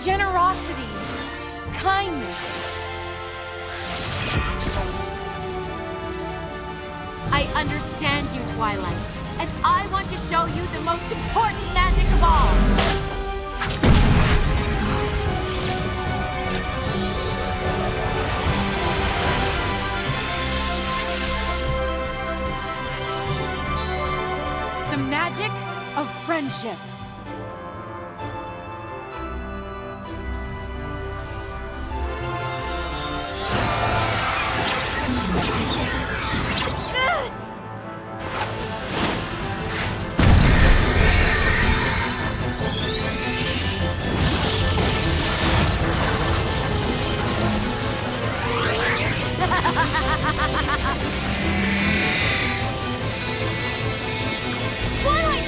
generosity, kindness. I understand you, Twilight, and I want to show you the most important magic of all. The magic of friendship. Twilight!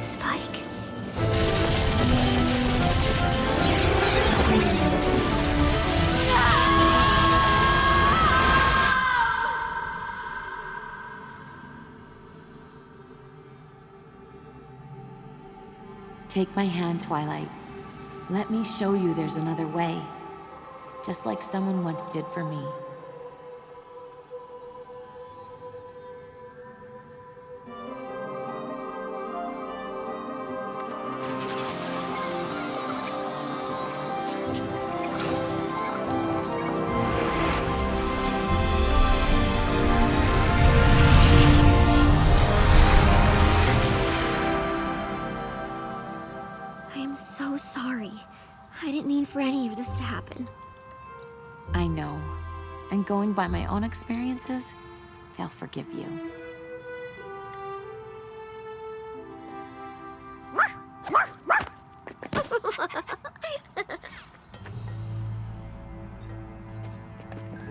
Spike. Take my hand, Twilight. Let me show you there's another way. Just like someone once did for me. I am so sorry. I didn't mean for any of this to happen. I know. And going by my own experiences, they'll forgive you.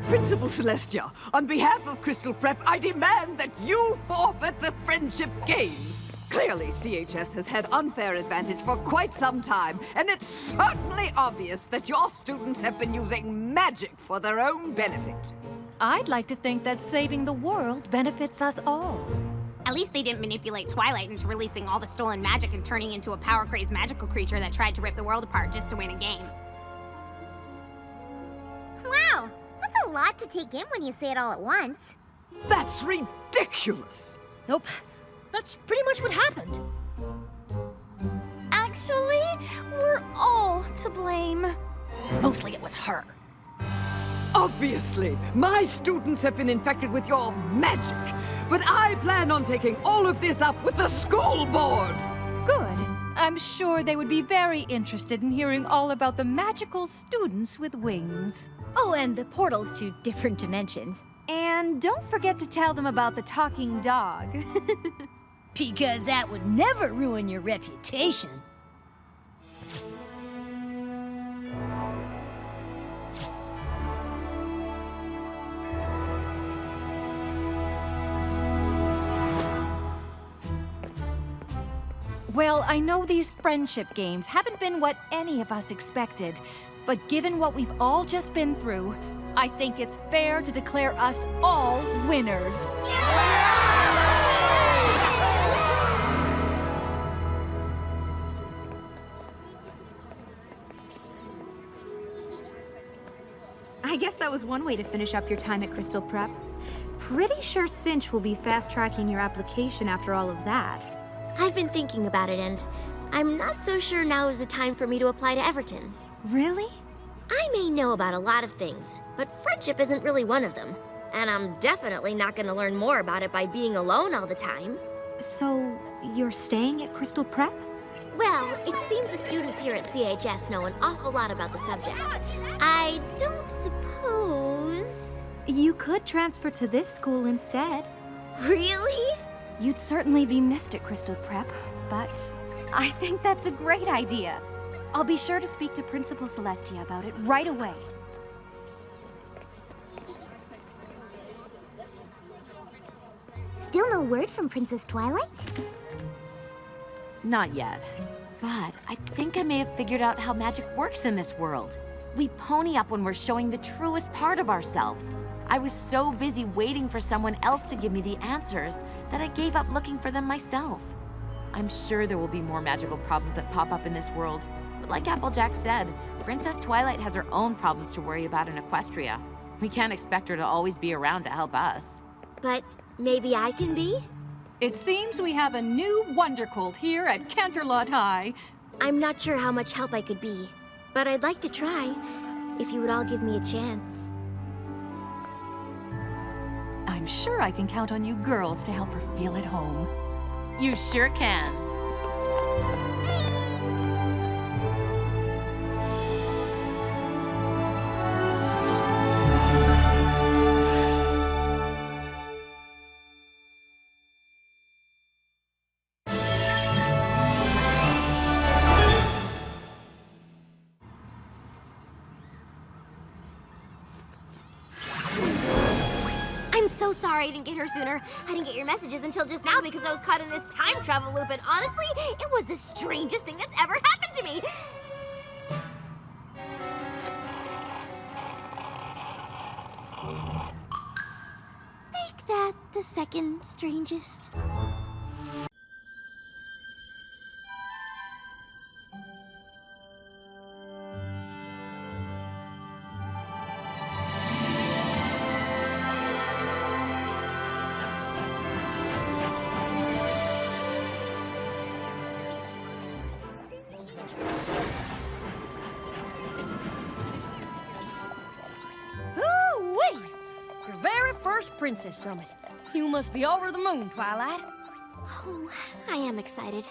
Principal Celestia, on behalf of Crystal Prep, I demand that you forfeit the friendship games. Clearly, CHS has had unfair advantage for quite some time, and it's certainly obvious that your students have been using magic for their own benefit. I'd like to think that saving the world benefits us all. At least they didn't manipulate Twilight into releasing all the stolen magic and turning into a power-crazed magical creature that tried to rip the world apart just to win a game. Wow, that's a lot to take in when you say it all at once. That's ridiculous! Nope. That's pretty much what happened. Actually, we're all to blame. Mostly it was her. Obviously, my students have been infected with your magic, but I plan on taking all of this up with the school board! Good. I'm sure they would be very interested in hearing all about the magical students with wings. Oh, and the portals to different dimensions. And don't forget to tell them about the talking dog. Because that would never ruin your reputation. Well, I know these friendship games haven't been what any of us expected, but given what we've all just been through, I think it's fair to declare us all winners. I guess that was one way to finish up your time at Crystal Prep. Pretty sure Cinch will be fast-tracking your application after all of that. I've been thinking about it, and I'm not so sure now is the time for me to apply to Everton. Really? I may know about a lot of things, but friendship isn't really one of them. And I'm definitely not going to learn more about it by being alone all the time. So, you're staying at Crystal Prep? Well, it seems the students here at CHS know an awful lot about the subject. I don't suppose... You could transfer to this school instead. Really? You'd certainly be missed at Crystal Prep, but I think that's a great idea. I'll be sure to speak to Principal Celestia about it right away. Still no word from Princess Twilight? Not yet. But I think I may have figured out how magic works in this world. We pony up when we're showing the truest part of ourselves. I was so busy waiting for someone else to give me the answers that I gave up looking for them myself. I'm sure there will be more magical problems that pop up in this world. But like Applejack said, Princess Twilight has her own problems to worry about in Equestria. We can't expect her to always be around to help us. But maybe I can be? It seems we have a new Wondercolt here at Canterlot High. I'm not sure how much help I could be, but I'd like to try, if you would all give me a chance. I'm sure I can count on you girls to help her feel at home. You sure can. I'm so sorry I didn't get here sooner. I didn't get your messages until just now because I was caught in this time travel loop, and honestly, it was the strangest thing that's ever happened to me. Make that the second strangest. Hoo-wee! Your very first Princess Summit. You must be over the moon, Twilight. Oh, I am excited.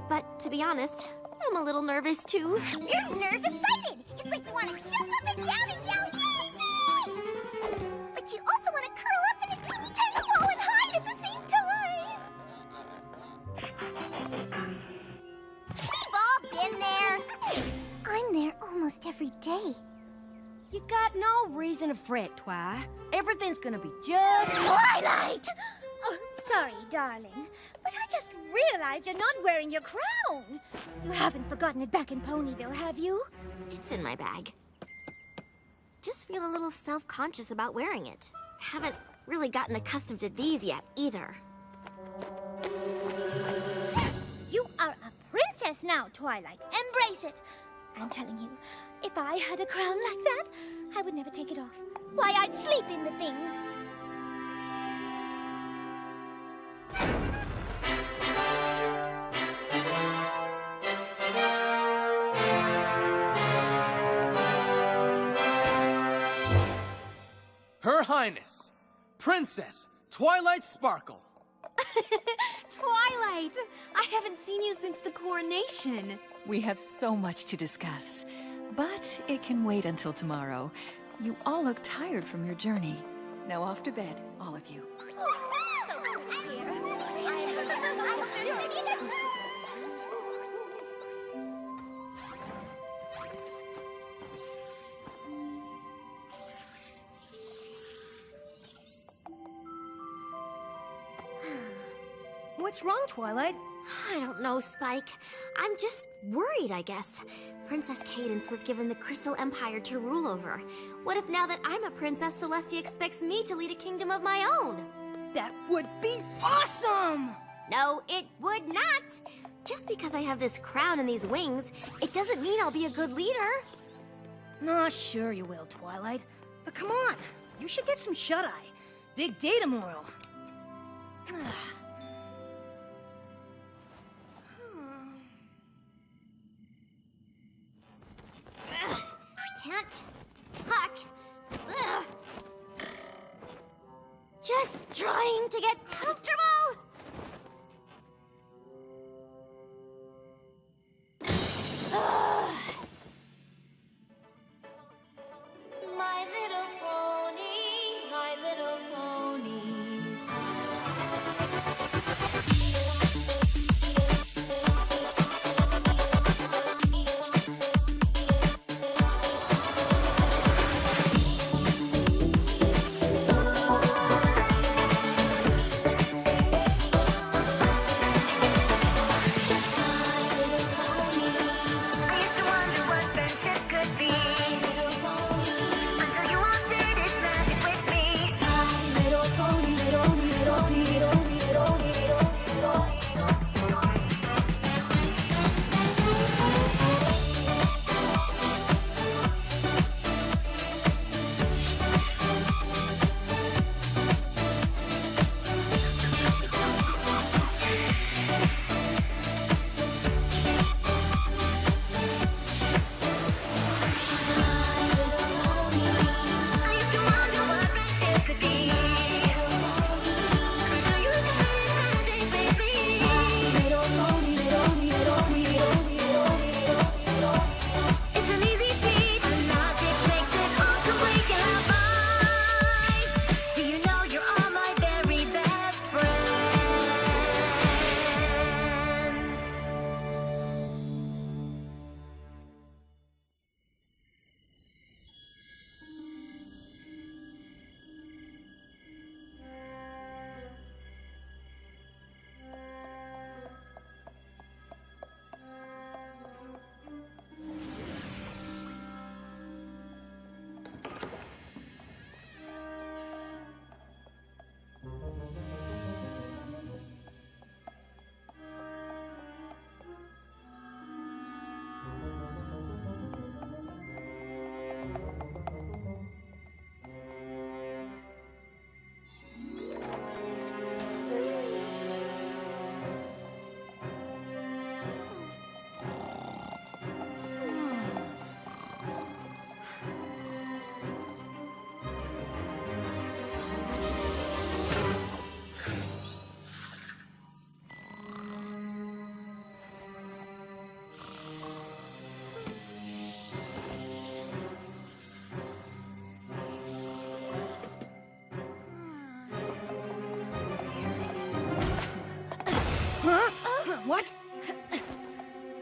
But to be honest, I'm a little nervous too. You're nerve-excited! It's like you want to jump up and down and yell, "Yay, me!" But you also want to curl up in a teeny tiny ball and hide at the same time. We've all been there. I'm there almost every day. You got no reason to fret, Twi. Everything's gonna be just... Twilight! Oh, sorry, darling, but I just realized you're not wearing your crown. You haven't forgotten it back in Ponyville, have you? It's in my bag. Just feel a little self-conscious about wearing it. Haven't really gotten accustomed to these yet, either. You are a princess now, Twilight. Embrace it. I'm telling you, if I had a crown like that, I would never take it off. Why, I'd sleep in the thing. Her Highness, Princess Twilight Sparkle. Twilight! I haven't seen you since the coronation. We have so much to discuss, but it can wait until tomorrow. You all look tired from your journey. Now off to bed, all of you. What's wrong, Twilight? I don't know, Spike. I'm just worried, I guess. Princess Cadance was given the Crystal Empire to rule over. What if now that I'm a princess, Celestia expects me to lead a kingdom of my own? That would be awesome! No, it would not! Just because I have this crown and these wings, it doesn't mean I'll be a good leader. Nah, sure you will, Twilight. But come on, you should get some shut-eye. Big day tomorrow. Can't talk. Ugh. Just trying to get comfortable. Ugh. My little pony, my little pony.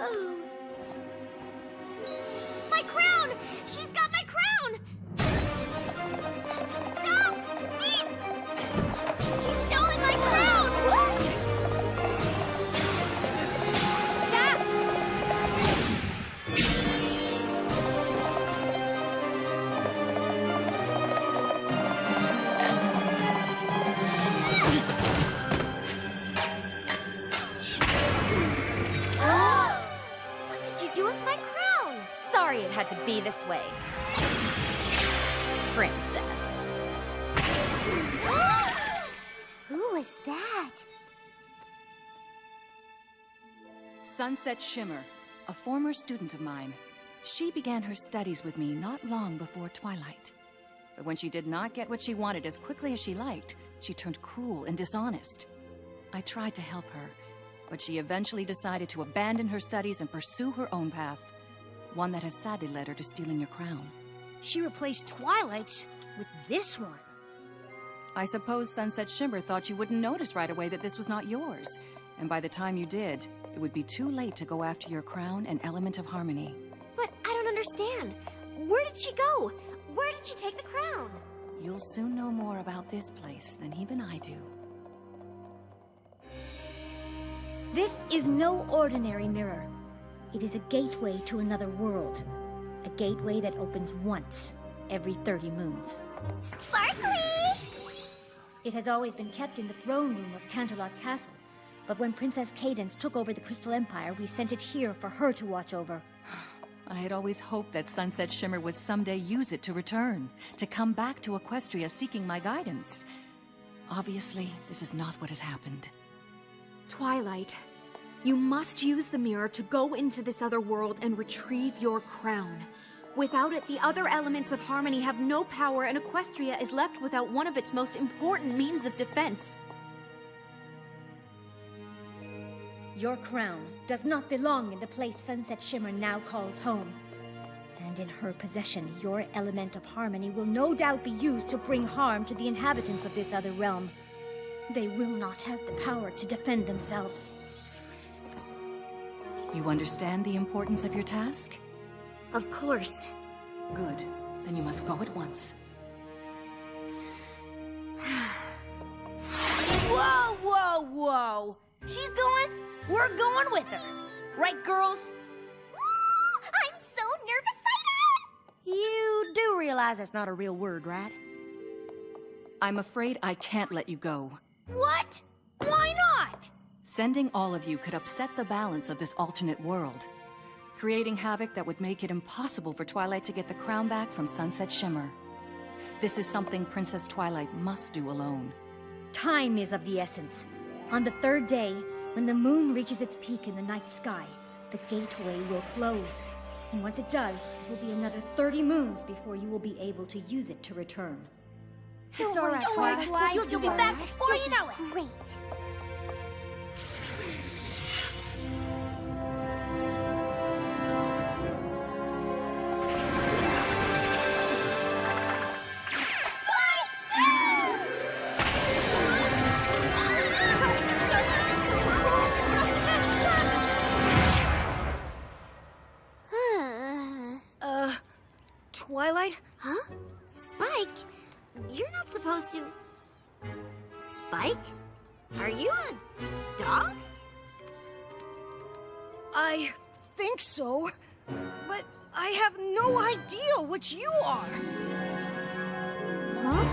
Oh. My crown! She's got my crown! Stop! Thief! She's stolen my crown! What? Stop! What did you do with my crown? Sorry it had to be this way. Princess. Who was that? Sunset Shimmer, a former student of mine. She began her studies with me not long before twilight. But when she did not get what she wanted as quickly as she liked, she turned cruel and dishonest. I tried to help her, but she eventually decided to abandon her studies and pursue her own path. One that has sadly led her to stealing your crown. She replaced Twilight's with this one. I suppose Sunset Shimmer thought you wouldn't notice right away that this was not yours. And by the time you did, it would be too late to go after your crown and element of harmony. But I don't understand. Where did she go? Where did she take the crown? You'll soon know more about this place than even I do. This is no ordinary mirror. It is a gateway to another world. A gateway that opens once every 30 moons. Sparkly! It has always been kept in the throne room of Canterlot Castle. But when Princess Cadence took over the Crystal Empire, we sent it here for her to watch over. I had always hoped that Sunset Shimmer would someday use it to return, to come back to Equestria seeking my guidance. Obviously, this is not what has happened. Twilight, you must use the mirror to go into this other world and retrieve your crown. Without it, the other elements of harmony have no power, and Equestria is left without one of its most important means of defense. Your crown does not belong in the place Sunset Shimmer now calls home. And in her possession, your element of harmony will no doubt be used to bring harm to the inhabitants of this other realm. They will not have the power to defend themselves. You understand the importance of your task? Of course. Good. Then you must go at once. Whoa, whoa, whoa! She's going, we're going with her. Right, girls? Ooh, I'm so nervous-sighted! You do realize that's not a real word, right? I'm afraid I can't let you go. What? Why not? Sending all of you could upset the balance of this alternate world, creating havoc that would make it impossible for Twilight to get the crown back from Sunset Shimmer. This is something Princess Twilight must do alone. Time is of the essence. On the third day, when the moon reaches its peak in the night sky, the gateway will close. And once it does, it will be another 30 moons before you will be able to use it to return. It's all right, Twilight. You'll be back before you know it. Great. Twilight? Huh? Spike? You're not supposed to... Spike? Are you a dog? I think so, but I have no idea what you are. Huh?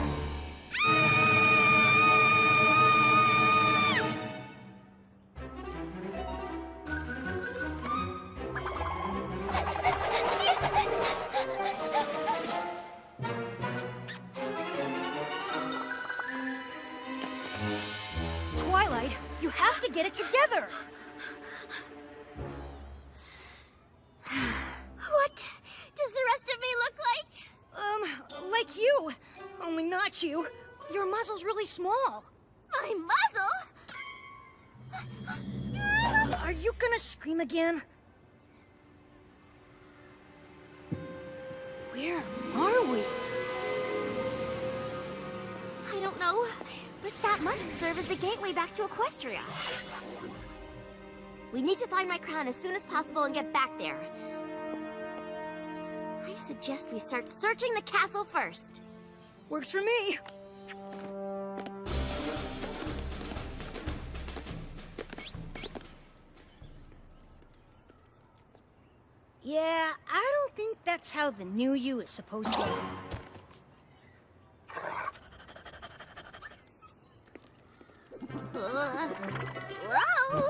Twilight, you have to get it together. What does the rest of me look like? Like you, only not you. Your muzzle's really small. My muzzle? Are you gonna scream again? Where are we? I don't know, but that must serve as the gateway back to Equestria. We need to find my crown as soon as possible and get back there. I suggest we start searching the castle first. Works for me. Yeah, I don't think that's how the new you is supposed to. Whoa!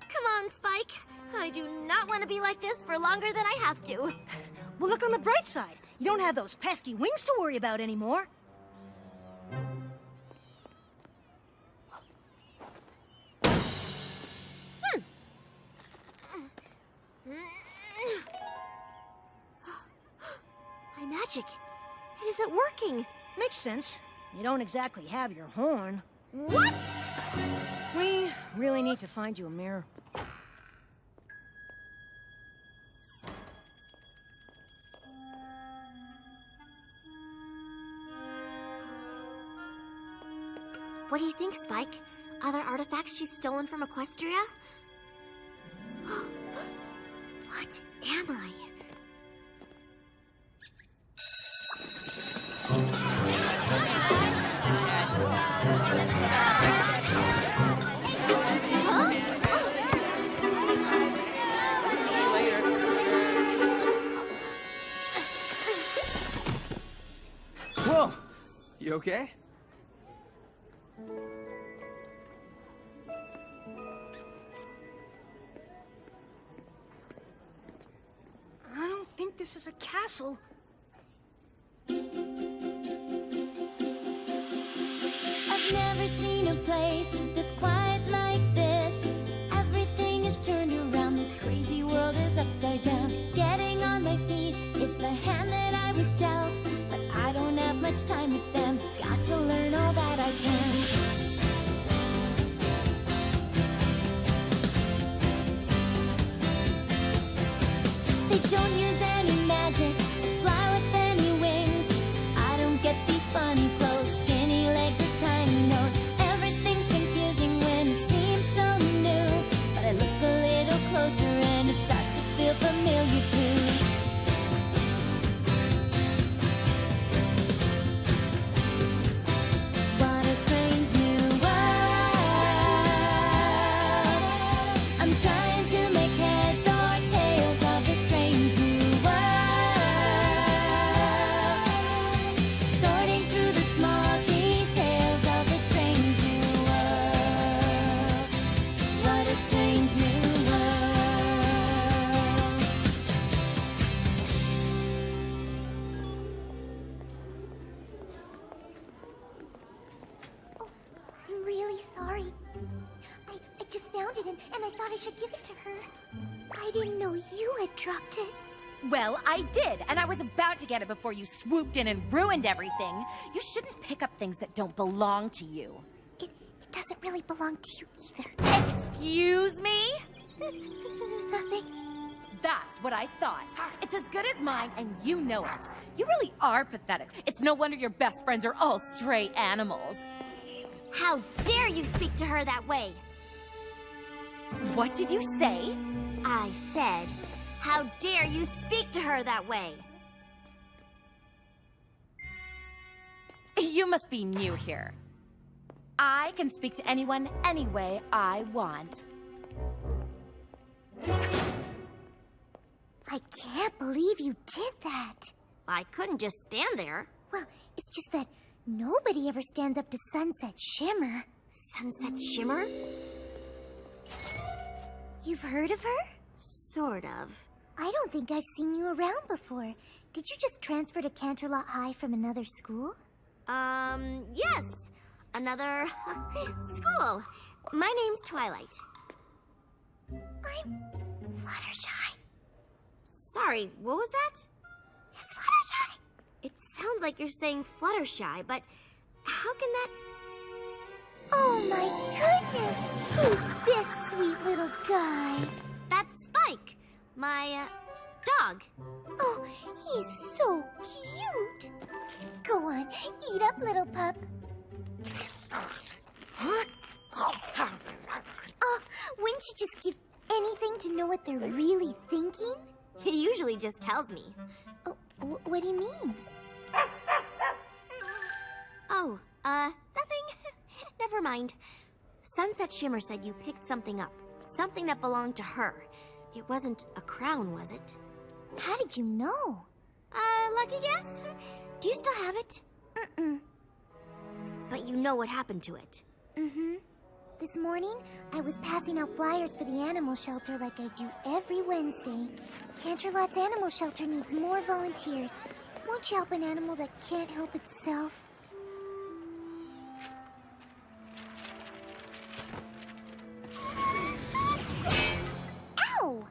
Come on, Spike. I do not want to be like this for longer than I have to. Well, look on the bright side. You don't have those pesky wings to worry about anymore. My magic. It isn't working. Makes sense. You don't exactly have your horn. What? We really need to find you a mirror. What do you think, Spike? Other artifacts she's stolen from Equestria? What am I? Whoa! You okay? I don't think this is a castle. I've never seen a place that's quite like this. Everything is turned around, this crazy world is upside down. Getting on my feet, it's the hand that I was dealt. But I don't have much time with them, got to learn all that I can. They don't use any magic, fly with any wings. I don't get these funny clothes, skinny legs or tiny nose. Everything's confusing when it seems so new. But I look a little closer and it starts to feel familiar too. What a strange new world. I'm trying to make heads or tails of this strange new world. Sorting through the small details of this strange new world. What a strange new world. Oh, I'm really sorry. I just found it and I thought I should give it to her. I didn't know you had dropped it. Well, I did, and I was about to get it before you swooped in and ruined everything. You shouldn't pick up things that don't belong to you. It doesn't really belong to you either. Excuse me? Nothing. That's what I thought. It's as good as mine, and you know it. You really are pathetic. It's no wonder your best friends are all stray animals. How dare you speak to her that way? What did you say? I said, how dare you speak to her that way? You must be new here. I can speak to anyone any way I want. I can't believe you did that. I couldn't just stand there. Well, it's just that nobody ever stands up to Sunset Shimmer. Sunset Shimmer? You've heard of her? Sort of. I don't think I've seen you around before. Did you just transfer to Canterlot High from another school? Yes. Another school. My name's Twilight. I'm Fluttershy. Sorry, what was that? It's Fluttershy. It sounds like you're saying Fluttershy, but how can that... Oh my goodness! Who's this sweet little guy? That's Spike, my, dog. Oh, he's so cute. Go on, eat up, little pup. Huh? Wouldn't you just give anything to know what they're really thinking? He usually just tells me. Oh, what do you mean? Oh, nothing. Never mind. Sunset Shimmer said you picked something up. Something that belonged to her. It wasn't a crown, was it? How did you know? Lucky guess? Do you still have it? Mm-mm. But you know what happened to it. Mm-hmm. This morning, I was passing out flyers for the animal shelter like I do every Wednesday. Canterlot's animal shelter needs more volunteers. Won't you help an animal that can't help itself? Ow!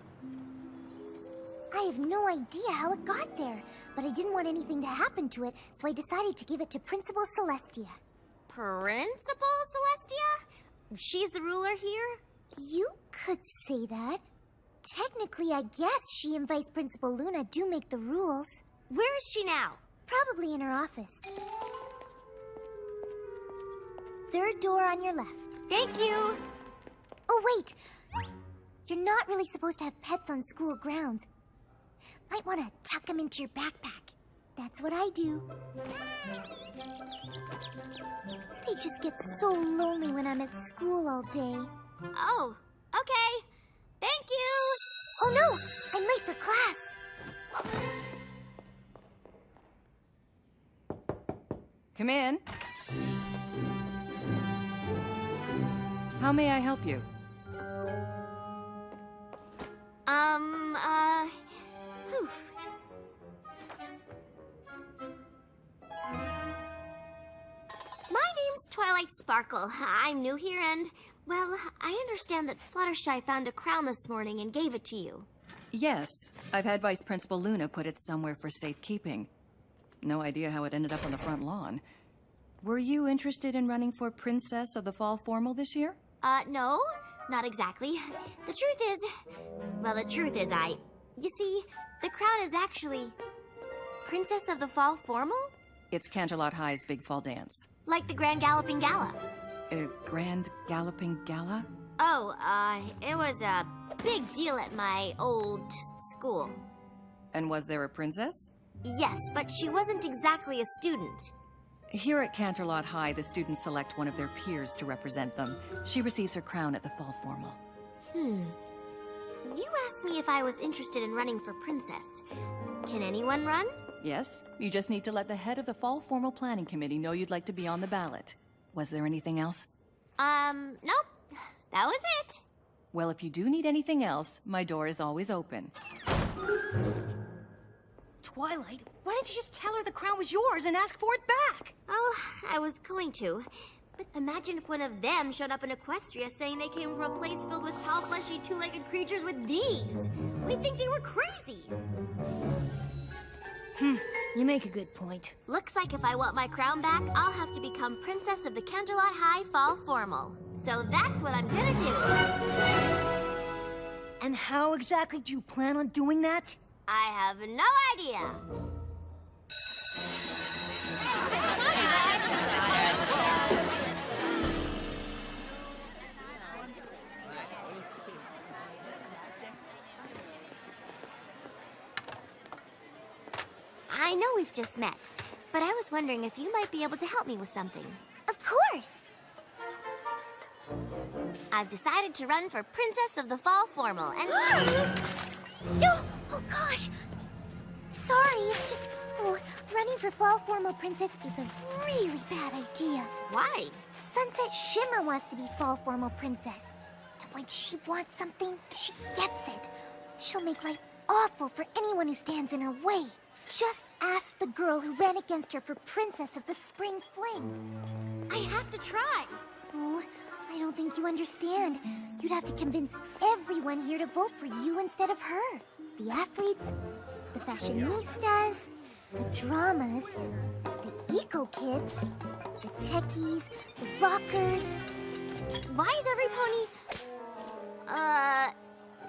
I have no idea how it got there, but I didn't want anything to happen to it, so I decided to give it to Principal Celestia. Principal Celestia? She's the ruler here? You could say that. Technically, I guess she and Vice Principal Luna do make the rules. Where is she now? Probably in her office. Third door on your left. Thank you. Oh, wait. You're not really supposed to have pets on school grounds. Might want to tuck them into your backpack. That's what I do. They just get so lonely when I'm at school all day. Oh, okay. Thank you. Oh no, I'm late for class. Come in. How may I help you? Whew. My name's Twilight Sparkle. I'm new here and, well, I understand that Fluttershy found a crown this morning and gave it to you. Yes, I've had Vice Principal Luna put it somewhere for safekeeping. No idea how it ended up on the front lawn. Were you interested in running for Princess of the Fall Formal this year? No, not exactly. The truth is, you see, the crown is actually Princess of the Fall Formal? It's Canterlot High's big fall dance. Like the Grand Galloping Gala. Grand Galloping Gala? Oh, it was a big deal at my old school. And was there a princess? Yes, but she wasn't exactly a student. Here at Canterlot High, the students select one of their peers to represent them. She receives her crown at the Fall Formal. You asked me if I was interested in running for princess. Can anyone run? Yes, you just need to let the head of the Fall Formal Planning Committee know you'd like to be on the ballot. Was there anything else? Nope. That was it. Well, if you do need anything else, my door is always open. Twilight, why didn't you just tell her the crown was yours and ask for it back? Oh, I was going to. But imagine if one of them showed up in Equestria saying they came from a place filled with tall, fleshy, two-legged creatures with these. We'd think they were crazy. You make a good point. Looks like if I want my crown back, I'll have to become Princess of the Canterlot High Fall Formal. So that's what I'm gonna do. And how exactly do you plan on doing that? I have no idea. I know we've just met, but I was wondering if you might be able to help me with something. Of course! I've decided to run for Princess of the Fall Formal, and... No! Oh, gosh! Sorry, it's just... Oh, running for Fall Formal Princess is a really bad idea. Why? Sunset Shimmer wants to be Fall Formal Princess. And when she wants something, she gets it. She'll make life awful for anyone who stands in her way. Just ask the girl who ran against her for Princess of the Spring Fling. I have to try. Oh, I don't think you understand. You'd have to convince everyone here to vote for you instead of her. The athletes, the fashionistas, the dramas, the eco-kids, the techies, the rockers. Why is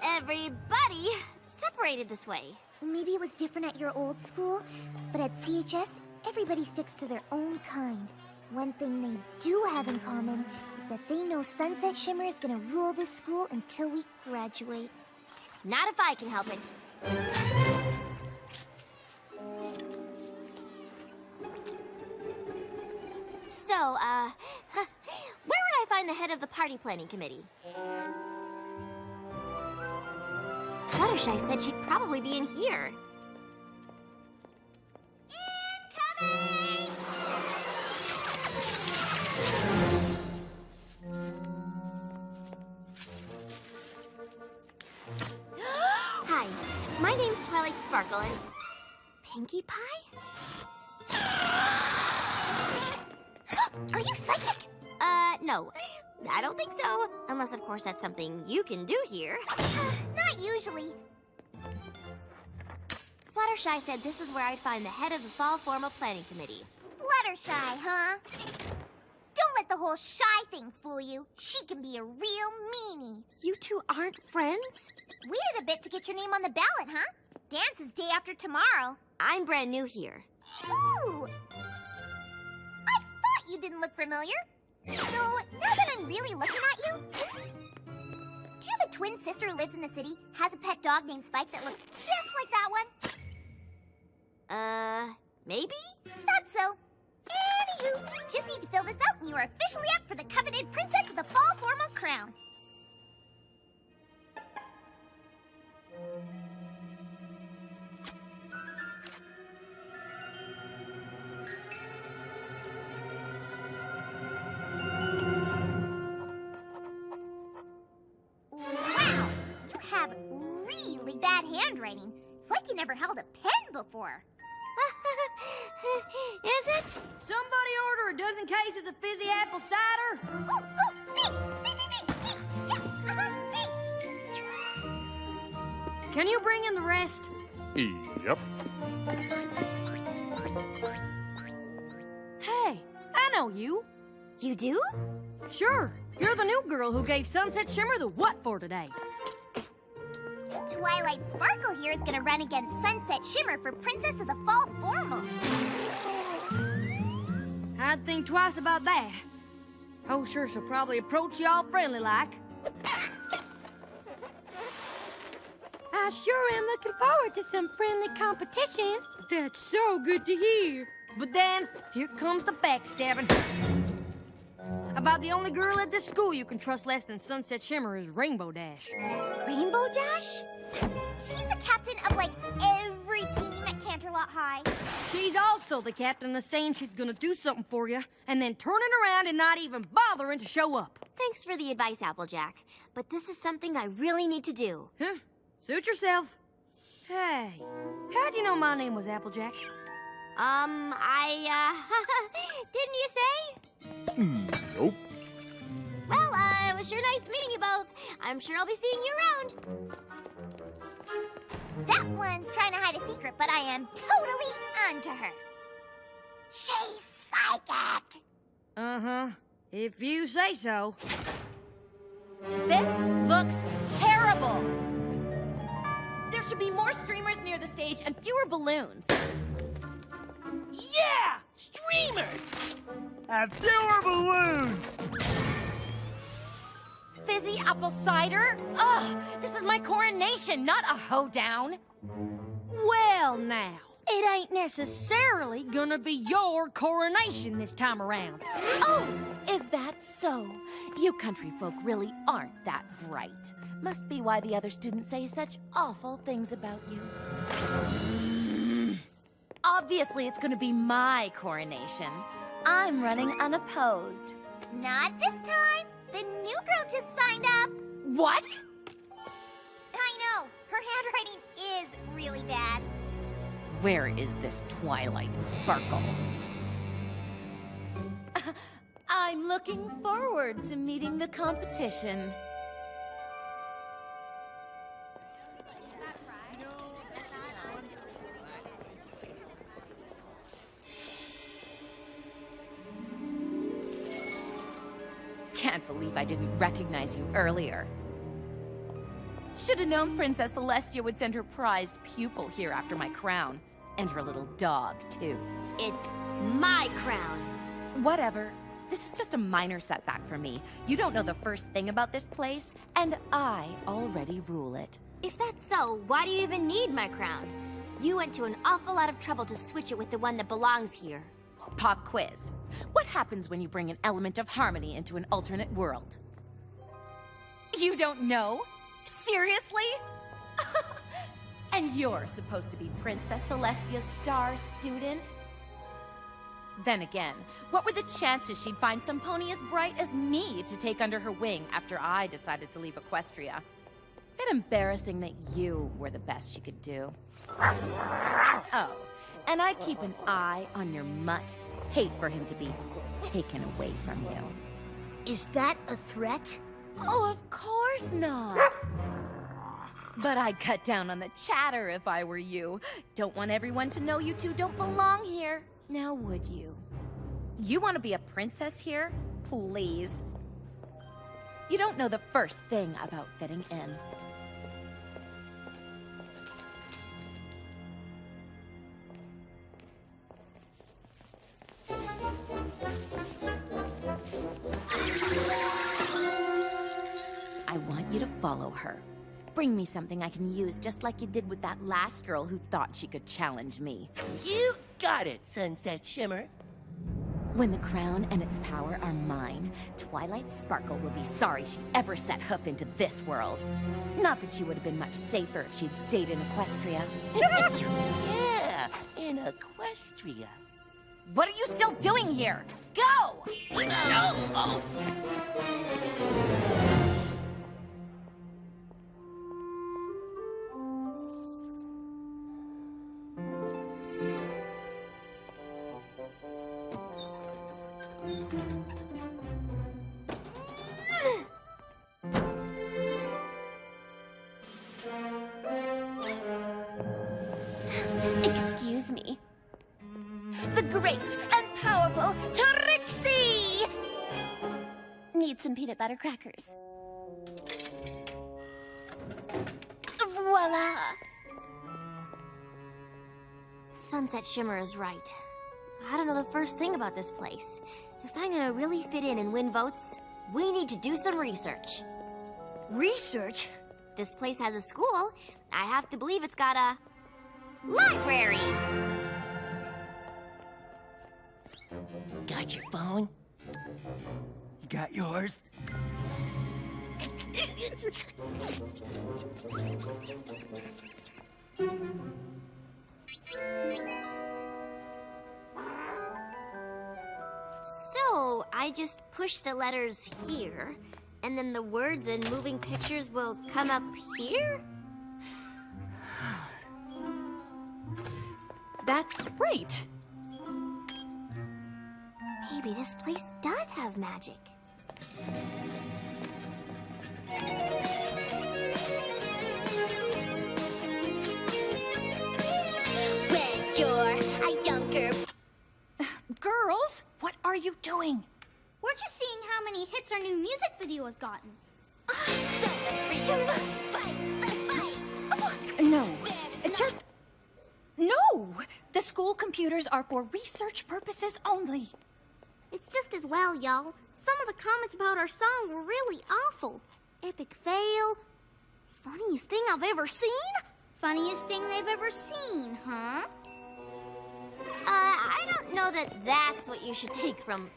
everybody separated this way? Maybe it was different at your old school, but at CHS, everybody sticks to their own kind. One thing they do have in common is that they know Sunset Shimmer is gonna rule this school until we graduate. Not if I can help it. So, where would I find the head of the party planning committee? Fluttershy said she'd probably be in here. Incoming! Hi, my name's Twilight Sparkle and... Pinkie Pie? Are you psychic? No. I don't think so. Unless, of course, that's something you can do here. Not usually. Fluttershy said this is where I'd find the head of the Fall Formal Planning Committee. Fluttershy, huh? Don't let the whole shy thing fool you. She can be a real meanie. You two aren't friends? Waited a bit to get your name on the ballot, huh? Dance is day after tomorrow. I'm brand new here. Ooh! I thought you didn't look familiar. So, now that I'm really looking at you, do you have a twin sister who lives in the city, has a pet dog named Spike that looks just like that one? Maybe? Thought so. Anywho, just need to fill this out and you are officially up for the coveted Princess of the Fall Formal Crown. Wow, you have really bad handwriting. It's like you never held a pen before. Is it? Somebody order a dozen cases of fizzy apple cider. Ooh, me! Yeah, me! Can you bring in the rest? Yep. Hey, I know you. You do? Sure. You're the new girl who gave Sunset Shimmer the what for today. Twilight Sparkle here is gonna run against Sunset Shimmer for Princess of the Fall Formal. I'd think twice about that. Oh, sure, she'll probably approach you all friendly-like. I sure am looking forward to some friendly competition. That's so good to hear. But then, here comes the backstabbing. About the only girl at this school you can trust less than Sunset Shimmer is Rainbow Dash. Rainbow Dash? She's the captain of, like, every team at Canterlot High. She's also the captain that's saying she's gonna do something for you, and then turning around and not even bothering to show up. Thanks for the advice, Applejack. But this is something I really need to do. Huh? Suit yourself. Hey, how'd you know my name was Applejack? Didn't you say? Nope. Well, it was sure nice meeting you both. I'm sure I'll be seeing you around. That one's trying to hide a secret, but I am totally onto her. She's psychic. Uh-huh. If you say so. This looks terrible. There should be more streamers near the stage and fewer balloons. Yeah! Streamers! And fewer balloons! Fizzy apple cider? Ugh, this is my coronation, not a hoedown. Well, now, it ain't necessarily gonna be your coronation this time around. Oh, is that so? You country folk really aren't that bright. Must be why the other students say such awful things about you. Obviously, it's gonna be my coronation. I'm running unopposed. Not this time. The new girl just signed up. What? I know. Her handwriting is really bad. Where is this Twilight Sparkle? I'm looking forward to meeting the competition. Can't believe I didn't recognize you earlier. Should have known Princess Celestia would send her prized pupil here after my crown. And her little dog, too. It's my crown. Whatever. This is just a minor setback for me. You don't know the first thing about this place, and I already rule it. If that's so, why do you even need my crown? You went to an awful lot of trouble to switch it with the one that belongs here. Pop quiz. What happens when you bring an element of harmony into an alternate world? You don't know? Seriously? And you're supposed to be Princess Celestia's star student? Then again, what were the chances she'd find some pony as bright as me to take under her wing after I decided to leave Equestria? Bit embarrassing that you were the best she could do. Oh, and I keep an eye on your mutt. Hate for him to be taken away from you. Is that a threat? Oh, of course not. But I'd cut down on the chatter if I were you. Don't want everyone to know you two don't belong here. Now would you? You want to be a princess here? Please. You don't know the first thing about fitting in. I want you to follow her. Bring me something I can use just like you did with that last girl who thought she could challenge me. You got it, Sunset Shimmer. When the crown and its power are mine, Twilight Sparkle will be sorry she ever set hoof into this world. Not that she would have been much safer if she'd stayed in Equestria. Yeah, in Equestria. What are you still doing here? Go! Oh. Excuse me. The great and powerful Trixie! Need some peanut butter crackers. Voila! Sunset Shimmer is right. I don't know the first thing about this place. If I'm gonna really fit in and win votes, we need to do some research. Research? This place has a school. I have to believe it's got a library. Got your phone? You got yours? So, I just push the letters here, and then the words and moving pictures will come up here? That's right. Maybe this place does have magic. When you're a younger... Girls, what are you doing? We're just seeing how many hits our new music video has gotten. No, just... No! The school computers are for research purposes only. It's just as well, y'all. Some of the comments about our song were really awful. Epic fail. Funniest thing I've ever seen? Funniest thing they've ever seen, huh? I don't know that that's what you should take from...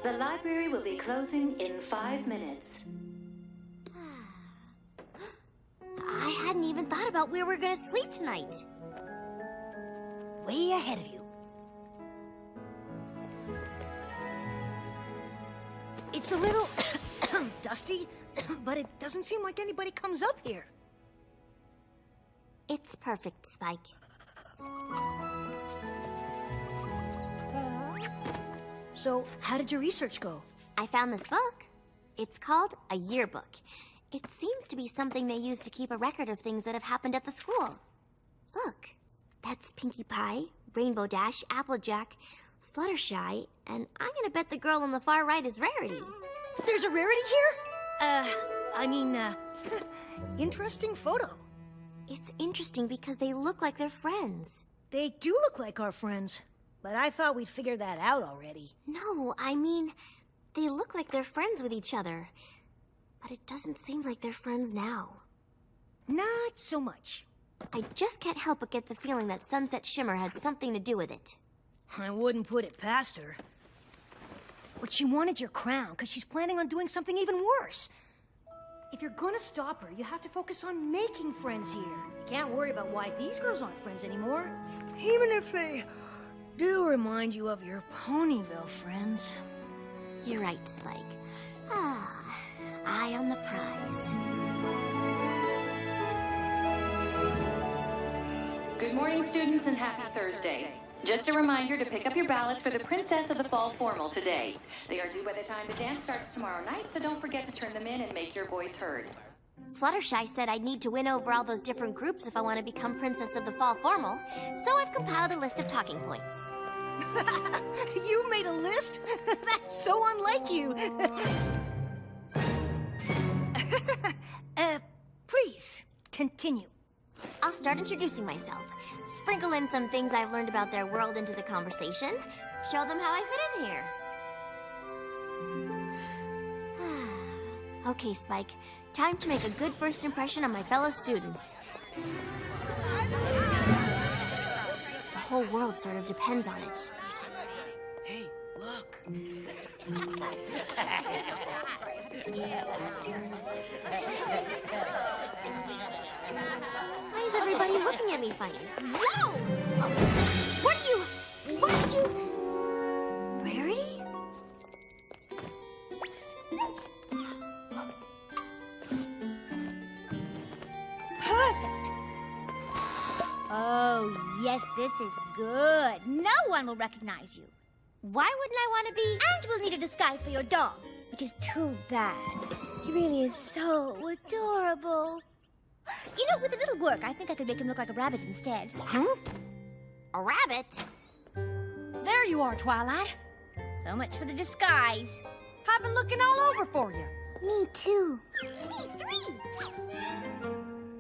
The library will be closing in 5 minutes. I hadn't even thought about where we're gonna sleep tonight. way ahead of you. It's a little dusty, but it doesn't seem like anybody comes up here. It's perfect, Spike. So, how did your research go? I found this book. It's called a yearbook. It seems to be something they use to keep a record of things that have happened at the school. Look, that's Pinkie Pie, Rainbow Dash, Applejack, Fluttershy, and I'm gonna bet the girl on the far right is Rarity. There's a Rarity here? Interesting photo. It's interesting because they look like they're friends. They do look like our friends, but I thought we'd figured that out already. No, I mean, they look like they're friends with each other. But it doesn't seem like they're friends now. Not so much. I just can't help but get the feeling that Sunset Shimmer had something to do with it. I wouldn't put it past her. But she wanted your crown, because she's planning on doing something even worse. If you're gonna stop her, you have to focus on making friends here. You can't worry about why these girls aren't friends anymore. Even if they do remind you of your Ponyville friends. You're right, Spike. Eye on the prize. Good morning, students, and happy Thursday. Just a reminder to pick up your ballots for the Princess of the Fall Formal today. They are due by the time the dance starts tomorrow night, so don't forget to turn them in and make your voice heard. Fluttershy said I'd need to win over all those different groups if I want to become Princess of the Fall Formal, so I've compiled a list of talking points. You made a list? That's so unlike you. Please, continue. I'll start introducing myself. Sprinkle in some things I've learned about their world into the conversation. Show them how I fit in here. Okay, Spike. Time to make a good first impression on my fellow students. The whole world sort of depends on it. Hey, look. Why is everybody looking at me funny? Whoa! What did you... Rarity? Perfect. Oh, yes, this is good. No one will recognize you. Why wouldn't I want to be... And we'll need a disguise for your dog, which is too bad. He really is so adorable. You know, with a little work, I think I could make him look like a rabbit instead. Huh? A rabbit? There you are, Twilight. So much for the disguise. I've been looking all over for you. Me too. Me three!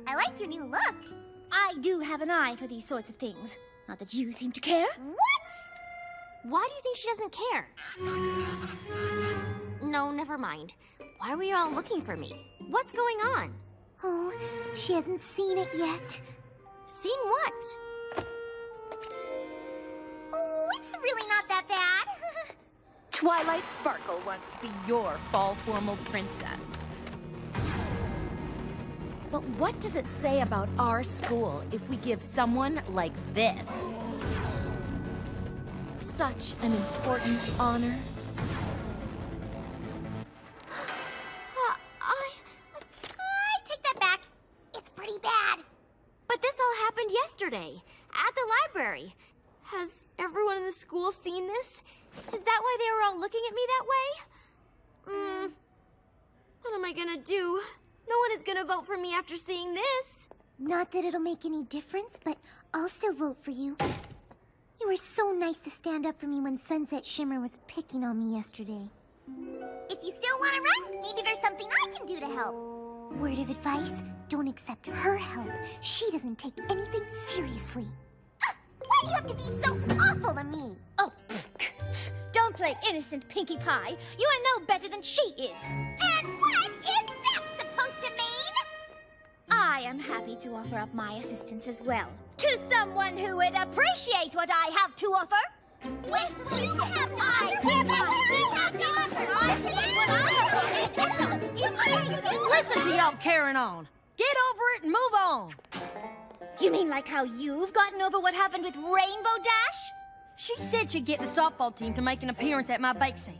I like your new look. I do have an eye for these sorts of things. Not that you seem to care. What? Why do you think she doesn't care? No, never mind. Why were you all looking for me? What's going on? Oh, she hasn't seen it yet. Seen what? Oh, it's really not that bad. Twilight Sparkle wants to be your fall formal princess. But what does it say about our school if we give someone like this such an important honor? I take that back. It's pretty bad. But this all happened yesterday, at the library. Has everyone in the school seen this? Is that why they were all looking at me that way? What am I gonna do? No one is gonna vote for me after seeing this. Not that it'll make any difference, but I'll still vote for you. You were so nice to stand up for me when Sunset Shimmer was picking on me yesterday. If you still want to run, maybe there's something I can do to help. Word of advice, don't accept her help. She doesn't take anything seriously. Why do you have to be so awful to me? Oh, don't play innocent Pinkie Pie. You are no better than she is. And what is that supposed to mean? I am happy to offer up my assistance as well. To someone who would appreciate what I have to offer. What you have to offer? Listen to y'all carrying on. Get over it and move on. You mean like how you've gotten over what happened with Rainbow Dash? She said she'd get the softball team to make an appearance at my bake sale.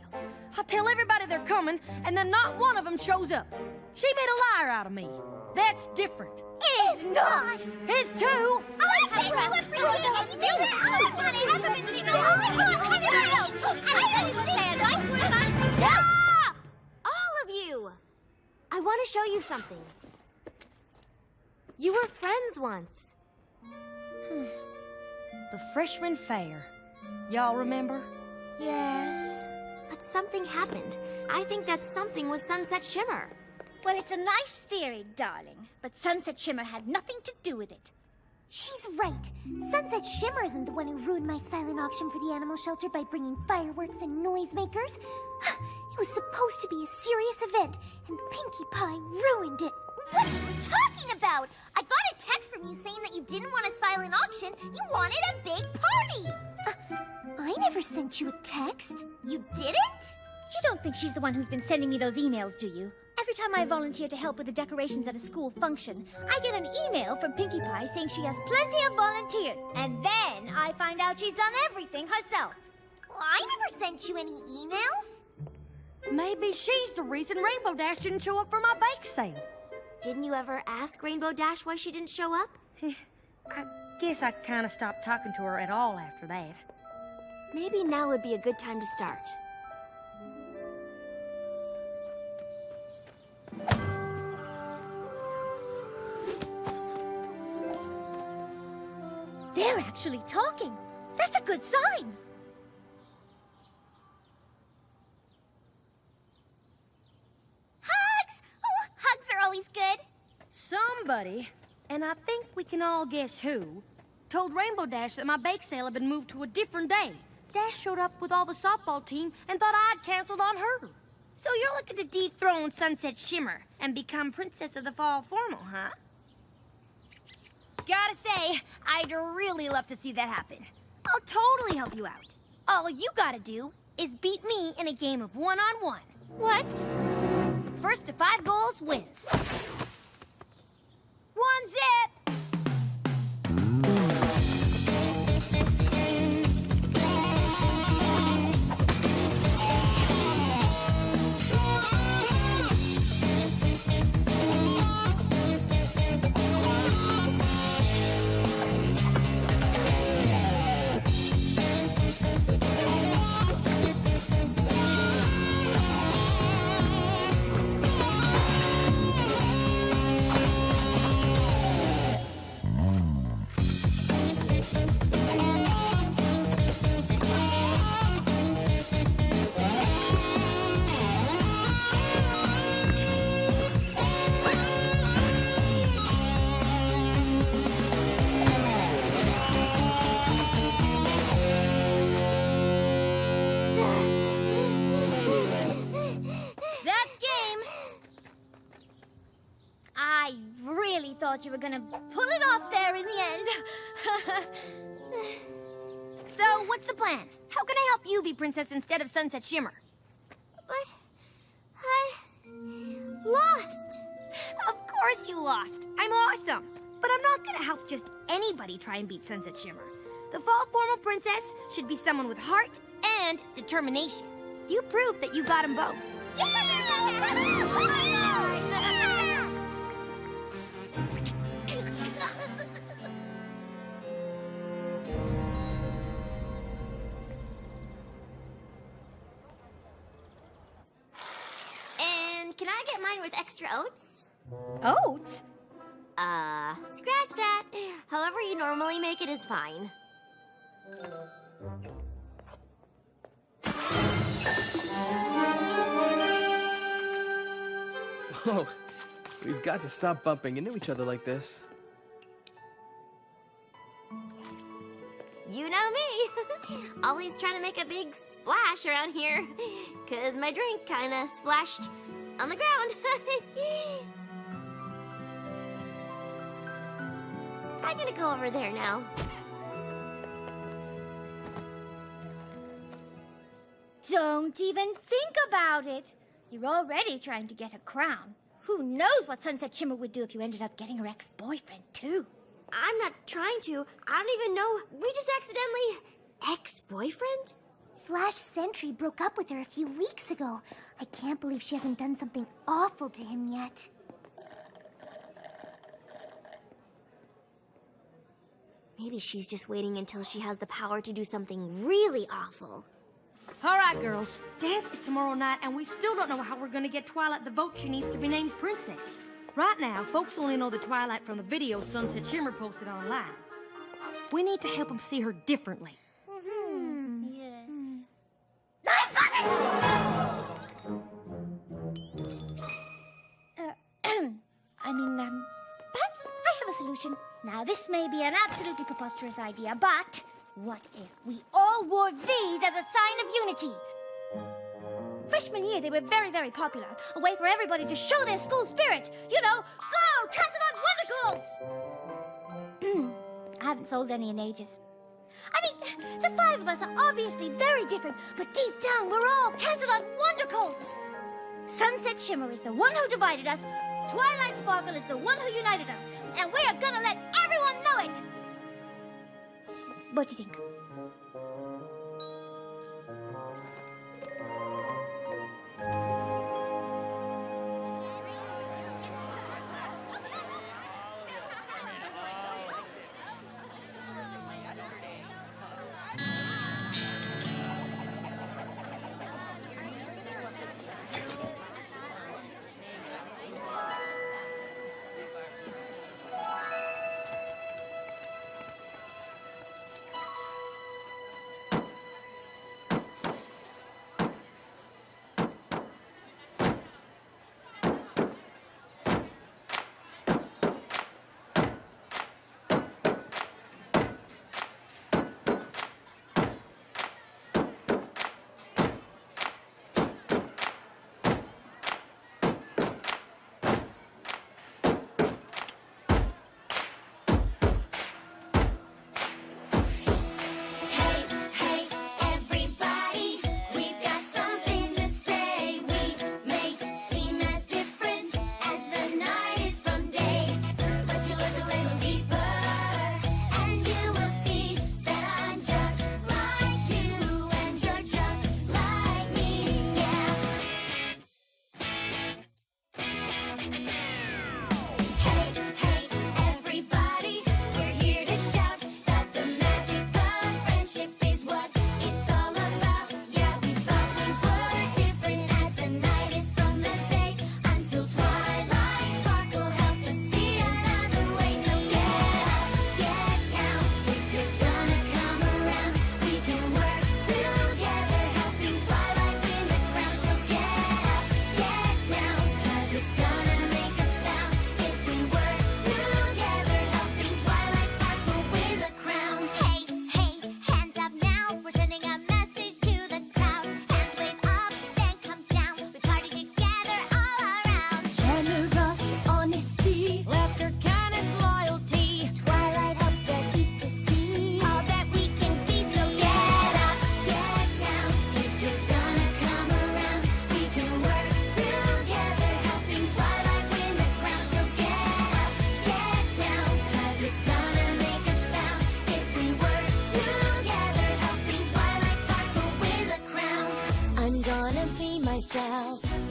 I'll tell everybody they're coming, and then not one of them shows up. She made a liar out of me. That's different. It is not! His too! I bet you appreciate it! You do that! Oh, my God, I haven't seen it! Stop! All of you! I want to show you something. You were friends once. The freshman fair. Y'all remember? Yes. But something happened. I think that something was Sunset Shimmer. Well, it's a nice theory, darling, but Sunset Shimmer had nothing to do with it. She's right. Sunset Shimmer isn't the one who ruined my silent auction for the animal shelter by bringing fireworks and noisemakers. It was supposed to be a serious event, and Pinkie Pie ruined it. What are you talking about? I got a text from you saying that you didn't want a silent auction. You wanted a big party. I never sent you a text. You didn't? You don't think she's the one who's been sending me those emails, do you? Every time I volunteer to help with the decorations at a school function, I get an email from Pinkie Pie saying she has plenty of volunteers. And then I find out she's done everything herself. Well, I never sent you any emails. Maybe she's the reason Rainbow Dash didn't show up for my bake sale. Didn't you ever ask Rainbow Dash why she didn't show up? I guess I kind of stopped talking to her at all after that. Maybe now would be a good time to start. They're actually talking. That's a good sign. Hugs! Oh, hugs are always good. Somebody, and I think we can all guess who, told Rainbow Dash that my bake sale had been moved to a different day. Dash showed up with all the softball team and thought I'd canceled on her. So you're looking to dethrone Sunset Shimmer and become Princess of the Fall Formal, huh? Gotta say, I'd really love to see that happen. I'll totally help you out. All you gotta do is beat me in a game of one-on-one. What? First to 5 goals wins. 1 zip! thought you were gonna pull it off there in the end. So, what's the plan? How can I help you be princess instead of Sunset Shimmer? But I lost. Of course you lost. I'm awesome. But I'm not gonna help just anybody try and beat Sunset Shimmer. The fall formal princess should be someone with heart and determination. You proved that you got them both. And can I get mine with extra oats? Oats? Scratch that. However you normally make it is fine. Oh, we've got to stop bumping into each other like this. You know me. Always trying to make a big splash around here. 'Cause my drink kinda splashed on the ground. I'm gonna go over there now. Don't even think about it. You're already trying to get a crown. Who knows what Sunset Shimmer would do if you ended up getting her ex-boyfriend, too? I'm not trying to. I don't even know. We just accidentally... Ex-boyfriend? Flash Sentry broke up with her a few weeks ago. I can't believe she hasn't done something awful to him yet. Maybe she's just waiting until she has the power to do something really awful. All right, girls. Dance is tomorrow night, and we still don't know how we're gonna get Twilight the vote she needs to be named princess. Right now, folks only know the Twilight from the video Sunset Shimmer posted online. We need to help them see her differently. Yes. Perhaps I have a solution. Now, this may be an absolutely preposterous idea, but what if we all wore these as a sign of unity? Freshman year, they were very, very popular. A way for everybody to show their school spirit. You know, go, Canton Wondercolts! I haven't sold any in ages. I mean, the five of us are obviously very different, but deep down, we're all Canton Wondercolts. Sunset Shimmer is the one who divided us. Twilight Sparkle is the one who united us. And we are gonna let everyone know it! What do you think?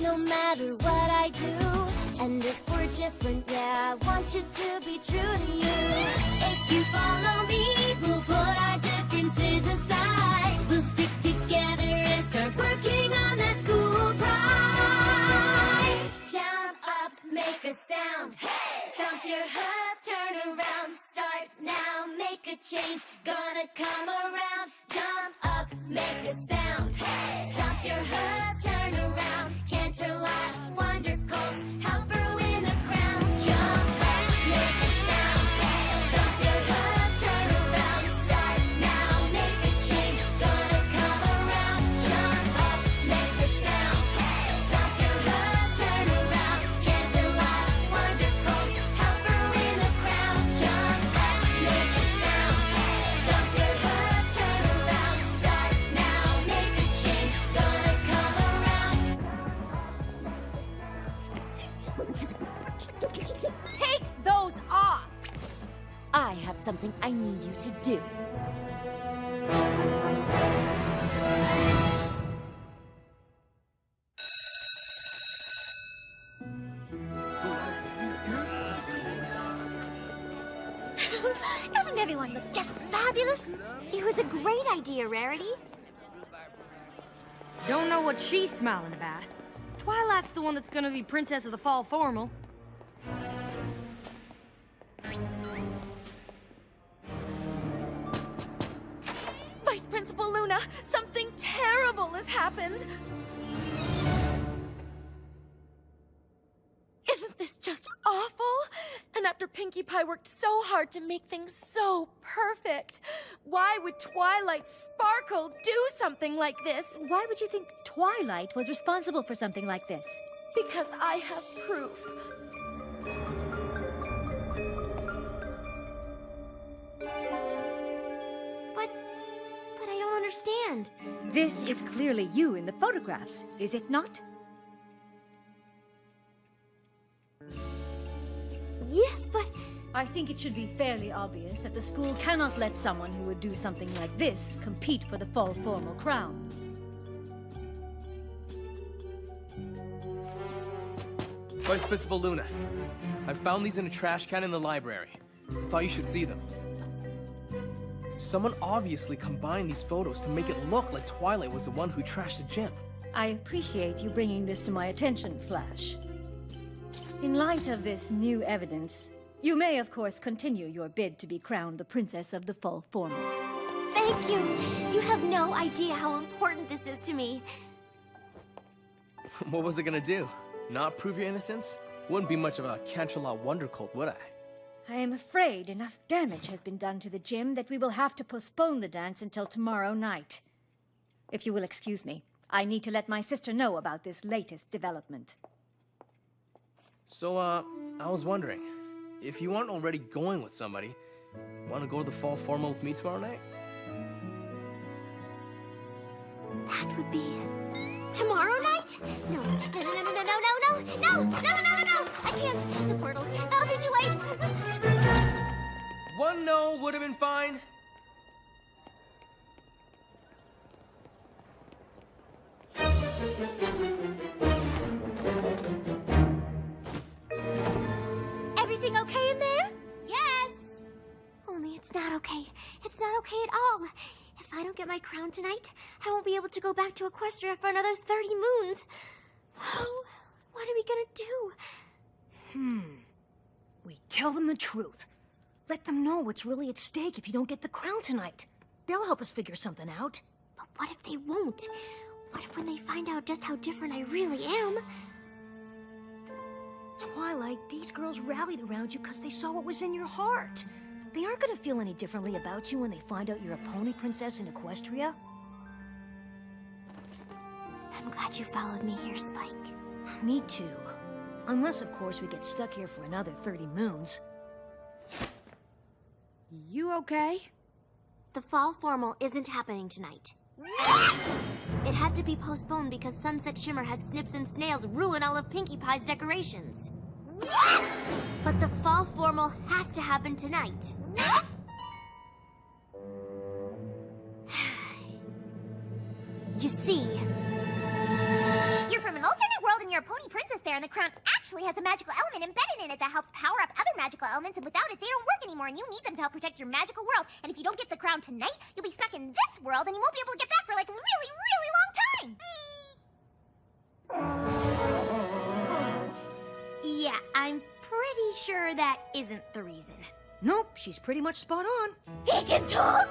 no matter what I do. And if we're different, yeah, I want you to be true to you. If you follow me, we'll put our differences aside. We'll stick together and start working on that school pride. Jump up, make a sound. Hey! Stomp your hooves, turn around. Start now, make a change. Gonna come around. Jump up, make a sound. Hey! Stomp your hooves, turn around. Canterlot, Wonder Colts, help her win the crown. Jump up, make a sound. Stomp your hooves, turn around. Start now, make a change. Gonna come around. Jump up, make a sound. Stomp your hooves, turn around. Canterlot, Wonder Colts, help her win the crown. Jump up, make a sound. Stomp your hooves, something I need you to do. Doesn't everyone look just fabulous? It was a great idea, Rarity. Don't know what she's smiling about. Twilight's the one that's gonna be Princess of the Fall Formal. Vice Principal Luna, something terrible has happened. Isn't this just awful? And after Pinkie Pie worked so hard to make things so perfect, why would Twilight Sparkle do something like this? Why would you think Twilight was responsible for something like this? Because I have proof. But I don't understand. This is clearly you in the photographs, is it not? Yes, but... I think it should be fairly obvious that the school cannot let someone who would do something like this compete for the Fall Formal crown. Vice Principal Luna, I found these in a trash can in the library. I thought you should see them. Someone obviously combined these photos to make it look like Twilight was the one who trashed the gym. I appreciate you bringing this to my attention, Flash. In light of this new evidence, you may, of course, continue your bid to be crowned the Princess of the Fall Formal. Thank you. You have no idea how important this is to me. What was it gonna do? Not prove your innocence? Wouldn't be much of a Canterlot wonder colt, would I? I am afraid enough damage has been done to the gym that we will have to postpone the dance until tomorrow night. If you will excuse me, I need to let my sister know about this latest development. So, I was wondering, if you aren't already going with somebody, want to go to the Fall Formal with me tomorrow night? That would be... tomorrow night? No. I can't. The portal. That'll be too late. One no would have been fine. Everything okay in there? Yes. Only it's not okay. It's not okay at all. If I don't get my crown tonight, I won't be able to go back to Equestria for another 30 moons. Oh, what are we gonna do? We tell them the truth. Let them know what's really at stake if you don't get the crown tonight. They'll help us figure something out. But what if they won't? What if when they find out just how different I really am? Twilight, these girls rallied around you because they saw what was in your heart. They aren't going to feel any differently about you when they find out you're a pony princess in Equestria. I'm glad you followed me here, Spike. Me too. Unless, of course, we get stuck here for another 30 moons. You okay? The Fall Formal isn't happening tonight. It had to be postponed because Sunset Shimmer had Snips and Snails ruin all of Pinkie Pie's decorations. But the Fall Formal has to happen tonight. You see... You're from an alternate world and you're a pony princess there, and the crown actually has a magical element embedded in it that helps power up other magical elements, and without it, they don't work anymore, and you need them to help protect your magical world. And if you don't get the crown tonight, you'll be stuck in this world, and you won't be able to get back for like a really, really long time. Yeah, I'm pretty sure that isn't the reason. Nope, she's pretty much spot on. He can talk!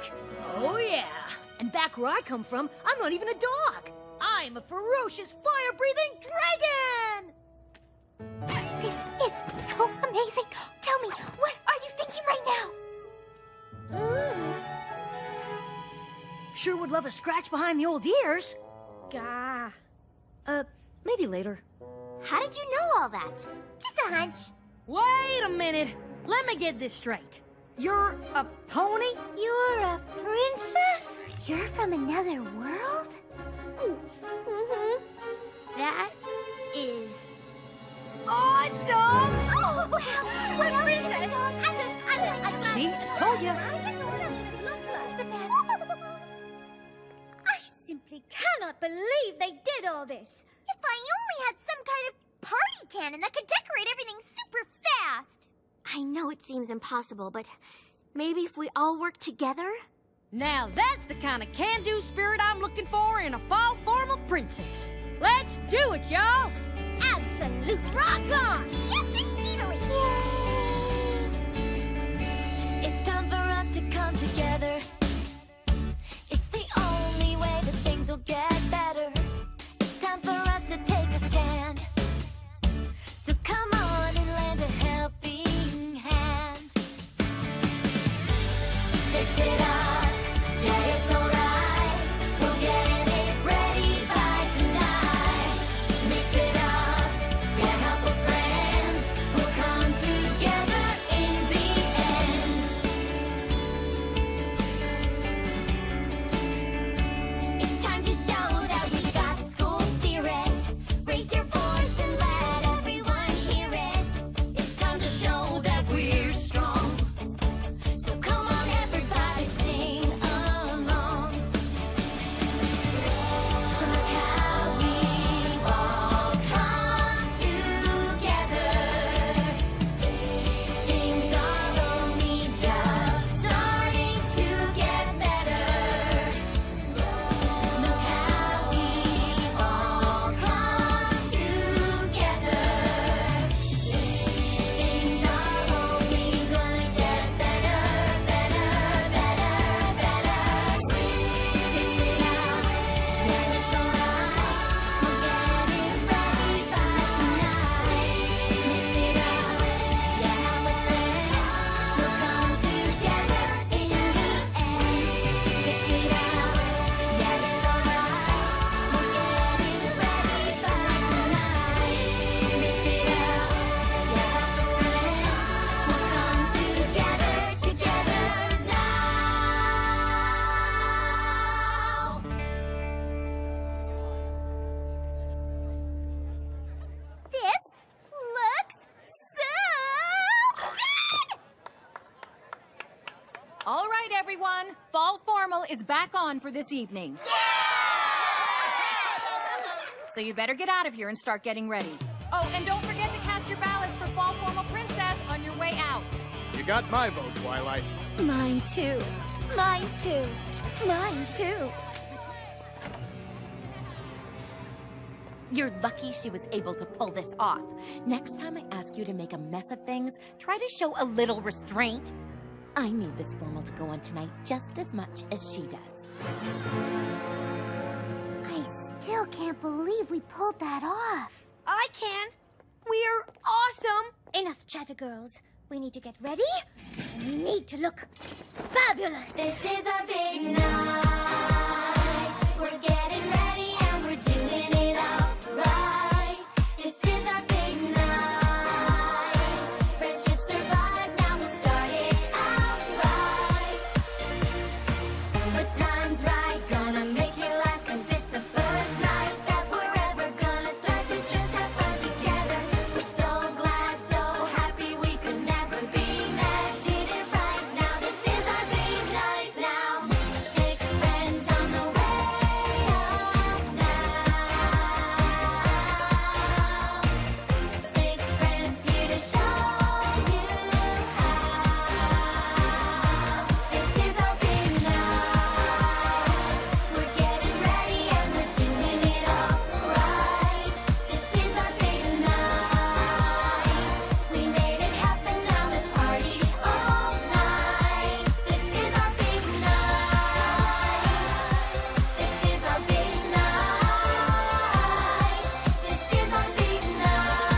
Oh yeah, and back where I come from, I'm not even a dog. I'm a ferocious fire-breathing dragon! This is so amazing. Tell me, what are you thinking right now? Sure would love a scratch behind the old ears. Gah. Maybe later. How did you know all that? Just a hunch. Wait a minute. Let me get this straight. You're a pony? You're a princess? You're from another world? That is awesome! Oh, wow! What else can I talk? See, I told you. all this? If I only had some kind of party cannon that could decorate everything super fast! I know it seems impossible, but maybe if we all work together? Now that's the kind of can-do spirit I'm looking for in a fall formal princess. Let's do it, y'all! Absolute Rock on! Yes, indeedly! It's time for us to come together. It's the only way that things will get better. It's time for us to take a stand. So come on and lend a helping hand. Fix it up, yeah, it's alright. We'll get it ready by tonight. Mix it up, yeah, help a friend. We'll come together in the end. It's time to show that we got school spirit. Raise your voice and let everyone hear it. It's time to show that we're strong. So come on, everybody, sing along. Look how we've all come together. Things are only just starting to get better. Look how we've all come together. Things are only gonna get better, better, better, better. Fix it up, yeah, it's alright. We'll get it ready by tonight. Mix it up, yeah, help a friend. We'll come together in the end. Fix it up, yeah, it's alright. We'll get it ready by tonight. Mix it up, yeah, help a friend. We'll come together now. This looks so good! All right, everyone. Fall formal is back on for this evening. So you better get out of here and start getting ready. Oh, and don't forget to cast your ballots for Fall Formal Princess on your way out. You got my vote, Twilight. Mine too. Mine too. Mine too. You're lucky she was able to pull this off. Next time I ask you to make a mess of things, try to show a little restraint. I need this formal to go on tonight just as much as she does. I still can't believe we pulled that off. I can. We're awesome. Enough chatter, girls. We need to get ready. We need to look fabulous. This is our big night. We're getting ready and we're doing it all right. This is our big night. Friendship survived, now we'll start it out right. The time's right, gonna make it last, 'cause it's the first night that we're ever gonna start to just have fun together. We're so glad, so happy, we could never be mad. Did it right now, this is our big night now. 6 friends on the way up now. 6 friends here to show you how. This is our big night. We're getting ready and we're doing it all right. This is our big night. We made it happen, now let's party all night. This is our big night. This is our big night. This is our big night.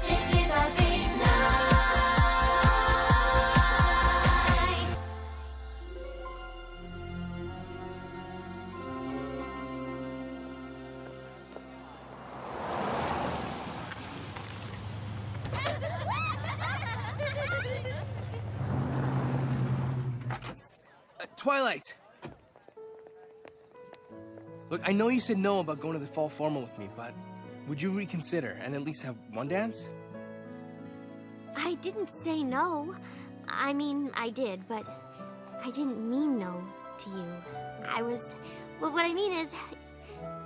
This is our big night. Twilight! Look, I know you said no about going to the fall formal with me, but would you reconsider and at least have one dance? I didn't say no. I mean, I did, but I didn't mean no to you. Well, what I mean is,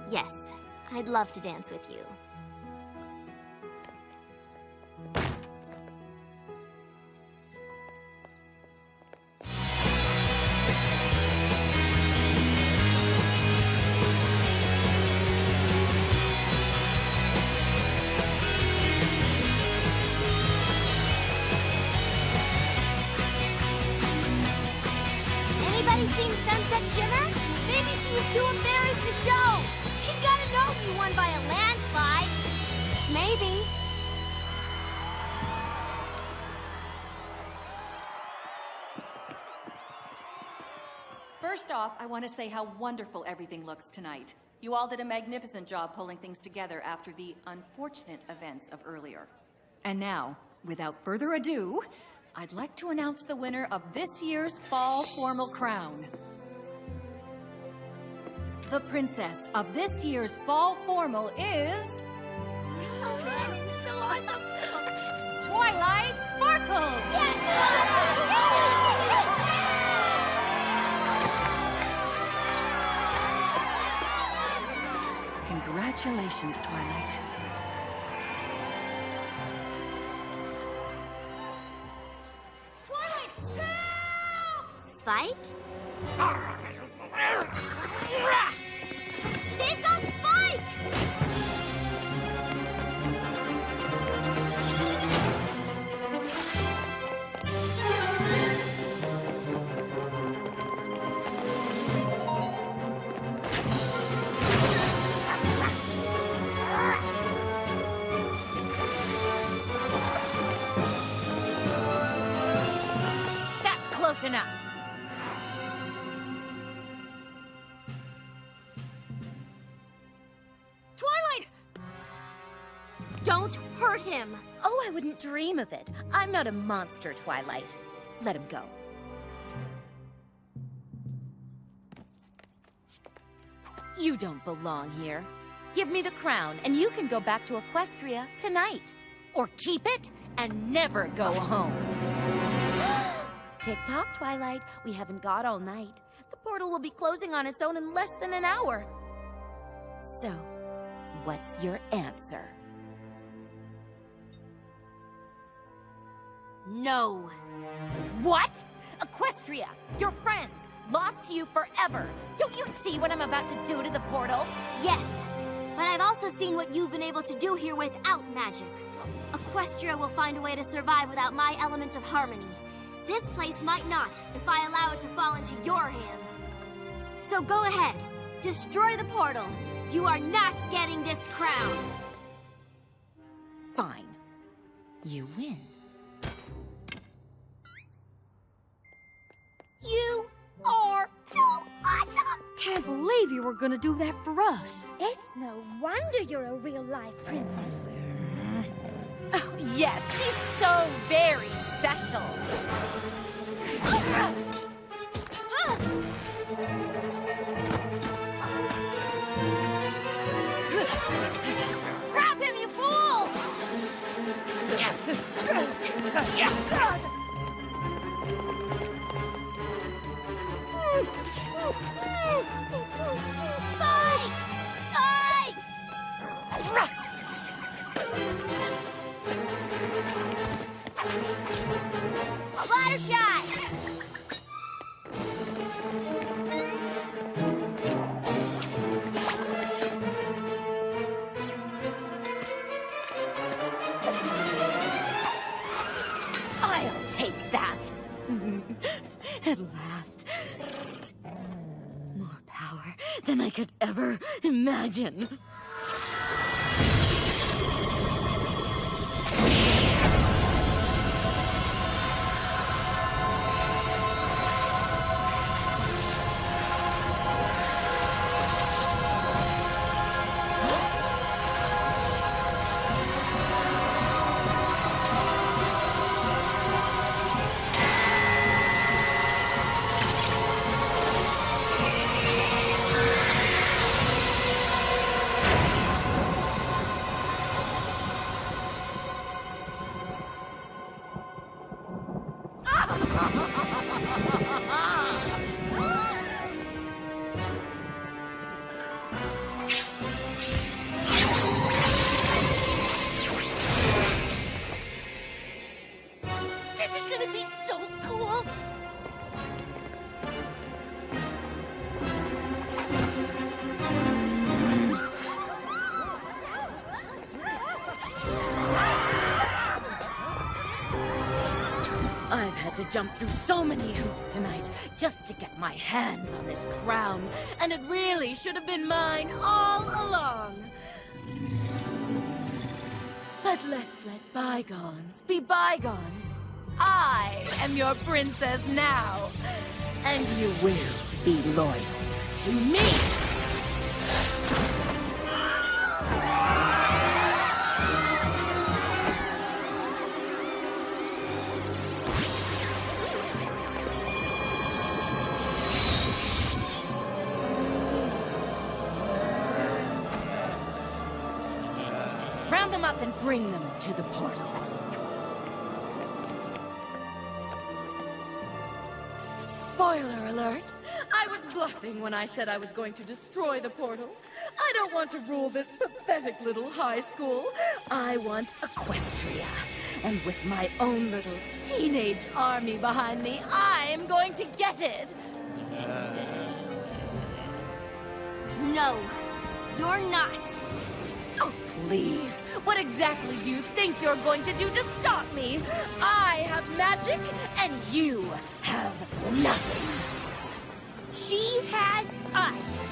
Yes, I'd love to dance with you. Anybody seen Sunset Shimmer? Maybe she was too embarrassed to show. She's gotta know you won by a landslide. Maybe. First off, I want to say how wonderful everything looks tonight. You all did a magnificent job pulling things together after the unfortunate events of earlier. And now, without further ado, I'd like to announce the winner of this year's Fall Formal Crown. The princess of this year's Fall Formal is... Oh man, this is so awesome! Twilight Sparkle! Congratulations, Twilight. Twilight, Spike? they've got Spike! That's close enough. Twilight! Don't hurt him! Oh, I wouldn't dream of it. I'm not a monster, Twilight. Let him go. You don't belong here. Give me the crown, and you can go back to Equestria tonight. Or keep it and never go home. Tick-tock, Twilight. We haven't got all night. The portal will be closing on its own in less than an hour. So, what's your answer? No. What? Equestria, your friends, lost to you forever. Don't you see what I'm about to do to the portal? Yes, but I've also seen what you've been able to do here without magic. Equestria will find a way to survive without my element of harmony. This place might not, if I allow it to fall into your hands. So go ahead, destroy the portal. You are not getting this crown. Fine. You win. You are so awesome! Can't believe you were gonna do that for us. It's no wonder you're a real-life princess. Oh, yes, she's so very special. Grab him, you fool! Spike! Spike! Ladder shot! I'll take that. At last. More power than I could ever imagine. jump through so many hoops tonight just to get my hands on this crown, and it really should have been mine all along. But let's let bygones be bygones. I am your princess now, and you will be loyal to me. Round them up and bring them to the portal. Spoiler alert! I was bluffing when I said I was going to destroy the portal. I don't want to rule this pathetic little high school. I want Equestria. And with my own little teenage army behind me, I'm going to get it! No, you're not. Oh, please. What exactly do you think you're going to do to stop me? I have magic, and you have nothing. She has us.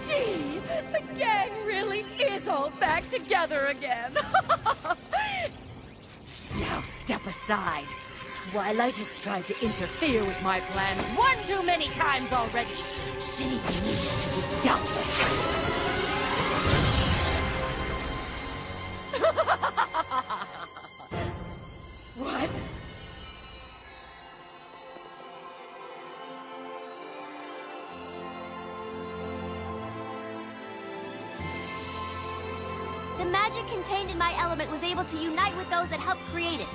Gee, the gang really is all back together again. Now step aside. Twilight has tried to interfere with my plans one too many times already. She needs to be dealt with. What? The magic contained in my element was able to unite with those that helped create it.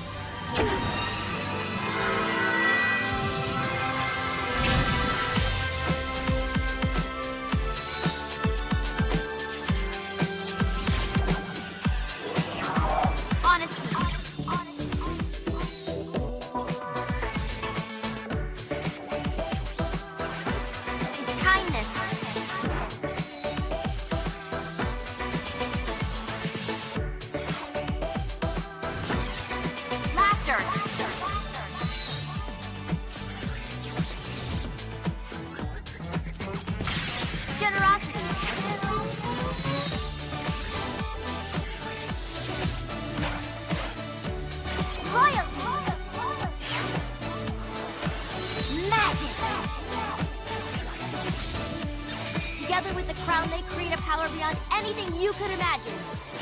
Together with the crown, they create a power beyond anything you could imagine.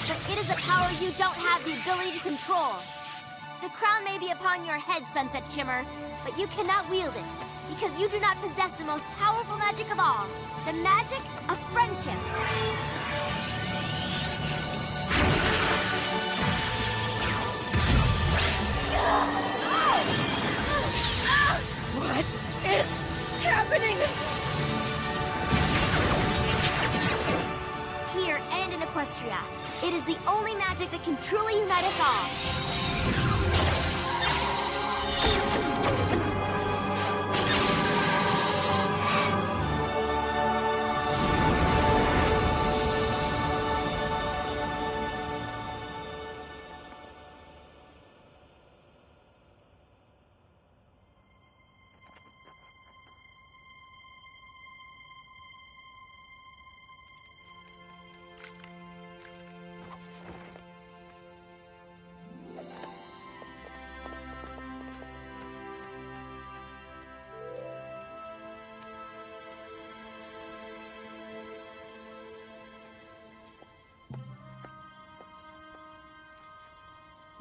But it is a power you don't have the ability to control. The crown may be upon your head, Sunset Shimmer, but you cannot wield it, because you do not possess the most powerful magic of all, the magic of friendship. What is happening? Here and in Equestria, it is the only magic that can truly unite us all.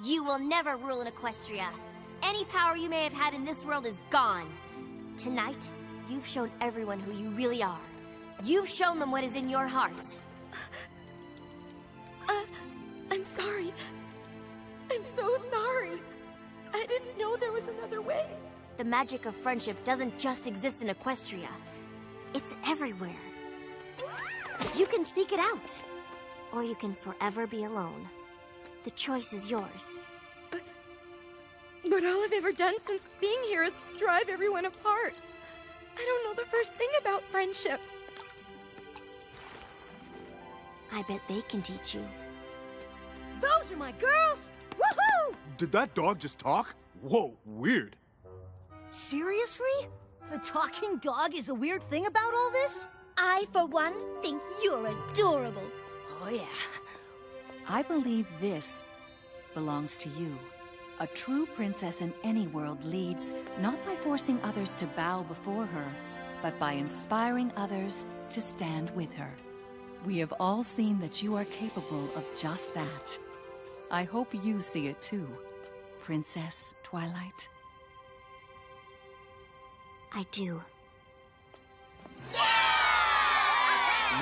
You will never rule in Equestria. Any power you may have had in this world is gone. Tonight, you've shown everyone who you really are. You've shown them what is in your heart. I'm sorry. I'm so sorry. I didn't know there was another way. The magic of friendship doesn't just exist in Equestria. It's everywhere. You can seek it out, or you can forever be alone. The choice is yours. But all I've ever done since being here is drive everyone apart. I don't know the first thing about friendship. I bet they can teach you. Those are my girls! Woohoo! Did that dog just talk? Whoa, weird. Seriously? The talking dog is the weird thing about all this? I, for one, think you're adorable. Oh, yeah. I believe this belongs to you. A true princess in any world leads not by forcing others to bow before her, but by inspiring others to stand with her. We have all seen that you are capable of just that. I hope you see it too, Princess Twilight. I do.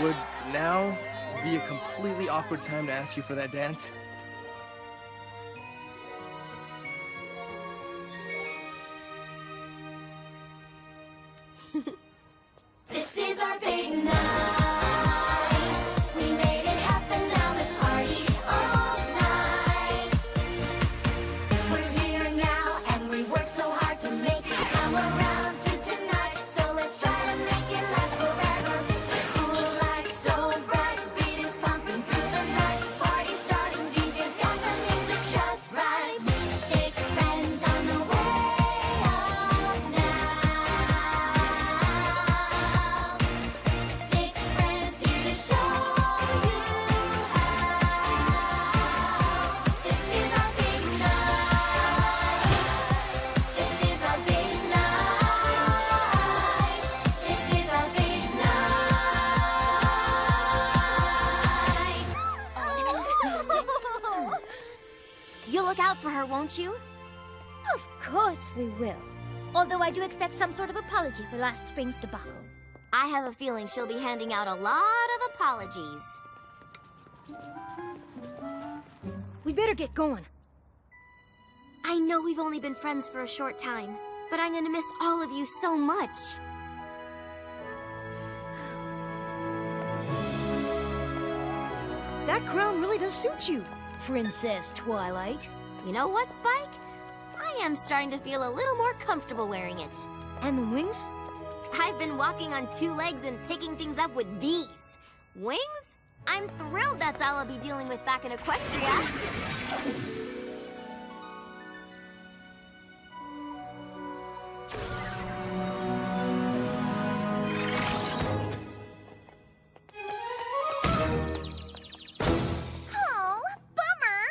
Would now be a completely awkward time to ask you for that dance? This is our big night. We made it happen, now let's party all night. We're here now and we worked so hard to make it come around to tonight. So let's try to make it last forever. The school lights so bright, beat is pumping through the night. Party starting, DJ's got the music just right. 6 friends on the way up now. 6 friends here to show you how. This is our big night. This is our big night. This is our big night. You'll look out for her, won't you? Of course we will. Although I do expect some sort of apology for last spring's debacle. I have a feeling she'll be handing out a lot of apologies. We better get going. I know we've only been friends for a short time, but I'm gonna miss all of you so much. That crown really does suit you, Princess Twilight. You know what, Spike? I am starting to feel a little more comfortable wearing it. And the wings? I've been walking on 2 legs and picking things up with these. Wings? I'm thrilled that's all I'll be dealing with back in Equestria. Oh, bummer!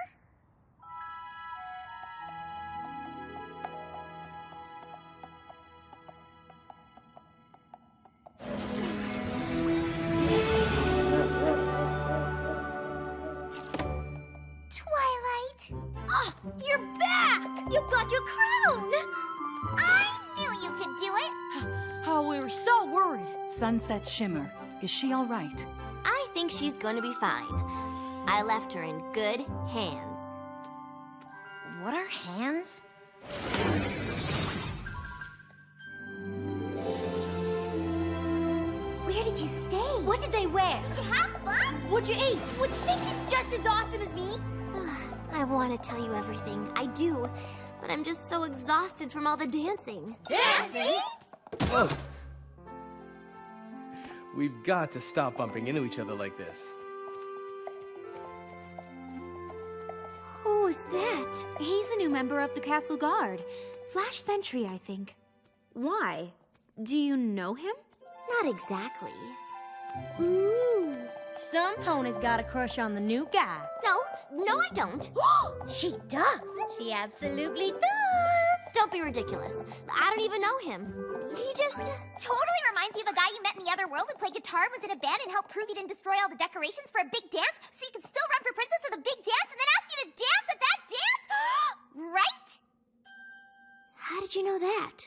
Twilight! Oh, you're back! You got your crown! I knew you could do it! Oh, we were so worried. Sunset Shimmer, is she all right? I think she's going to be fine. I left her in good hands. What are hands? Where did you stay? What did they wear? Did you have fun? What'd you eat? Would you say she's just as awesome as me? I want to tell you everything. I do. But I'm just so exhausted from all the dancing. Dancing? Oh. We've got to stop bumping into each other like this. Who was that? He's a new member of the Castle Guard. Flash Sentry, I think. Why? Do you know him? Not exactly. Ooh, some pony's got a crush on the new guy. No, I don't. She does. She absolutely does. Don't be ridiculous. I don't even know him. He just... Totally reminds you of a guy you met in the other world who played guitar and was in a band and helped prove he didn't destroy all the decorations for a big dance so you could still run for princess of the big dance and then asked you to dance at that dance? Right? How did you know that?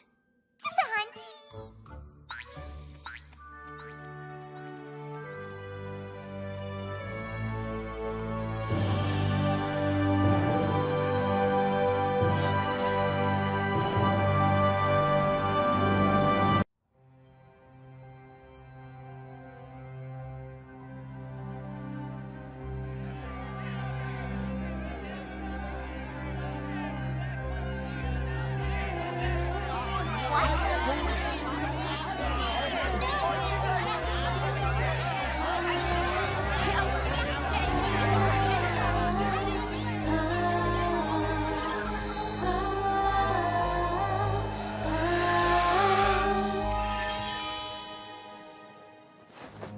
Just a hunch.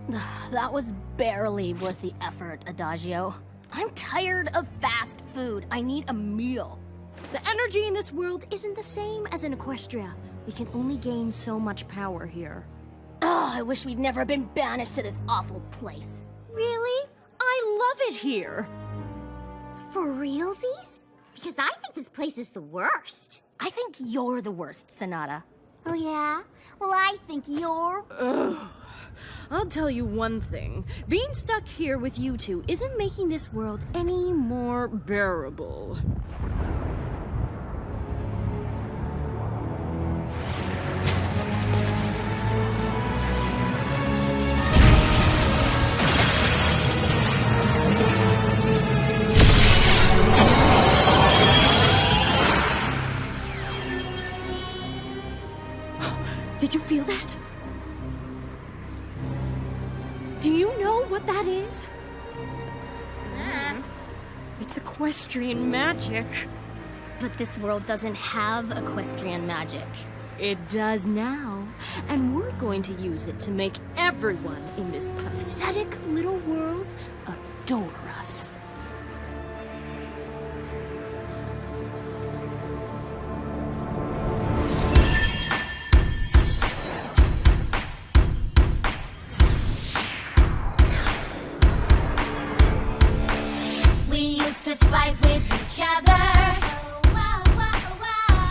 That was barely worth the effort, Adagio. I'm tired of fast food. I need a meal. The energy in this world isn't the same as in Equestria. We can only gain so much power here. Oh, I wish we'd never been banished to this awful place. Really? I love it here. For realsies? Because I think this place is the worst. I think you're the worst, Sonata. Oh yeah? Well, I think you're... Ugh. I'll tell you one thing. Being stuck here with you two isn't making this world any more bearable. Did you feel that? Do you know what that is? It's equestrian magic. But this world doesn't have equestrian magic. It does now, and we're going to use it to make everyone in this pathetic little world adore us. To fight with each other.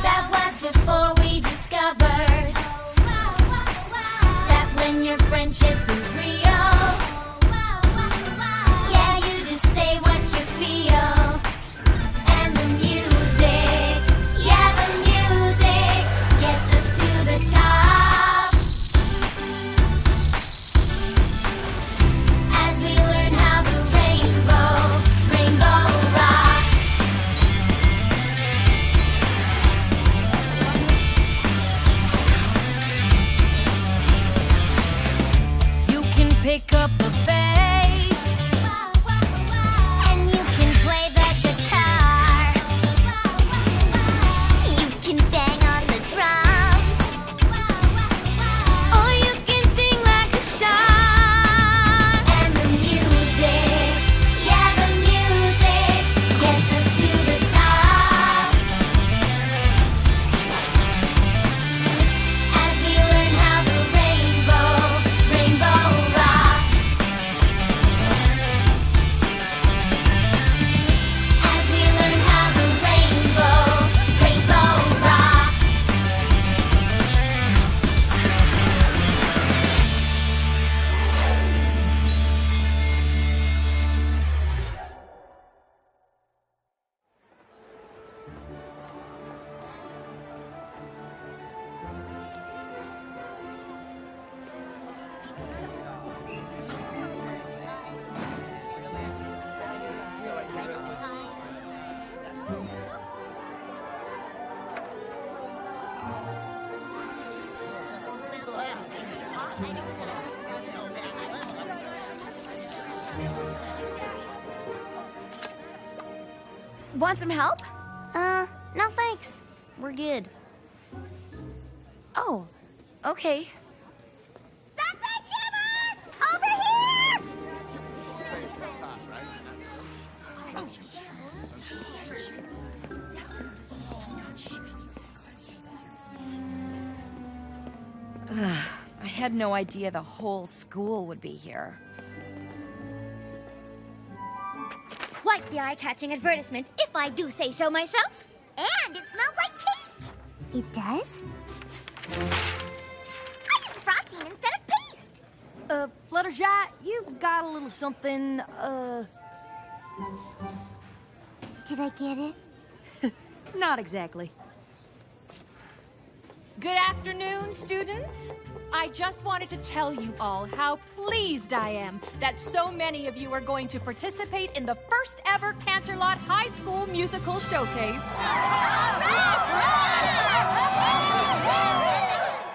That was before we discovered that when your friendship is real, yeah, you just say what you feel. And the music, yeah, the music gets us to the top. As we learn how the rainbow rocks. You can pick up the bass, And you can play the guitar. You can bang on the drums. or you can sing like a star. And the music, yeah, the music gets us to the top. As we learn how the rainbow rocks. As we learn how the rainbow rocks. Want some help? No thanks. We're good. Oh, okay. Sunset Shimmer! Over here! I had no idea the whole school would be here. Quite the eye-catching advertisement, if I do say so myself. And it smells like cake! It does? I use frosting instead of paste! Fluttershy, you got a little something, Did I get it? not exactly. Good afternoon, students. I just wanted to tell you all how pleased I am that so many of you are going to participate in the first ever Canterlot High School Musical Showcase.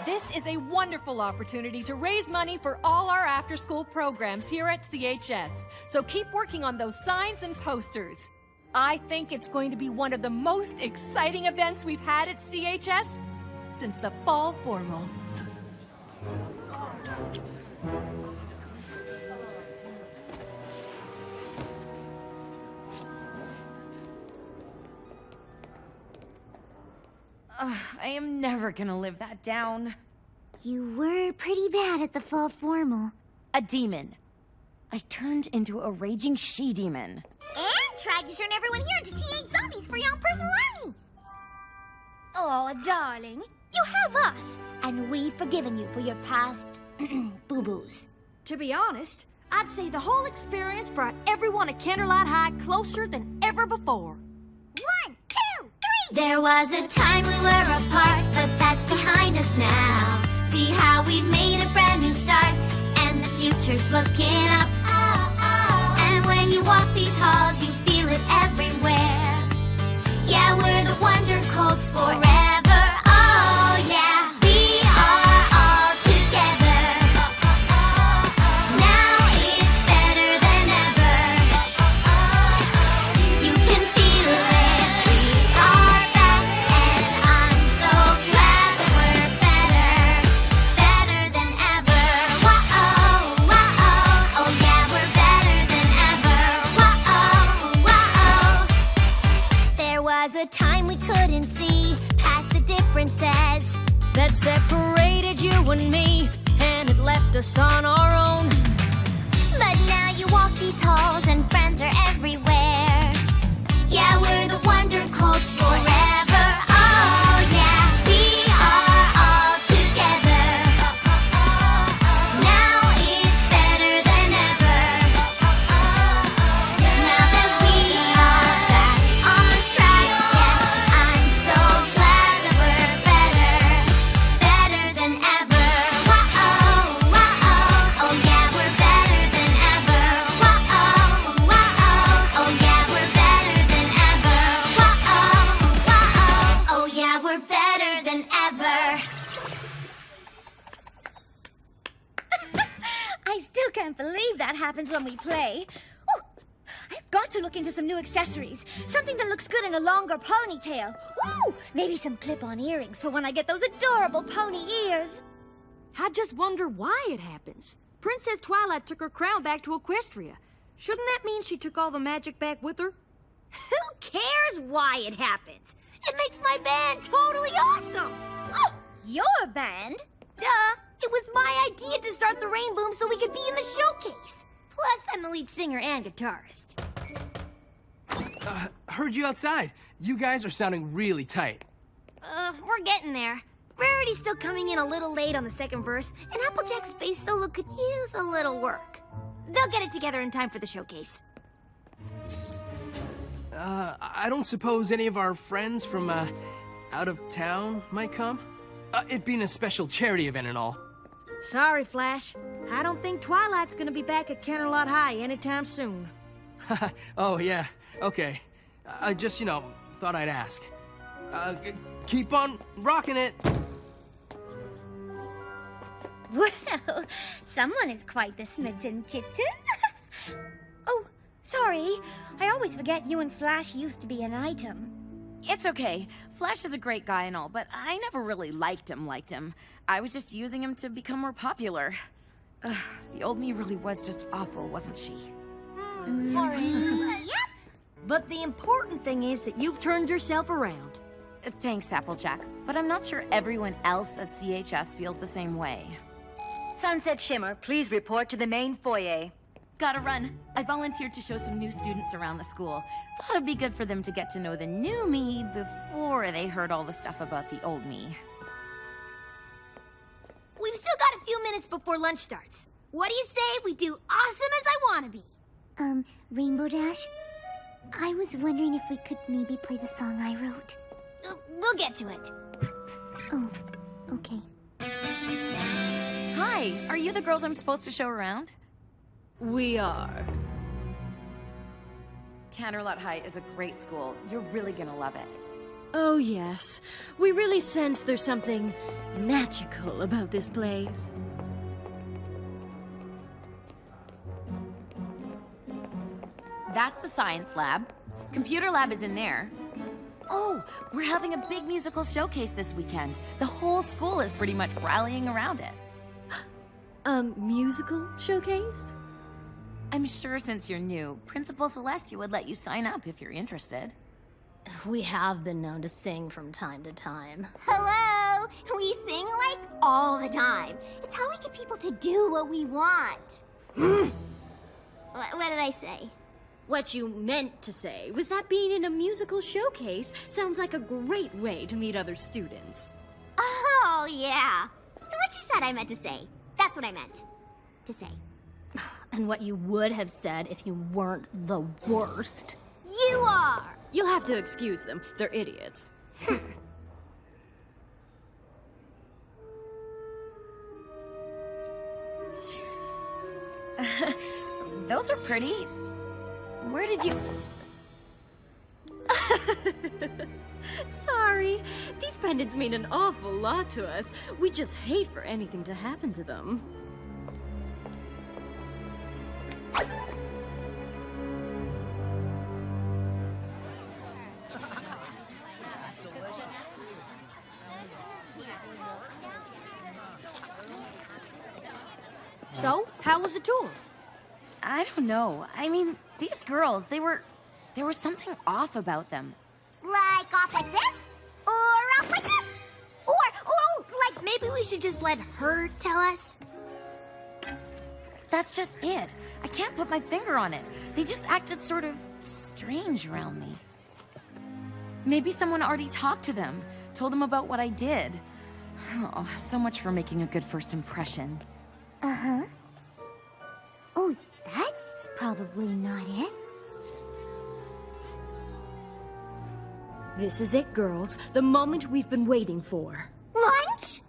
This is a wonderful opportunity to raise money for all our after-school programs here at CHS. So keep working on those signs and posters. I think it's going to be one of the most exciting events we've had at CHS since the fall formal. I am never gonna live that down. You were pretty bad at the fall formal. A demon. I turned into a raging she-demon. And tried to turn everyone here into teenage zombies for your own personal army. Oh, darling, you have us, and we've forgiven you for your past boo-boos. To be honest, I'd say the whole experience brought everyone at Candlelight High closer than ever before. 1, 2, 3! There was a time we were apart, but that's behind us now. See how we've made a brand new start, and the future's looking up. And when you walk these halls, you feel it everywhere. Yeah, we're the Wonder Colts forever. Oh yeah, we are all together. Now it's better than ever. You can feel it. We are back, and I'm so glad that we're better than ever. Whoa, whoa, oh yeah, we're better than ever. Whoa. There was a time we couldn't see past the differences That separated you and me, and it left us on our own. but now you walk these halls and friends are everywhere. Yeah, we're the Wonder Colts forever. Oh yeah, we are all together. Now it's better than ever. Now that we are back on track, yes, I'm so glad that we're better than ever. Whoa, oh yeah, we're better than ever. Whoa, oh yeah, we're better than ever. Whoa, oh yeah, we're better than ever. I still can't believe that happens when we play. Ooh, I've got to look into some new accessories. Something that looks good in a longer ponytail. Ooh, maybe some clip-on earrings for when I get those adorable pony ears. I just wonder why it happens. Princess Twilight took her crown back to Equestria. Shouldn't that mean she took all the magic back with her? Who cares why it happens? It makes my band totally awesome. Oh, your band? Duh! It was my idea to start the Rain Boom so we could be in the showcase. Plus, I'm the lead singer and guitarist. Heard you outside. You guys are sounding really tight. We're getting there. Rarity's still coming in a little late on the second verse, and Applejack's bass solo could use a little work. They'll get it together in time for the showcase. I don't suppose any of our friends from, out of town might come? It being a special charity event and all. Sorry, Flash. I don't think Twilight's gonna be back at Candlelight High anytime soon. Oh, yeah. Okay. I just, thought I'd ask. Keep on rocking it. Well, someone is quite the smitten kitten. Oh, sorry. I always forget you and Flash used to be an item. It's okay. Flash is a great guy and all, but I never really liked him. I was just using him to become more popular. Ugh, the old me really was just awful, wasn't she? Yep. But the important thing is that you've turned yourself around. Thanks, Applejack, but I'm not sure everyone else at CHS feels the same way. Sunset Shimmer, please report to the main foyer. Gotta run. I volunteered to show some new students around the school. Thought it'd be good for them to get to know the new me before they heard all the stuff about the old me. We've still got a few minutes before lunch starts. What do you say we do awesome as I want to be? Rainbow Dash? I was wondering if we could maybe play the song I wrote. We'll get to it. Oh, okay. Hi, are you the girls I'm supposed to show around? We are. Candlelight High is a great school. You're really gonna love it. Oh, yes. We really sense there's something magical about this place. That's the science lab. Computer lab is in there. Oh, we're having a big musical showcase this weekend. The whole school is pretty much rallying around it. Musical showcase? I'm sure since you're new, Principal Celestia would let you sign up if you're interested. We have been known to sing from time to time. Hello! We sing like all the time. It's how we get people to do what we want. What did I say? What you meant to say was that being in a musical showcase sounds like a great way to meet other students. Oh, yeah. What you said I meant to say. That's what I meant to say. And what you would have said if you weren't the worst. You are! You'll have to excuse them. They're idiots. Those are pretty. Where did you... Sorry. These pendants mean an awful lot to us. We just hate for anything to happen to them. So, how was the tour? I don't know. I mean, these girls, there was something off about them. Like off like this? Or off like this? Or like maybe we should just let her tell us? That's just it. I can't put my finger on it. They just acted sort of strange around me. Maybe someone already talked to them, told them about what I did. Oh, so much for making a good first impression. Uh-huh. Oh, that's probably not it. This is it, girls. The moment we've been waiting for. Lunch?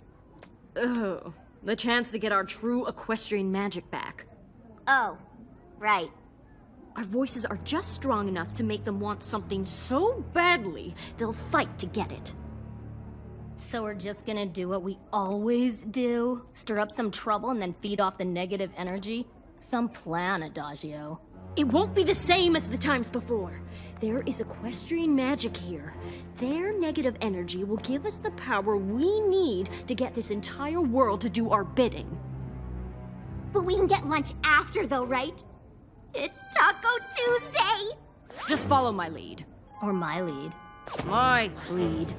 Oh, the chance to get our true equestrian magic back. Oh, right. Our voices are just strong enough to make them want something so badly, they'll fight to get it. So we're just gonna do what we always do? Stir up some trouble and then feed off the negative energy? Some plan, Adagio. It won't be the same as the times before. There is equestrian magic here. Their negative energy will give us the power we need to get this entire world to do our bidding. But we can get lunch after, though, right? It's Taco Tuesday! Just follow my lead. Or my lead. My lead.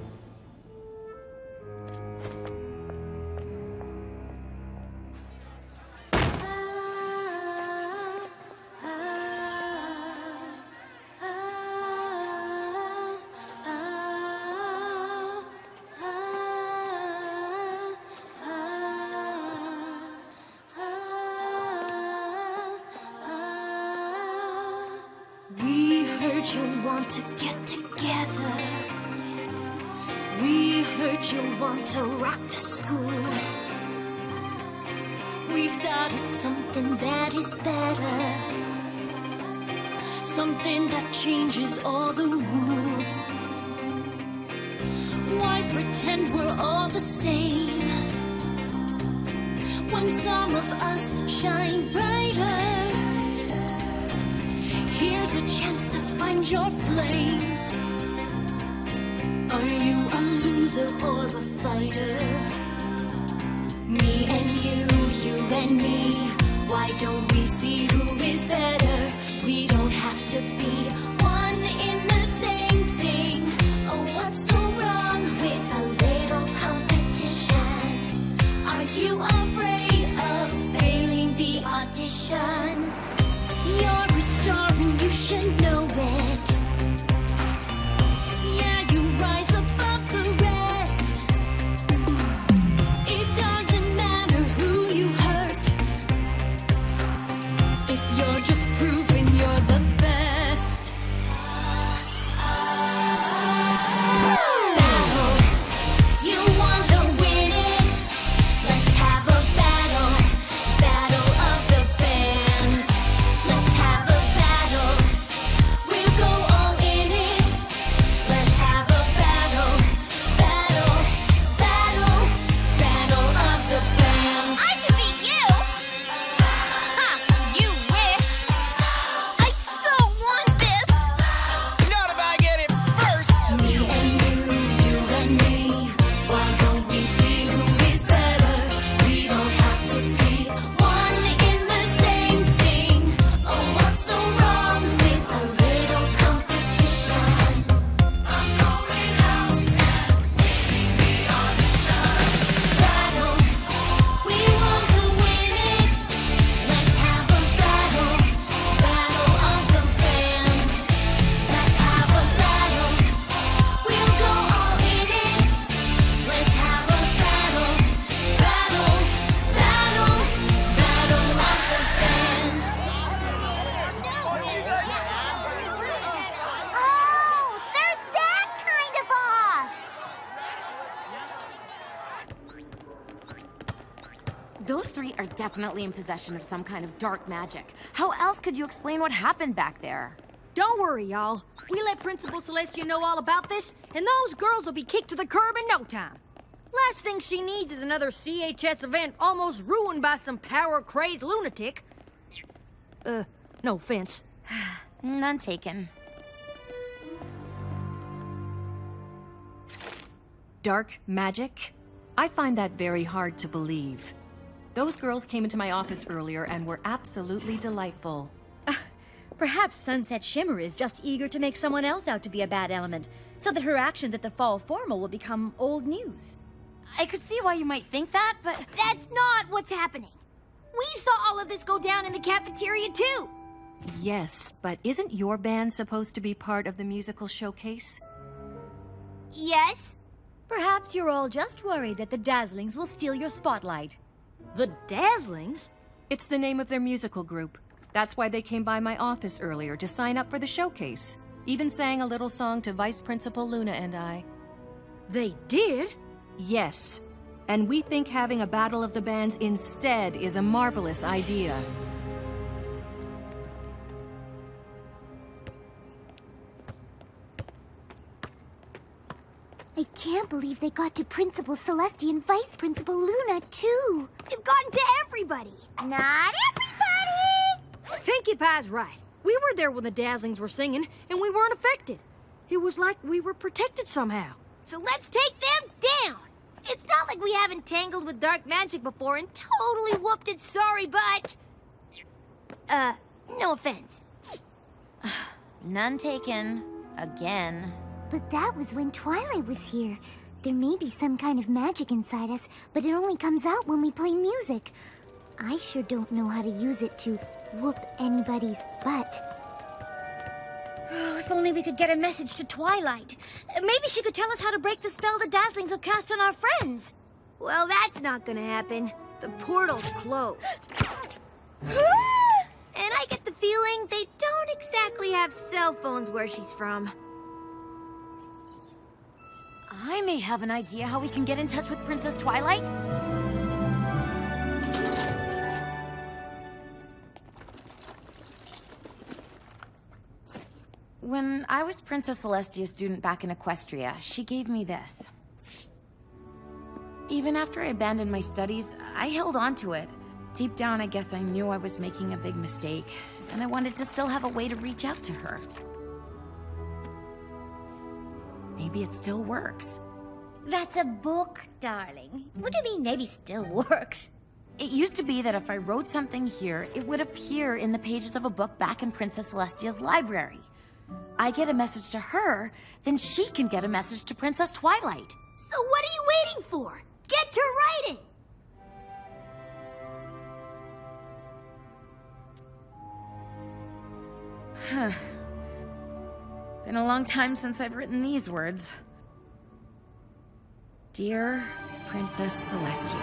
You want to get together. We heard you want to rock the school. We've thought of something that is better, something that changes all the rules. Why pretend we're all the same when some of us shine brighter? Here's a chance to find your flame. Are you a loser or a fighter? Me and you and me. Why don't we see who is better? We don't have to be one in the same thing. Oh, what's so wrong with a little competition? Are you afraid of failing the audition? You're a star and you should know it. Yeah, you rise above the rest. It doesn't matter who you hurt if you're just Those three are definitely in possession of some kind of dark magic. How else could you explain what happened back there? Don't worry, y'all. We let Principal Celestia know all about this, and those girls will be kicked to the curb in no time. Last thing she needs is another CHS event almost ruined by some power-crazed lunatic. No offense. None taken. Dark magic? I find that very hard to believe. Those girls came into my office earlier and were absolutely delightful. Perhaps Sunset Shimmer is just eager to make someone else out to be a bad element, so that her actions at the fall formal will become old news. I could see why you might think that, but That's not what's happening. We saw all of this go down in the cafeteria, too. Yes, but isn't your band supposed to be part of the musical showcase? Yes? Perhaps you're all just worried that the Dazzlings will steal your spotlight. The Dazzlings? It's the name of their musical group. That's why they came by my office earlier to sign up for the showcase. Even sang a little song to Vice Principal Luna and I. They did? Yes. And we think having a battle of the bands instead is a marvelous idea. I can't believe they got to Principal Celestia and Vice Principal Luna, too. They've gotten to everybody. Not everybody! Pinkie Pie's right. We were there when the Dazzlings were singing, and we weren't affected. It was like we were protected somehow. So let's take them down. It's not like we haven't tangled with dark magic before and totally whooped its sorry butt. No offense. none taken. Again. But that was when Twilight was here. There may be some kind of magic inside us, but it only comes out when we play music. I sure don't know how to use it to whoop anybody's butt. Oh, if only we could get a message to Twilight. Maybe she could tell us how to break the spell the Dazzlings have cast on our friends. Well, that's not gonna happen. The portal's closed. And I get the feeling they don't exactly have cell phones where she's from. I may have an idea how we can get in touch with Princess Twilight. When I was Princess Celestia's student back in Equestria, she gave me this. Even after I abandoned my studies, I held on to it. Deep down, I guess I knew I was making a big mistake, and I wanted to still have a way to reach out to her. Maybe it still works. That's a book, darling. What do you mean maybe still works? It used to be that if I wrote something here, it would appear in the pages of a book back in Princess Celestia's library. I get a message to her, then she can get a message to Princess Twilight. So what are you waiting for? Get to writing! Huh. Been a long time since I've written these words. Dear Princess Celestia.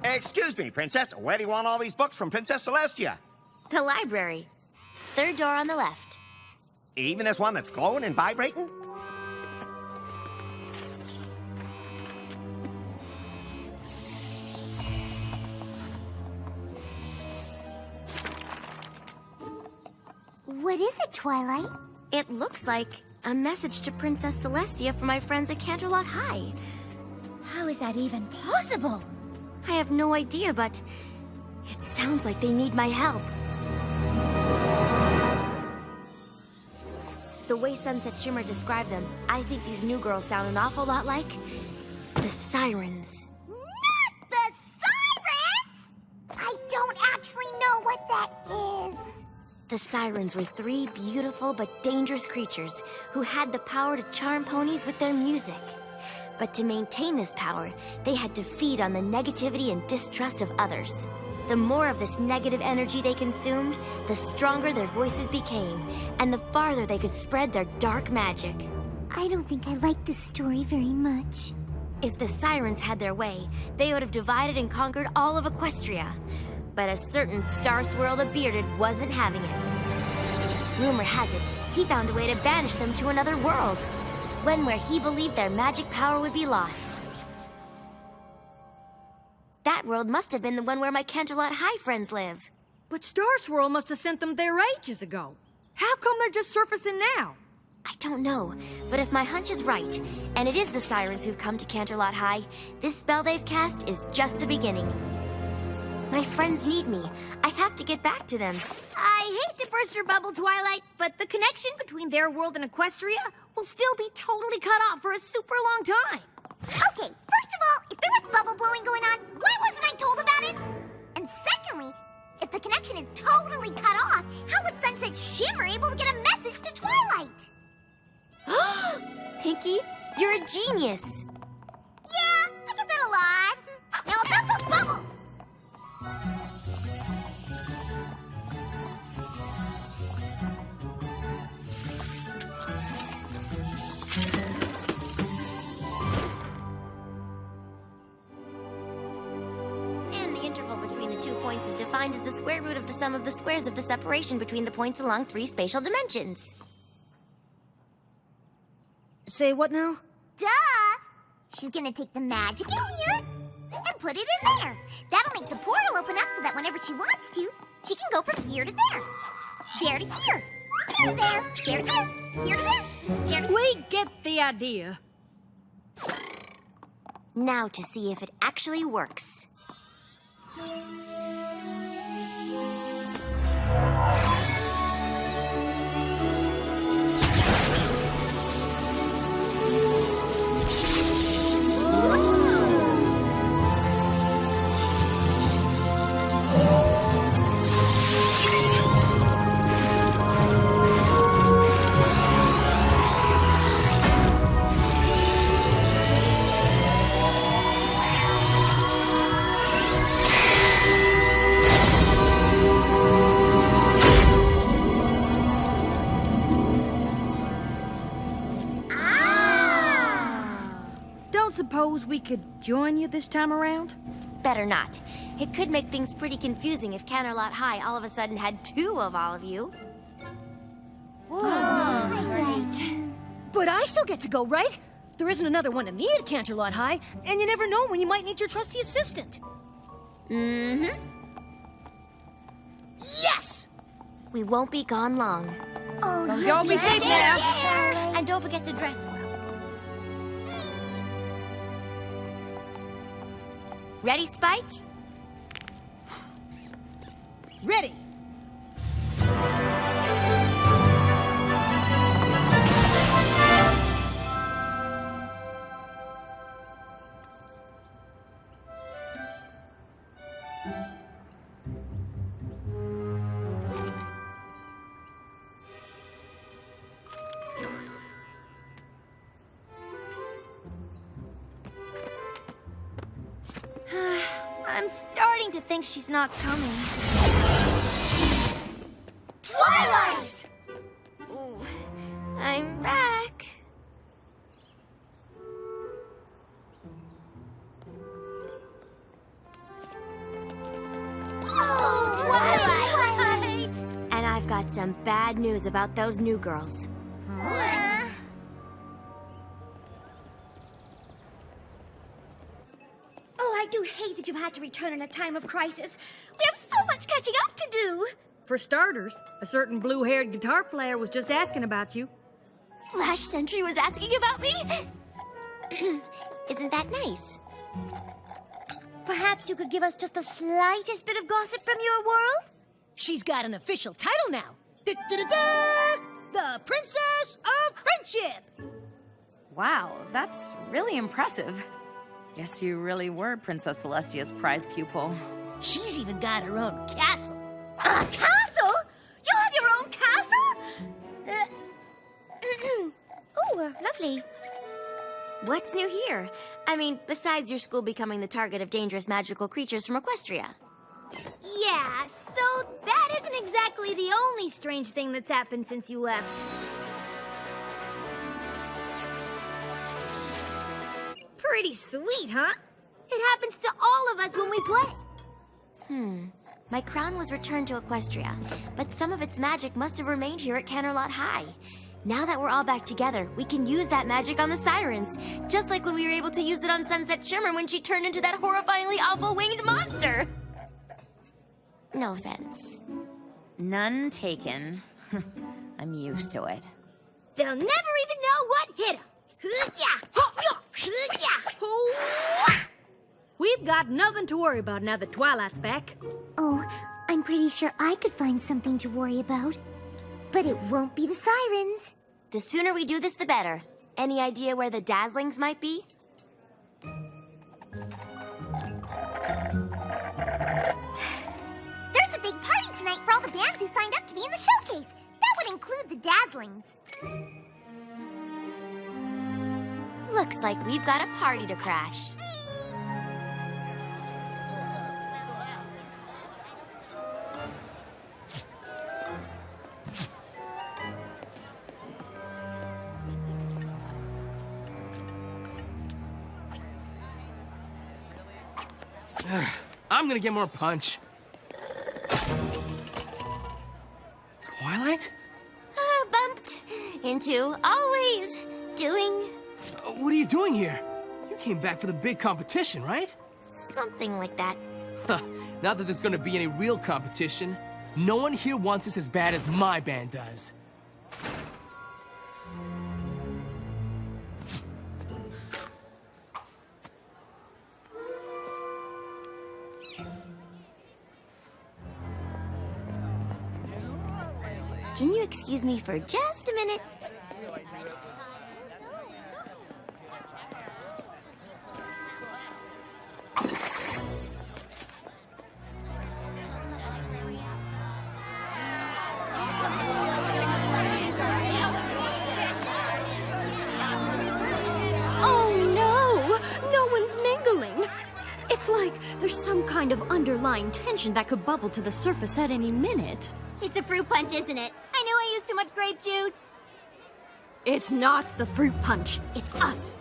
Excuse me, Princess. Where do you want all these books from Princess Celestia? The library. Third door on the left. Even this one that's glowing and vibrating? What is it, Twilight? It looks like a message to Princess Celestia from my friends at Canterlot High. How is that even possible? I have no idea, but it sounds like they need my help. The way Sunset Shimmer described them, I think these new girls sound an awful lot like the Sirens. Not the Sirens! I don't actually know what that is. The Sirens were 3 beautiful but dangerous creatures who had the power to charm ponies with their music. But to maintain this power, they had to feed on the negativity and distrust of others. The more of this negative energy they consumed, the stronger their voices became, and the farther they could spread their dark magic. I don't think I like this story very much. If the sirens had their way, they would have divided and conquered all of Equestria. But a certain Star Swirl the Bearded wasn't having it. Rumor has it, he found a way to banish them to another world. One where he believed their magic power would be lost. That world must have been the one where my Canterlot High friends live. But Star Swirl must have sent them there ages ago. How come they're just surfacing now? I don't know, but if my hunch is right, and it is the sirens who've come to Canterlot High, this spell they've cast is just the beginning. My friends need me. I have to get back to them. I hate to burst your bubble, Twilight, but the connection between their world and Equestria will still be totally cut off for a super long time. Okay, first of all, if there was bubble blowing going on, why wasn't I told about it? And secondly, if the connection is totally cut off, how was Sunset Shimmer able to get a message to Twilight? Pinky, you're a genius. Yeah, I get that a lot. Now about those bubbles. And the interval between the 2 points is defined as the square root of the sum of the squares of the separation between the points along 3 spatial dimensions. Say what now? Duh! She's gonna take the magic in here and put it in there. That'll make the portal open up so that whenever she wants to, she can go from here to there. There to here. Here to there. There to there. Here to there. There to We get the idea. Now to see if it actually works. Suppose we could join you this time around? Better not. It could make things pretty confusing if Canterlot High all of a sudden had 2 of all of you. But I still get to go, right? There isn't another one of me at Canterlot High, and you never know when you might need your trusty assistant. Mm-hmm. Yes! We won't be gone long. Oh, well, y'all be safe now. And don't forget to dress well. Ready, Spike? Ready! I'm starting to think she's not coming. Twilight! Ooh, I'm back. Oh, Twilight! And I've got some bad news about those new girls. What? I do hate that you've had to return in a time of crisis. We have so much catching up to do. For starters, a certain blue-haired guitar player was just asking about you. Flash Sentry was asking about me? Isn't that nice? Perhaps you could give us just the slightest bit of gossip from your world? She's got an official title now. Da-da-da-da! The Princess of Friendship! Wow, that's really impressive. Guess you really were Princess Celestia's prized pupil. She's even got her own castle. A castle? You have your own castle? Lovely. What's new here? I mean, besides your school becoming the target of dangerous magical creatures from Equestria. Yeah, so that isn't exactly the only strange thing that's happened since you left. Pretty sweet, huh? It happens to all of us when we play. My crown was returned to Equestria, but some of its magic must have remained here at Canterlot High. Now that we're all back together, we can use that magic on the sirens, just like when we were able to use it on Sunset Shimmer when she turned into that horrifyingly awful winged monster. No offense. None taken. I'm used to it. They'll never even know what hit them. We've got nothing to worry about now that Twilight's back. Oh, I'm pretty sure I could find something to worry about. But it won't be the sirens. The sooner we do this, the better. Any idea where the Dazzlings might be? There's a big party tonight for all the bands who signed up to be in the showcase. That would include the Dazzlings. Looks like we've got a party to crash. I'm gonna get more punch. Twilight? Bumped into always doing What are you doing here? You came back for the big competition, right? something like that. Not that there's gonna be any real competition. No one here wants this as bad as my band does. Can you excuse me for just a minute? Oh no! No one's mingling! It's like there's some kind of underlying tension that could bubble to the surface at any minute. It's a fruit punch, isn't it? I knew I used too much grape juice. It's not the fruit punch, it's us.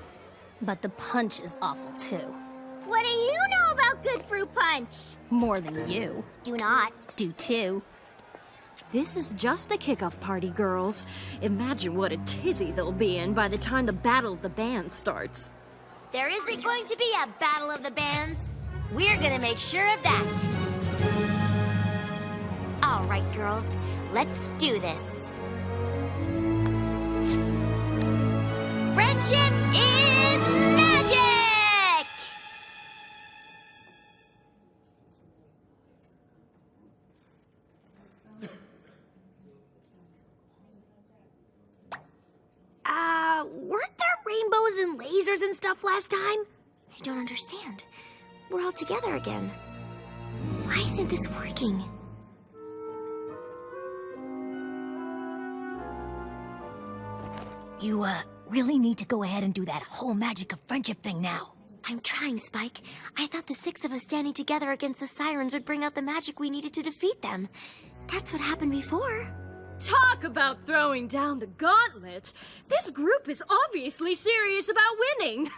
But the punch is awful too. What do you know about good fruit punch? More than you. Do not. Do too. This is just the kickoff party, girls. Imagine what a tizzy they'll be in by the time the Battle of the Bands starts. There isn't going to be a battle of the bands. We're gonna make sure of that. All right, girls, let's do this. Friendship is magic! Weren't there rainbows and lasers and stuff last time? I don't understand. We're all together again. Why isn't this working? You, really need to go ahead and do that whole magic of friendship thing now. I'm trying, Spike. I thought the 6 of us standing together against the sirens would bring out the magic we needed to defeat them. That's what happened before. Talk about throwing down the gauntlet. This group is obviously serious about winning.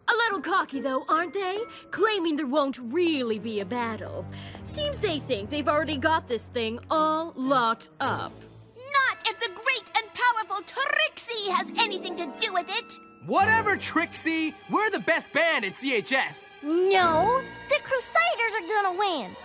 A little cocky, though, aren't they? Claiming there won't really be a battle. Seems they think they've already got this thing all locked up. Not if the great and powerful Trixie has anything to do with it! Whatever, Trixie! We're the best band at CHS! No, the Crusaders are gonna win.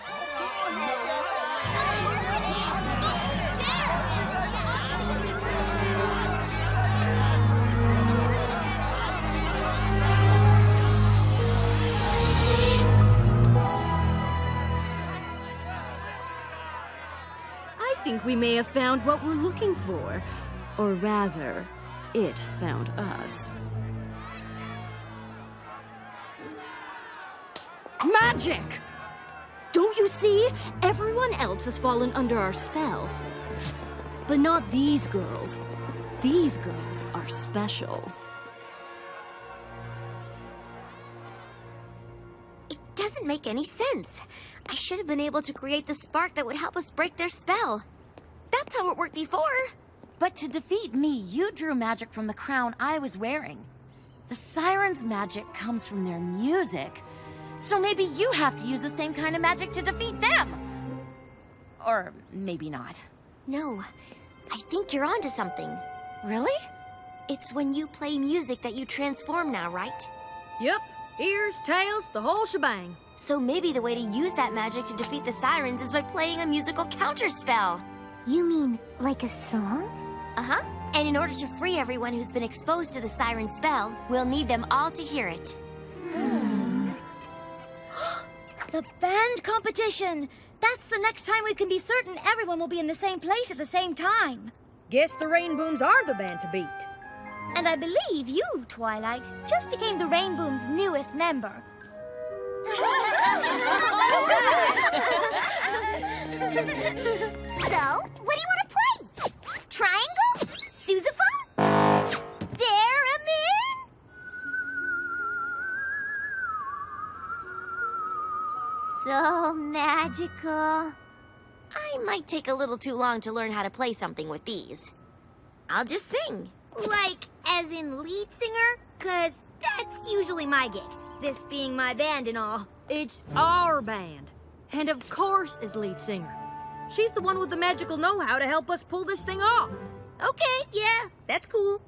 I think we may have found what we're looking for. Or rather, it found us. Magic! Don't you see? Everyone else has fallen under our spell. But not these girls. These girls are special. It doesn't make any sense. I should have been able to create the spark that would help us break their spell. That's how it worked before. But to defeat me, you drew magic from the crown I was wearing. The sirens' magic comes from their music. So maybe you have to use the same kind of magic to defeat them. Or maybe not. No, I think you're onto something. Really? It's when you play music that you transform now, right? Yep. Ears, tails, the whole shebang. So maybe the way to use that magic to defeat the sirens is by playing a musical counterspell. You mean like a song? Uh-huh. And in order to free everyone who's been exposed to the siren spell, we'll need them all to hear it. The band competition! That's the next time we can be certain everyone will be in the same place at the same time. Guess the Rainbooms are the band to beat. And I believe you, Twilight, just became the Rainboom's newest member. So, what do you want to play? Triangle? Sousaphone? Theremin? So magical. I might take a little too long to learn how to play something with these. I'll just sing. Like, as in lead singer? 'Cause that's usually my gig, this being my band and all. It's our band. And of course as lead singer. She's the one with the magical know-how to help us pull this thing off. Okay, yeah, that's cool.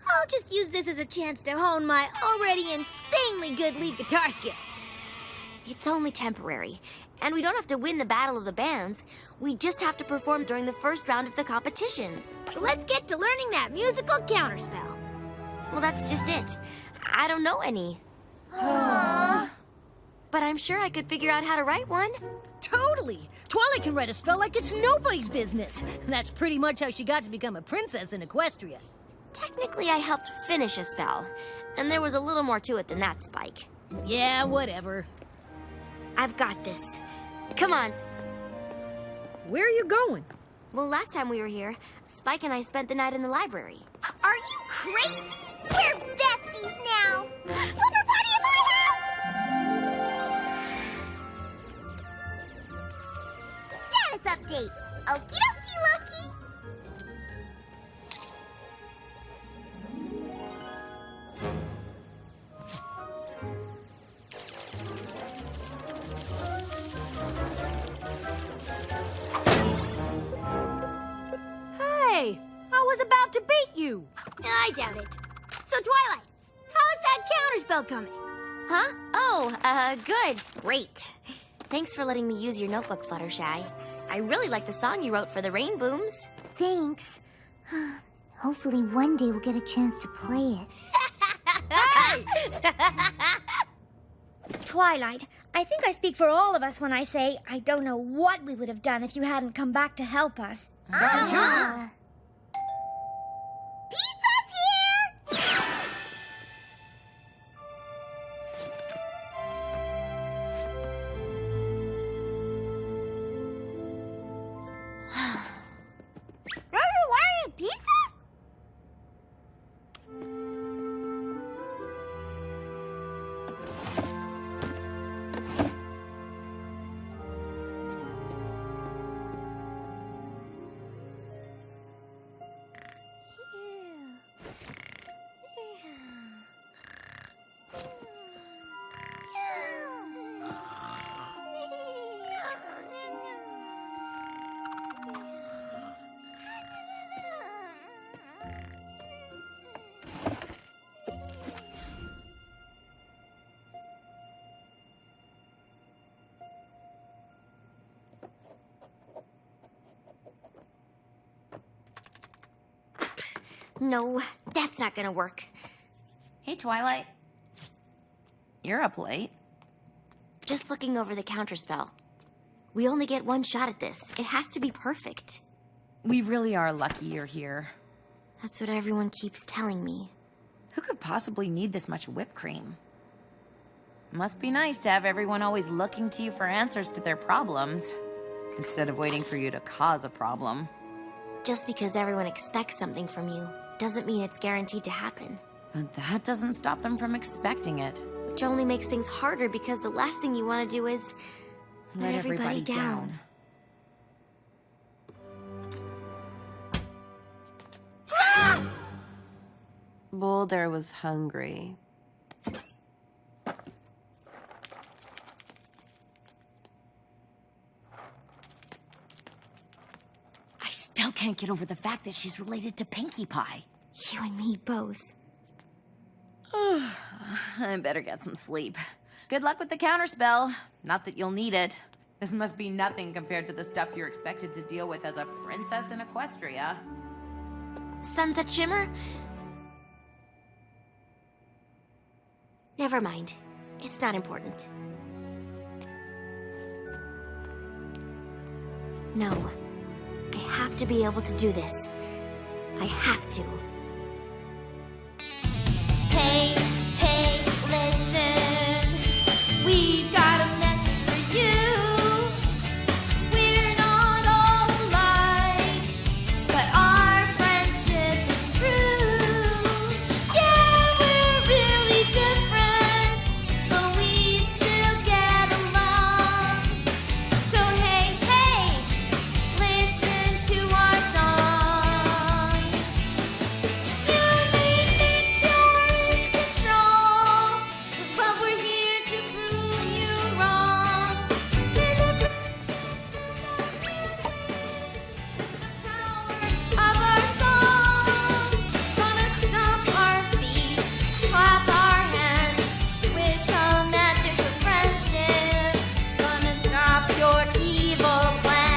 I'll just use this as a chance to hone my already insanely good lead guitar skills. It's only temporary, and we don't have to win the battle of the bands. We just have to perform during the first round of the competition. So let's get to learning that musical counterspell. Well, that's just it. I don't know any. But I'm sure I could figure out how to write one. Totally! Twilight can write a spell like it's nobody's business. That's pretty much how she got to become a princess in Equestria. Technically, I helped finish a spell, and there was a little more to it than that, Spike. Yeah, whatever. I've got this. Come on. Where are you going? Well, last time we were here, Spike and I spent the night in the library. Are you crazy? We're besties now. Slumber party at my house! Status update. Okie dokie, Loki. Hey, I was about to beat you. I doubt it. So, Twilight, how's that counterspell coming? Huh? Oh, good. Great. Thanks for letting me use your notebook, Fluttershy. I really like the song you wrote for the Rainbooms. Thanks. Hopefully one day we'll get a chance to play it. Hey! Twilight, I think I speak for all of us when I say I don't know what we would have done if you hadn't come back to help us. Pizza's here! Why pizza? No, that's not gonna work. Hey, Twilight. You're up late. Just looking over the counterspell. We only get one shot at this. It has to be perfect. We really are lucky you're here. That's what everyone keeps telling me. Who could possibly need this much whipped cream? Must be nice to have everyone always looking to you for answers to their problems, instead of waiting for you to cause a problem. Just because everyone expects something from you doesn't mean it's guaranteed to happen. But that doesn't stop them from expecting it. which only makes things harder because the last thing you want to do is let everybody down. Boulder was hungry. I still can't get over the fact that she's related to Pinkie Pie. You and me both. I better get some sleep. Good luck with the counterspell. Not that you'll need it. This must be nothing compared to the stuff you're expected to deal with as a princess in Equestria. Sunset Shimmer? Never mind. It's not important. No. I have to be able to do this. I have to. Hey, hey, listen. We've got a message for you. We're not all alike, but our friendship is true. Yeah, we're really different, but we still get along. So hey, hey, listen to our song. You may think you're in control, but we're here to prove you wrong. With the power of our songs, gonna stomp our feet, clap our hands. With the magic of friendship, gonna stop your evil plan.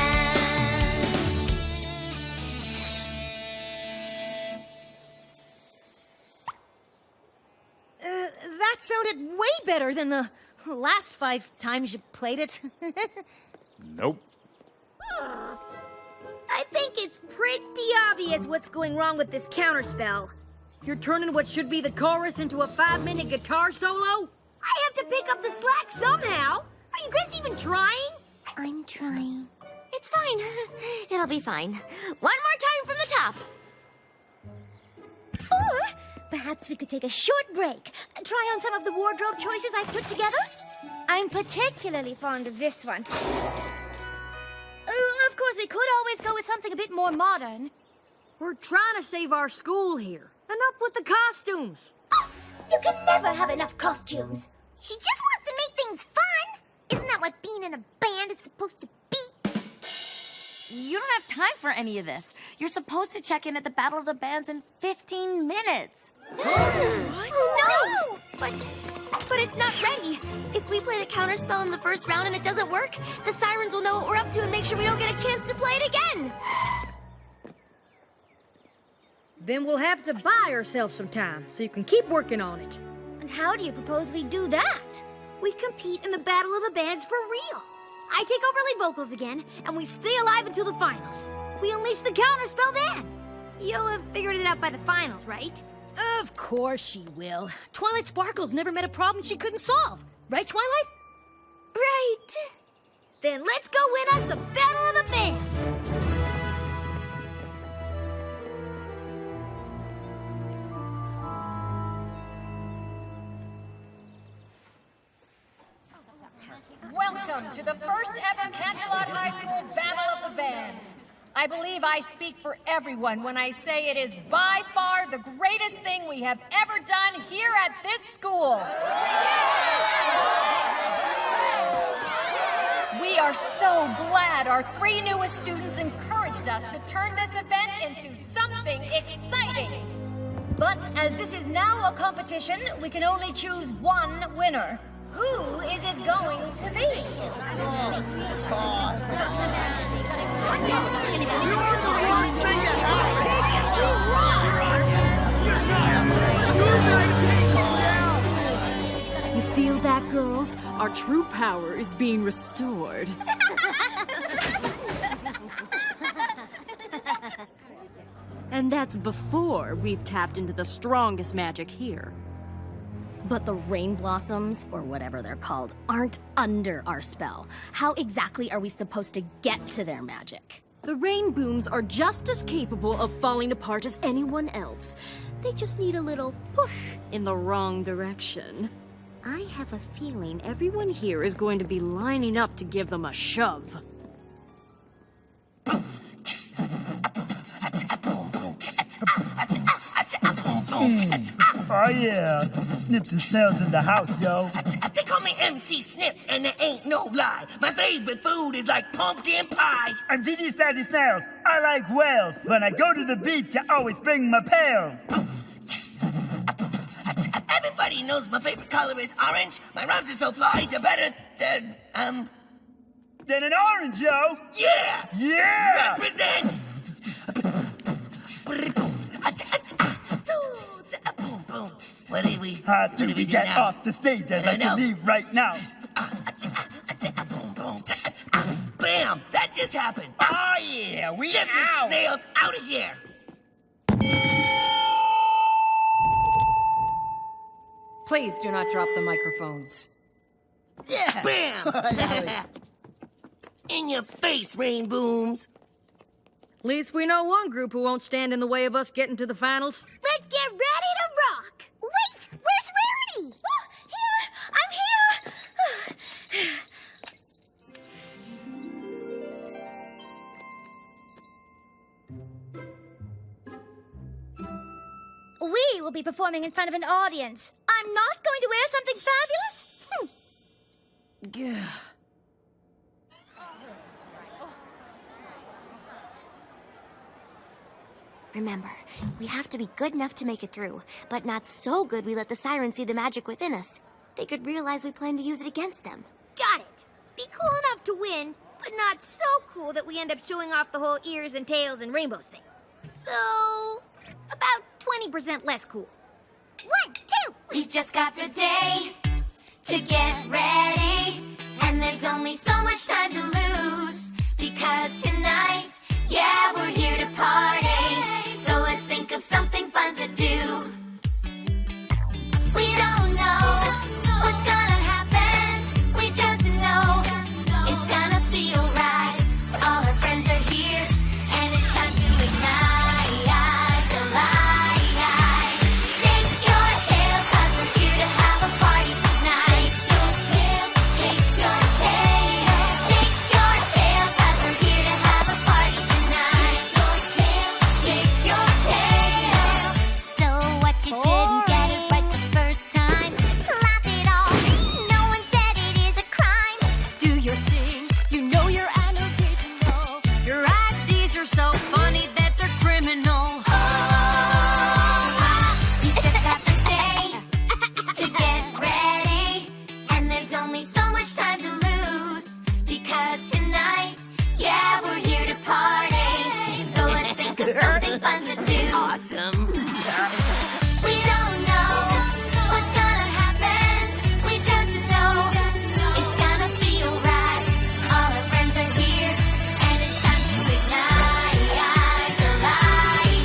That sounded way better than the last 5 times you played it. Nope. I think it's pretty obvious what's going wrong with this counterspell. You're turning what should be the chorus into a 5-minute guitar solo? I have to pick up the slack somehow. Are you guys even trying? I'm trying. It's fine. It'll be fine. One more time from the top. Or perhaps we could take a short break, try on some of the wardrobe choices I've put together. I'm particularly fond of this one. Of course, we could always go with something a bit more modern. We're trying to save our school here. Enough with the costumes. Oh, you can never have enough costumes. She just wants to make things fun. Isn't that what being in a band is supposed to be? You don't have time for any of this. You're supposed to check in at the Battle of the Bands in 15 minutes. What? No! But it's not ready. If we play the counterspell in the first round and it doesn't work, the sirens will know what we're up to and make sure we don't get a chance to play it again. Then we'll have to buy ourselves some time so you can keep working on it. And how do you propose we do that? We compete in the Battle of the Bands for real. I take over lead vocals again, and we stay alive until the finals. We unleash the counterspell then. You'll have figured it out by the finals, right? Of course she will. Twilight Sparkle's never met a problem she couldn't solve. Right, Twilight? Right. Then let's go win us the Battle of the Bands. Welcome to the first ever Canterlot High School Battle of the Bands. I believe I speak for everyone when I say it is by far the greatest thing we have ever done here at this school. We are so glad our 3 newest students encouraged us to turn this event into something exciting. But as this is now a competition, we can only choose one winner. Who is it going to be? You feel that, girls? Our true power is being restored. And that's before we've tapped into the strongest magic here. But the rain blossoms, or whatever they're called, aren't under our spell. How exactly are we supposed to get to their magic? The rain booms are just as capable of falling apart as anyone else. They just need a little push in the wrong direction. I have a feeling everyone here is going to be lining up to give them a shove. Oh yeah, Snips and Snails in the house, yo. They call me MC Snips, and it ain't no lie. My favorite food is like pumpkin pie. I'm Gigi Sassy Snails. I like whales. When I go to the beach, I always bring my pails. Everybody knows my favorite color is orange. My rhymes are so fly, they're better than an orange, yo. Yeah. Yeah. Represent. What do we? How do we get now? off the stage? I'd like to leave right now. Bam! That just happened. Oh yeah, we Get your out. snails out of here. Please do not drop the microphones. Yeah. Bam! In your face, rain booms. At least we know one group who won't stand in the way of us getting to the finals. Let's get ready to rock! Wait! Where's Rarity? Oh, here! I'm here! We will be performing in front of an audience. I'm not going to wear something fabulous? Remember, we have to be good enough to make it through, but not so good we let the sirens see the magic within us. They could realize we plan to use it against them. Got it. Be cool enough to win, but not so cool that we end up showing off the whole ears and tails and rainbows thing. So, about 20% less cool. 1, 2! We've just got the day to get ready, and there's only so much time to lose, because tonight, yeah, we're here to party. So let's think of something fun to do. We don't know what's gonna happen. We just know it's gonna feel right. All our friends are here, and it's time to ignite the light. Shake your tail, 'cause we're here to have a party tonight. Shake your tail, shake your tail, 'cause we're here to have a party tonight. Shake your tail. So what you didn't get it right the first time? Laugh it off. No one said it is a crime. Do your thing. You know you're an original. Your ideas are so funny that they're criminal. We just got the day to get ready, and there's only so much time to lose, because tonight, yeah, we're here to party. So let's think of something fun to do. Awesome. We don't know what's gonna happen. We just know it's gonna feel right. All our friends are here, and it's time to ignite the light.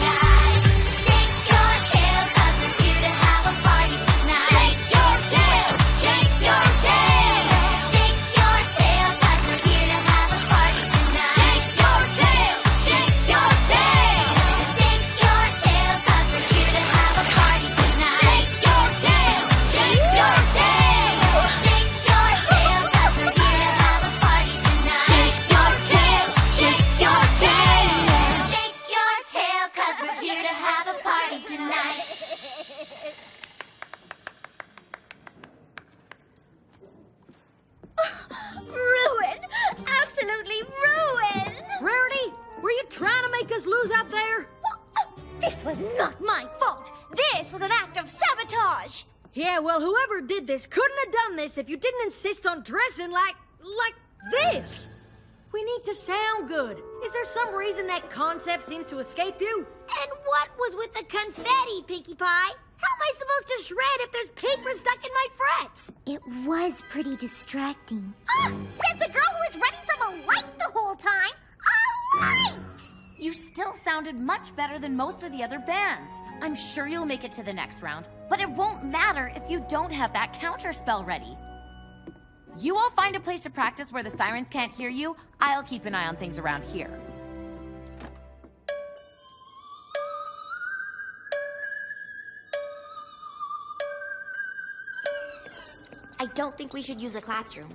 Shake your tail, 'cause we're here to have a party tonight. Shake your tail, shake your tail. Shake your tail, 'cause we're here to have a party tonight. Shake your tail, shake your tail. Shake your tail, 'cause we're here to have a party tonight. Shake your tail, shake your tail. Shake your tail, 'cause we're here to have a party tonight. Shake your tail, shake your tail. Shake your tail, 'cause we're here to have a party tonight. Ruined! Absolutely ruined! Rarity, were you trying to make us lose out there? This was not my fault! This was an act of sabotage! Yeah, well, whoever did this couldn't have done this if you didn't insist on dressing like this. We need to sound good. Is there some reason that concept seems to escape you? And what was with the confetti, Pinkie Pie? How am I supposed to shred if there's paper stuck in my frets? It was pretty distracting. Says the girl who was running from a light the whole time! A light! You still sounded much better than most of the other bands. I'm sure you'll make it to the next round, but it won't matter if you don't have that counter spell ready. You all find a place to practice where the sirens can't hear you. I'll keep an eye on things around here. don't think we should use a classroom.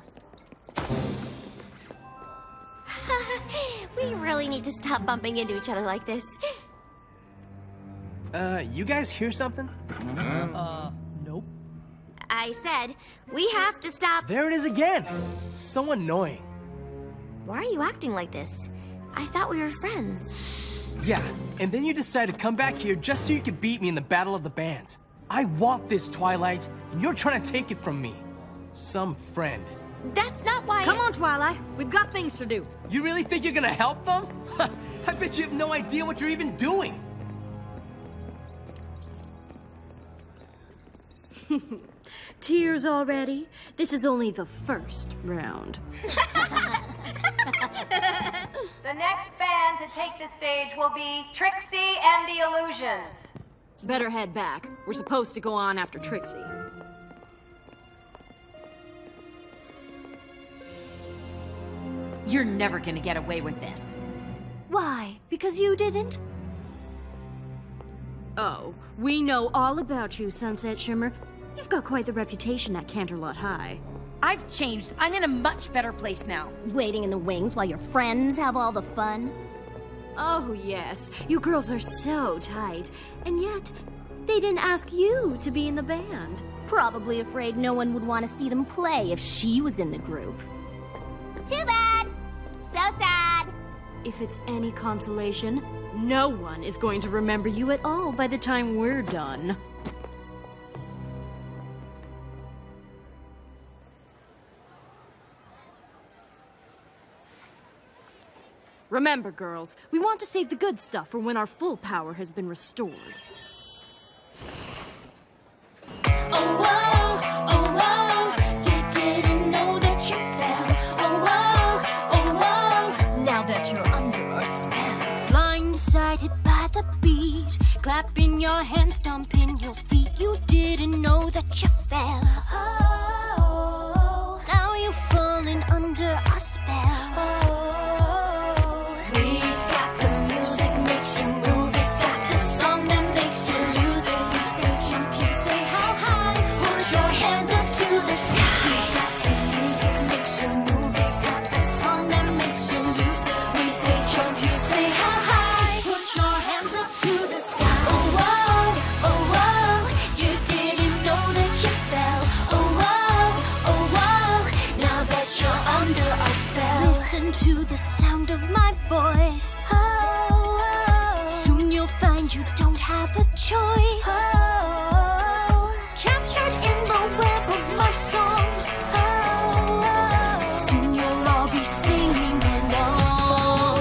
We really need to stop bumping into each other like this. You guys hear something? Nope. I said, we have to stop. There it is again. So annoying. Why are you acting like this? I thought we were friends. Yeah, and then you decided to come back here just so you could beat me in the Battle of the Bands. I want this, Twilight, and you're trying to take it from me. Some friend. That's not why. Come on, Twilight. We've got things to do. You really think you're gonna help them? I bet you have no idea what you're even doing. Tears already? This is only the first round. The next band to take the stage will be Trixie and the Illusions. Better head back. We're supposed to go on after Trixie. You're never gonna get away with this. Why? Because you didn't? Oh, we know all about you, Sunset Shimmer. You've got quite the reputation at Canterlot High. I've changed. I'm in a much better place now. Waiting in the wings while your friends have all the fun? Oh, yes. You girls are so tight. And yet, they didn't ask you to be in the band. Probably afraid no one would want to see them play if she was in the group. Too bad. So sad. If it's any consolation, no one is going to remember you at all by the time we're done. Remember, girls, we want to save the good stuff for when our full power has been restored. Oh, whoa, oh, whoa, you didn't know that you fell. Oh, whoa, now that you're under our spell. Blindsided by the beat, clapping your hands, stomping your feet. You didn't know that you fell. Oh, now you're falling under our spell. Oh. Listen to the sound of my voice. Soon you'll find you don't have a choice. Captured in the web of my song. Soon you'll all be singing along.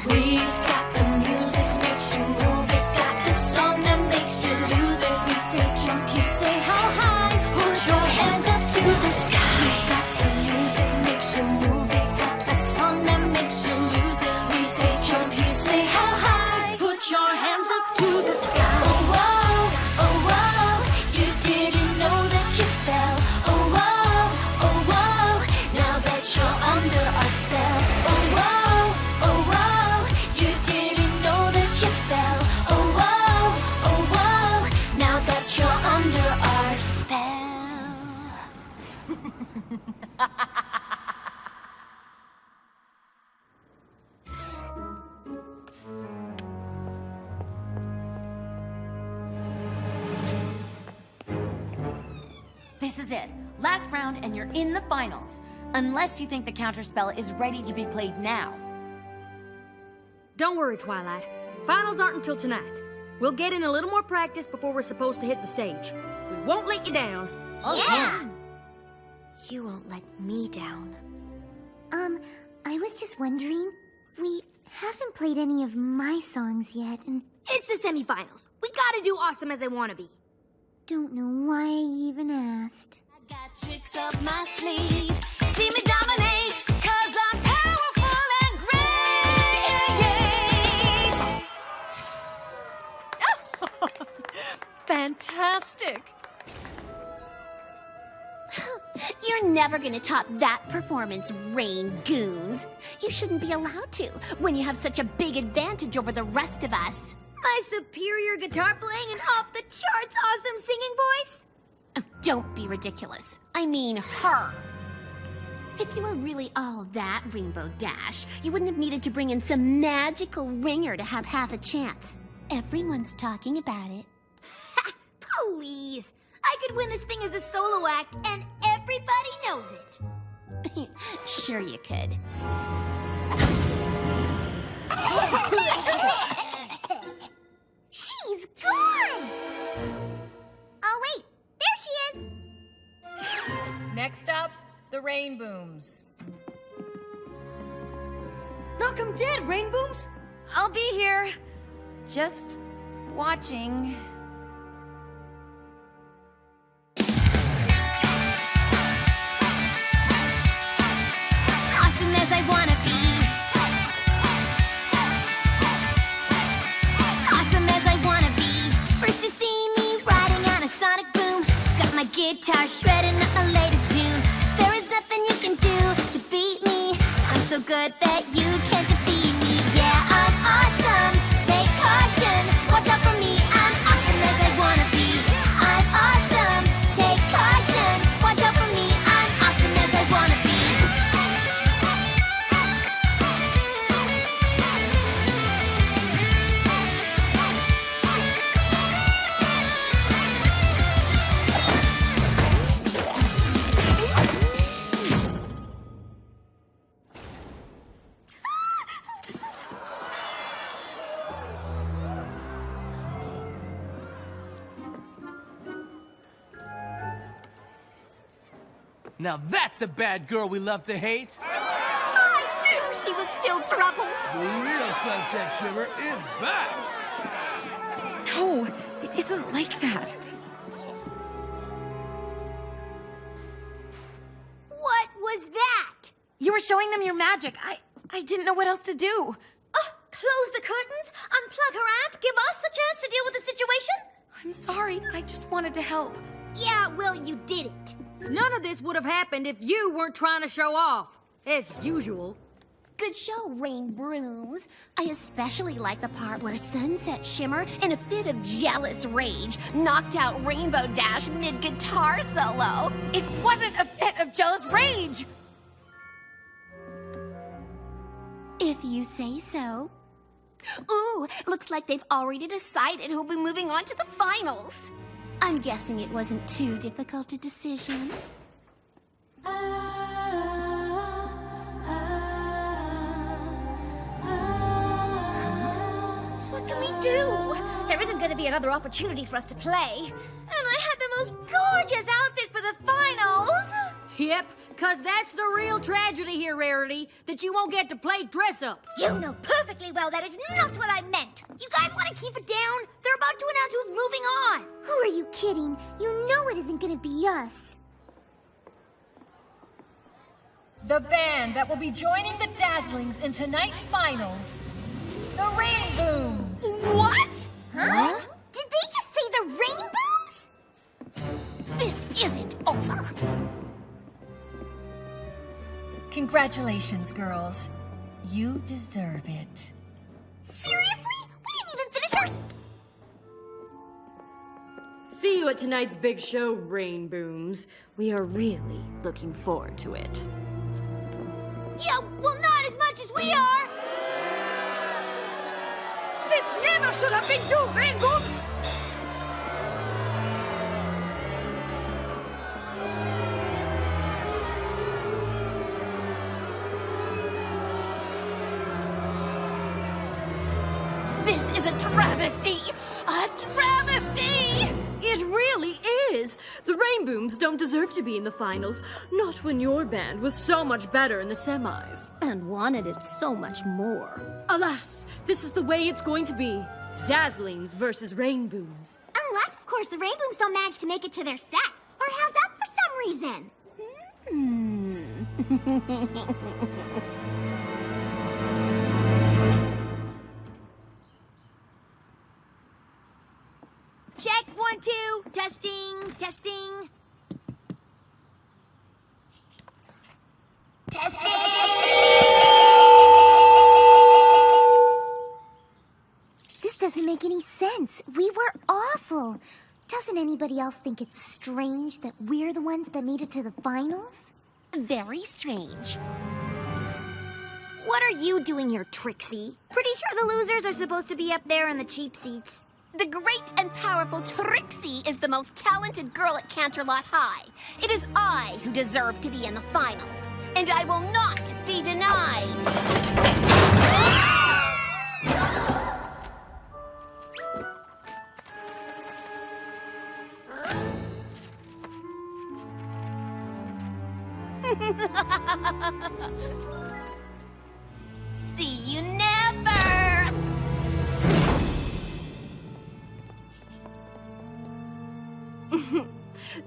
We've got the music makes you move it. Got the song that makes you lose it. We say jump, you say how high. Put your hands up to the sky. We've got the music makes you move it. Your hands up to the sky. Oh, whoa, you didn't know that you fell. Oh, whoa, now that you're under our spell. Oh, whoa, you didn't know that you fell. Oh, whoa, now that you're under our spell. This is it. Last round and you're in the finals. Unless you think the counterspell is ready to be played now. Don't worry, Twilight. Finals aren't until tonight. We'll get in a little more practice before we're supposed to hit the stage. We won't let you down. Yeah! You won't let me down. I was just wondering, we haven't played any of my songs yet, and It's the semifinals. We gotta do awesome as I wanna be. don't know why I even asked. I got tricks up my sleeve. See me dominate, 'cause I'm powerful and great. Fantastic. You're never gonna top that performance, Rain Goons. You shouldn't be allowed to, when you have such a big advantage over the rest of us. My superior guitar playing and off-the-charts awesome singing voice? Don't be ridiculous. I mean her. If you were really all that, Rainbow Dash, you wouldn't have needed to bring in some magical ringer to have half a chance. Everyone's talking about it. Please! I could win this thing as a solo act, and everybody knows it. Sure you could. She's gone! Oh, wait. There she is! Next up, the Rain Booms. Knock 'em dead, Rain Booms! I'll be here. Just watching. Awesome as I wanna be. Awesome as I wanna be. First you see me riding on a sonic boom. Got my guitar shredding up my latest tune. There is nothing you can do to beat me. I'm so good that you can't defeat me. Yeah, I'm awesome. Take caution. Watch out for me. I'm awesome as I wanna be. I'm awesome. Take caution. Watch out for me. I'm awesome as I wanna be. Now that's the bad girl we love to hate. I knew she was still trouble. The real Sunset Shimmer is back. No, it isn't like that. What was that? You were showing them your magic. I didn't know what else to do. Close the curtains, unplug her amp, give us a chance to deal with the situation? I'm sorry. I just wanted to help. Yeah, well, you didn't. None of this would have happened if you weren't trying to show off, as usual. Good show, Rain Brooms. I especially like the part where Sunset Shimmer, in a fit of jealous rage, knocked out Rainbow Dash mid-guitar solo. It wasn't a fit of jealous rage. If you say so. Ooh, looks like they've already decided who'll be moving on to the finals. I'm guessing it wasn't too difficult a decision. What can we do? There isn't going to be another opportunity for us to play. And I had the most gorgeous outfit for the finals. Yep, cause that's the real tragedy here, Rarity, that you won't get to play dress-up. You know perfectly well that is not what I meant. You guys want to keep it down? They're about to announce who's moving on. Who are you kidding? You know it isn't gonna be us. The band that will be joining the Dazzlings in tonight's finals, the Rain Booms. What? Huh? Did they just say the Rain Booms? This isn't over. Congratulations, girls. You deserve it. Seriously? We didn't even finish our... See you at tonight's big show, Rain Booms. We are really looking forward to it. Yeah, well, not as much as we are. This never should have been you, Rain Booms. This is a travesty! A travesty! It really is! The Rain Booms don't deserve to be in the finals. Not when your band was so much better in the semis. And wanted it so much more. Alas, this is the way it's going to be. Dazzlings versus Rain Booms. Unless, of course, the Rain Booms don't manage to make it to their set. Or held up for some reason. Check, 1, 2. Testing, testing. Testing! This doesn't make any sense. We were awful. Doesn't anybody else think it's strange that we're the ones that made it to the finals? Very strange. What are you doing here, Trixie? Pretty sure the losers are supposed to be up there in the cheap seats. The great and powerful Trixie is the most talented girl at Canterlot High. It is I who deserve to be in the finals, and I will not be denied. See you never!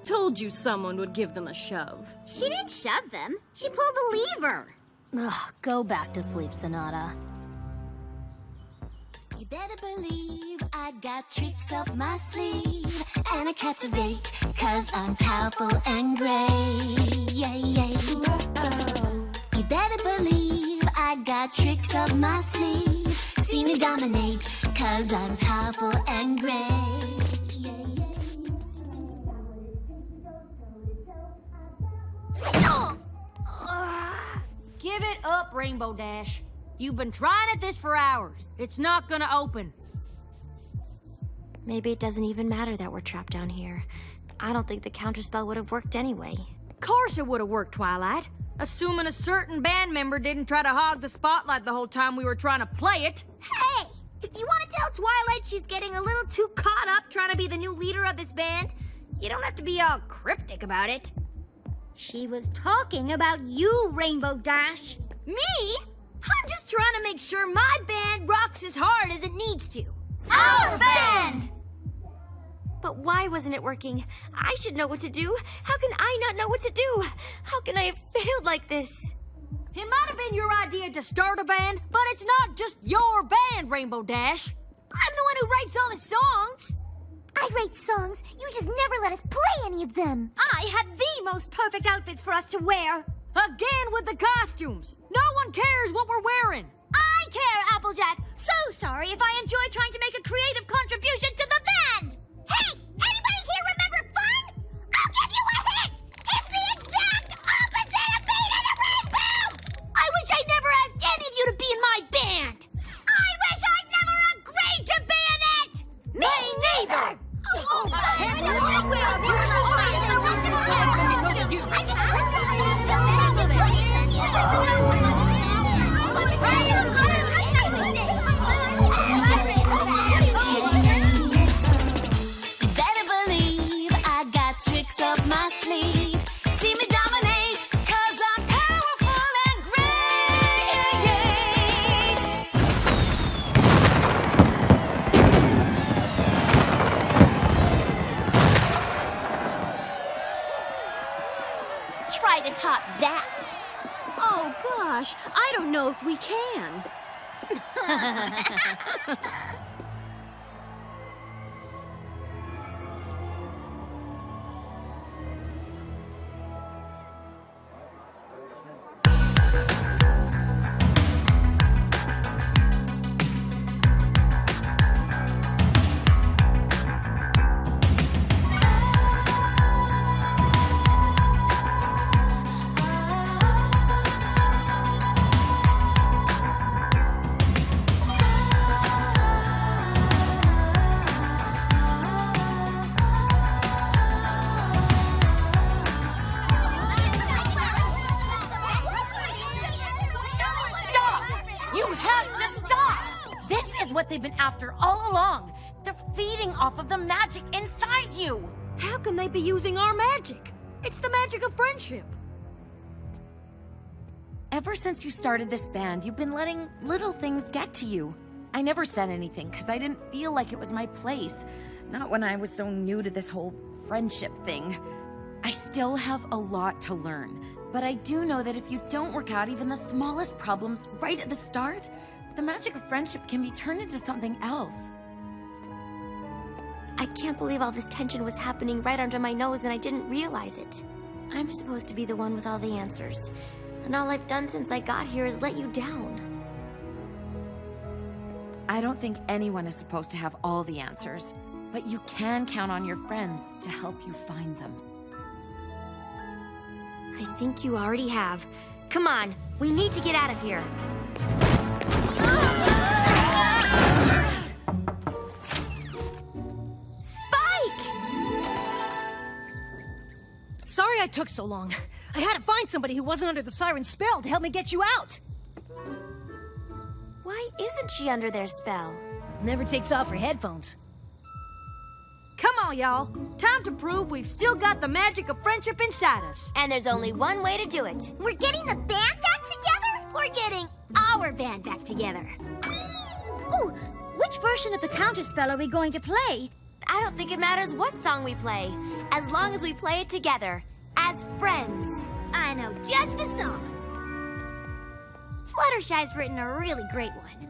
Told you someone would give them a shove. She didn't shove them. She pulled the lever. Ugh, go back to sleep, Sonata. You better believe I got tricks up my sleeve, and I captivate, 'cause I'm powerful and great. Yeah, yeah. You better believe I got tricks up my sleeve. See me dominate, 'cause I'm powerful and great. Give it up, Rainbow Dash. You've been trying at this for hours. It's not gonna open. Maybe it doesn't even matter that we're trapped down here. I don't think the counterspell would have worked anyway. Course it would have worked, Twilight. Assuming a certain band member didn't try to hog the spotlight the whole time we were trying to play it. Hey! If you want to tell Twilight she's getting a little too caught up trying to be the new leader of this band, you don't have to be all cryptic about it. She was talking about you, Rainbow Dash. Me? I'm just trying to make sure my band rocks as hard as it needs to. Our band! But why wasn't it working? I should know what to do. How can I not know what to do? How can I have failed like this? It might have been your idea to start a band, but it's not just your band, Rainbow Dash. I'm the one who writes all the songs. I write songs. You just never let us play any of them. I had the most perfect outfits for us to wear. Again with the costumes. No one cares what we're wearing. I care, Applejack. So sorry if I enjoy trying to make a creative contribution to the band. Hey, anybody here remember fun? I'll give you a hint. It's the exact opposite of being in a rainbow. I wish I'd never asked any of you to be in my band. I wish I'd never agreed to be in it. Me neither. Better believe I got tricks up my sleeve. See me dominate, 'cause I'm powerful and great. Try to top that. Oh gosh, I don't know if we can. What they've been after all along. They're feeding off of the magic inside you. How can they be using our magic? It's the magic of friendship. Ever since you started this band, you've been letting little things get to you. I never said anything because I didn't feel like it was my place. Not when I was so new to this whole friendship thing. I still have a lot to learn, but I do know that if you don't work out even the smallest problems right at the start, the magic of friendship can be turned into something else. I can't believe all this tension was happening right under my nose and I didn't realize it. I'm supposed to be the one with all the answers. And all I've done since I got here is let you down. I don't think anyone is supposed to have all the answers. But you can count on your friends to help you find them. I think you already have. Come on, we need to get out of here. Spike! Sorry I took so long. I had to find somebody who wasn't under the siren's spell to help me get you out. Why isn't she under their spell? Never takes off her headphones. Come on, y'all. Time to prove we've still got the magic of friendship inside us. And there's only one way to do it. We're getting the band back together? We're getting our band back together. Ooh, which version of the counterspell are we going to play? I don't think it matters what song we play, as long as we play it together, as friends. I know just the song. Fluttershy's written a really great one.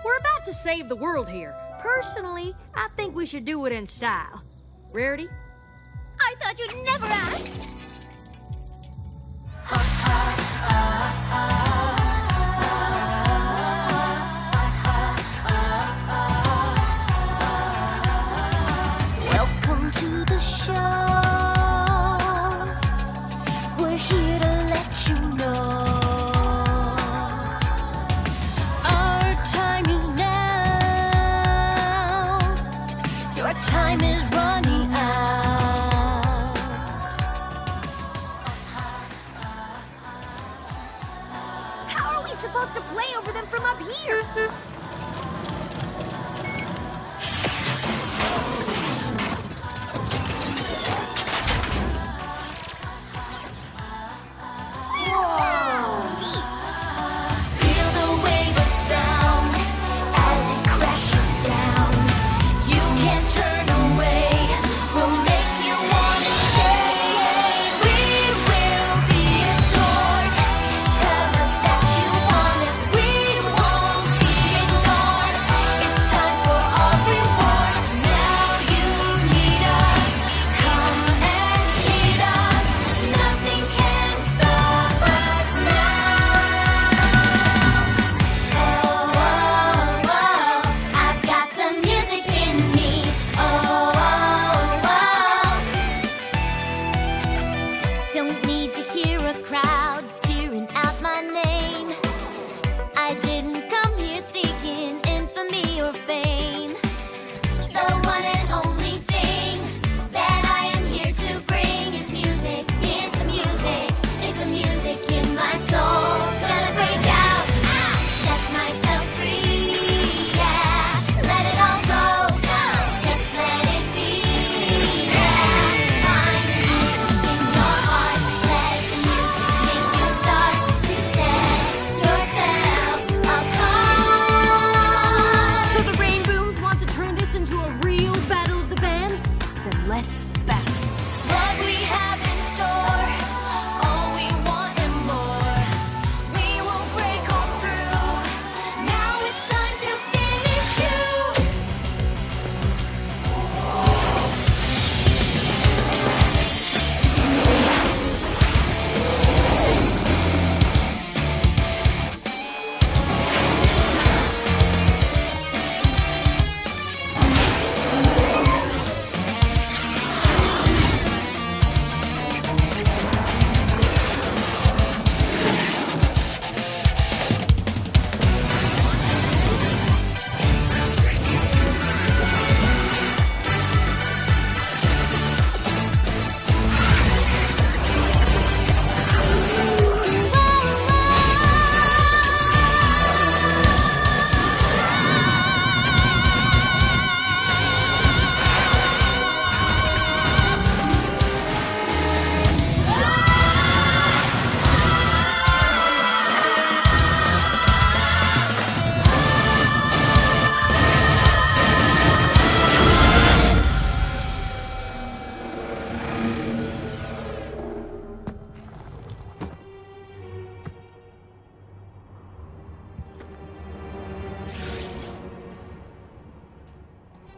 We're about to save the world here. Personally, I think we should do it in style. Rarity? I thought you'd never ask. Welcome to the show. We're here to let you know. Our time is now. Your time is running out. How are we supposed to play over them from up here? Feel the wave of sound as it crashes down. You can't turn away. We'll make you wanna stay. We will be adored. Tell us that you want us. We won't be ignored. It's time for our reward. Now you need us. Come and hit us. Nothing can stop us now. Oh, oh, oh, I've got the music in me. Oh, oh, oh. Don't need to hear a crowd cheering out my name. I didn't come here seeking infamy or fame. The one and only thing that I am here to bring is music, is the music, is the music in my soul. Gonna break out, set myself free, yeah. Let it all go, just let it be, yeah. Find the music in your heart, let the music make you start to set yourself apart. So the Rainbooms want to turn this into a real battle of the bands? Then let's battle. What we have in store, all we want and more. We will break on through. Now it's time to finish you.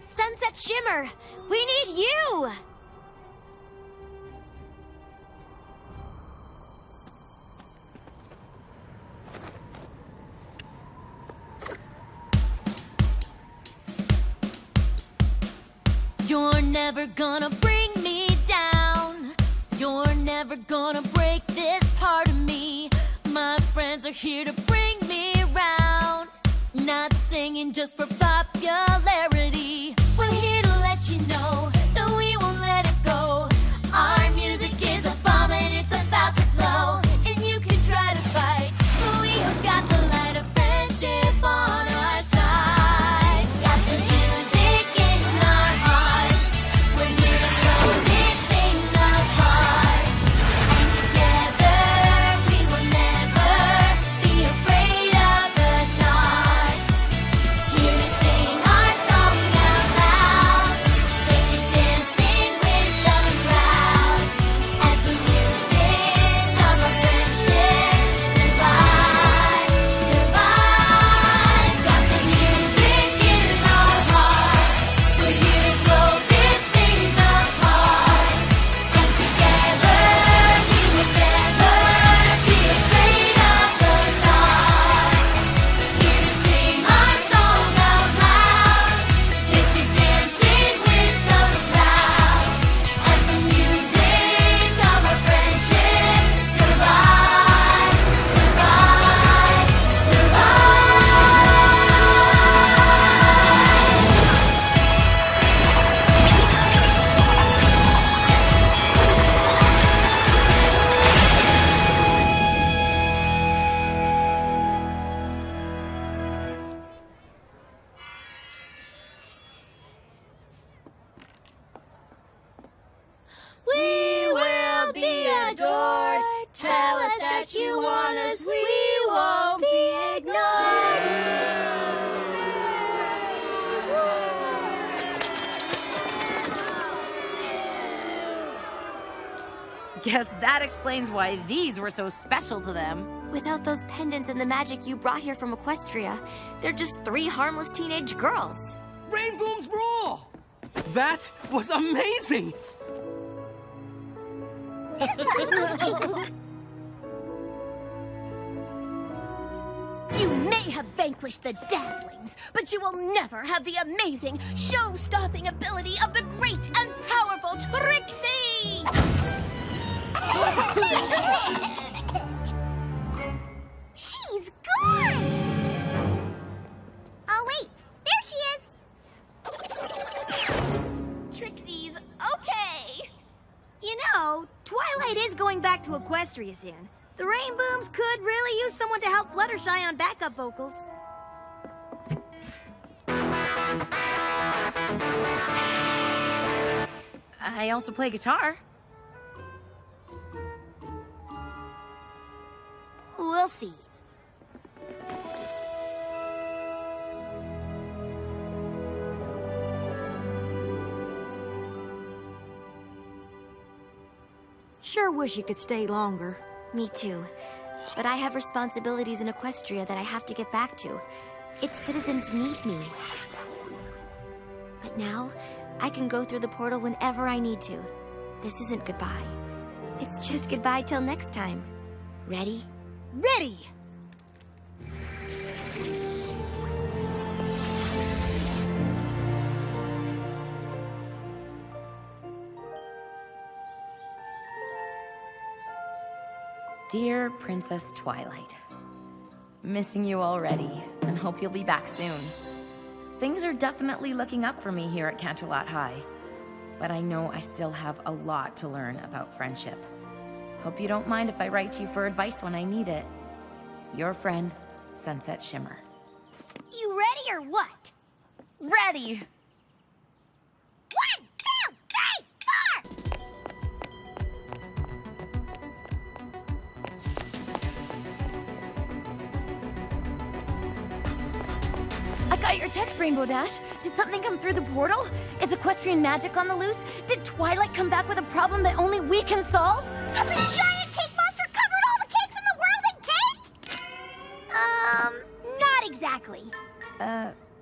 Sunset Shimmer, we need you! never gonna bring me down. You're never gonna break this part of me. My friends are here to bring me around. Not singing just for popularity. We're here to let you know that we won't let it go. Our music is a bomb and it's about to blow. And you can try to fight, but we have got the light of friendship on our side. Got the music in our hearts. We're here to blow this thing apart. And together we will never be afraid of the dark. Here to sing our song out loud. Get you dancing with the crowd. As the music of our friendship survives, survives. Got the music in our hearts. We're here to blow this thing apart. And together we will never be afraid of the dark. Here to sing our song out loud. Get you dancing with the crowd. As the music of our friendship survives, survives, we will be adored. Tell us that you want us, we won't be ignored. Guess that explains why these were so special to them. Without those pendants and the magic you brought here from Equestria, they're just 3 harmless teenage girls. Rainboom's rule! That was amazing! You may have vanquished the Dazzlings, but you will never have the amazing, show-stopping ability of the great and powerful Trixie! She's gone! Oh, wait, there she is! Trixie's okay. You know, Twilight is going back to Equestria soon. The Rainbooms could really use someone to help Fluttershy on backup vocals. I also play guitar. We'll see. Sure wish you could stay longer. Me too. But I have responsibilities in Equestria that I have to get back to. Its citizens need me. But now, I can go through the portal whenever I need to. This isn't goodbye. It's just goodbye till next time. Ready? Ready! Dear Princess Twilight, missing you already, and hope you'll be back soon. Things are definitely looking up for me here at Canterlot High, but I know I still have a lot to learn about friendship. Hope you don't mind if I write to you for advice when I need it. Your friend, Sunset Shimmer. You ready or what? Ready! 1, 2, 3, 4! I got your text, Rainbow Dash. Did something come through the portal? Is equestrian magic on the loose? Did Twilight come back with a problem that only we can solve? Has a giant cake monster covered all the cakes in the world in cake? Not exactly.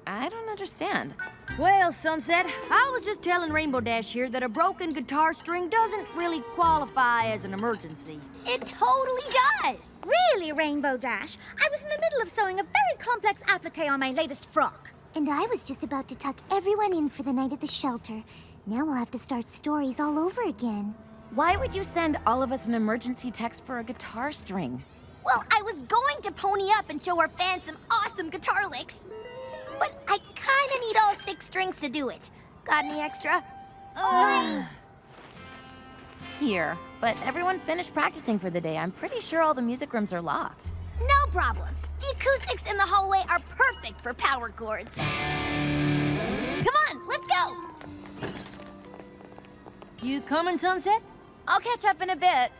I don't understand. Well, Sunset, I was just telling Rainbow Dash here that a broken guitar string doesn't really qualify as an emergency. It totally does. Really, Rainbow Dash? I was in the middle of sewing a very complex applique on my latest frock. And I was just about to tuck everyone in for the night at the shelter. Now we'll have to start stories all over again. Why would you send all of us an emergency text for a guitar string? Well, I was going to pony up and show our fans some awesome guitar licks. But I kinda need all 6 strings to do it. Got any extra? Here, but everyone finished practicing for the day. I'm pretty sure all the music rooms are locked. No problem. The acoustics in the hallway are perfect for power chords. Come on, let's go! You coming, Sunset? I'll catch up in a bit.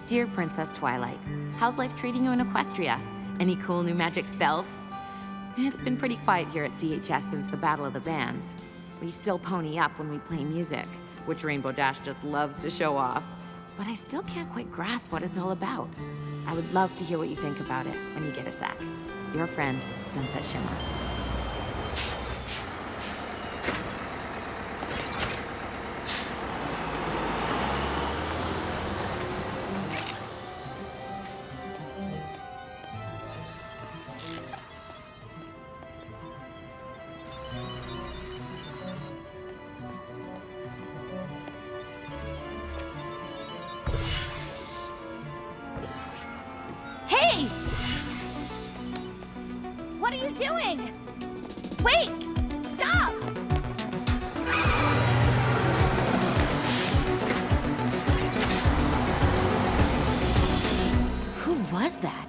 Dear Princess Twilight, how's life treating you in Equestria? Any cool new magic spells? It's been pretty quiet here at CHS since the Battle of the Bands. We still pony up when we play music, which Rainbow Dash just loves to show off. But I still can't quite grasp what it's all about. I would love to hear what you think about it when you get a sec. Your friend, Sunset Shimmer. Hey! What are you doing? Wait! Stop! Who was that?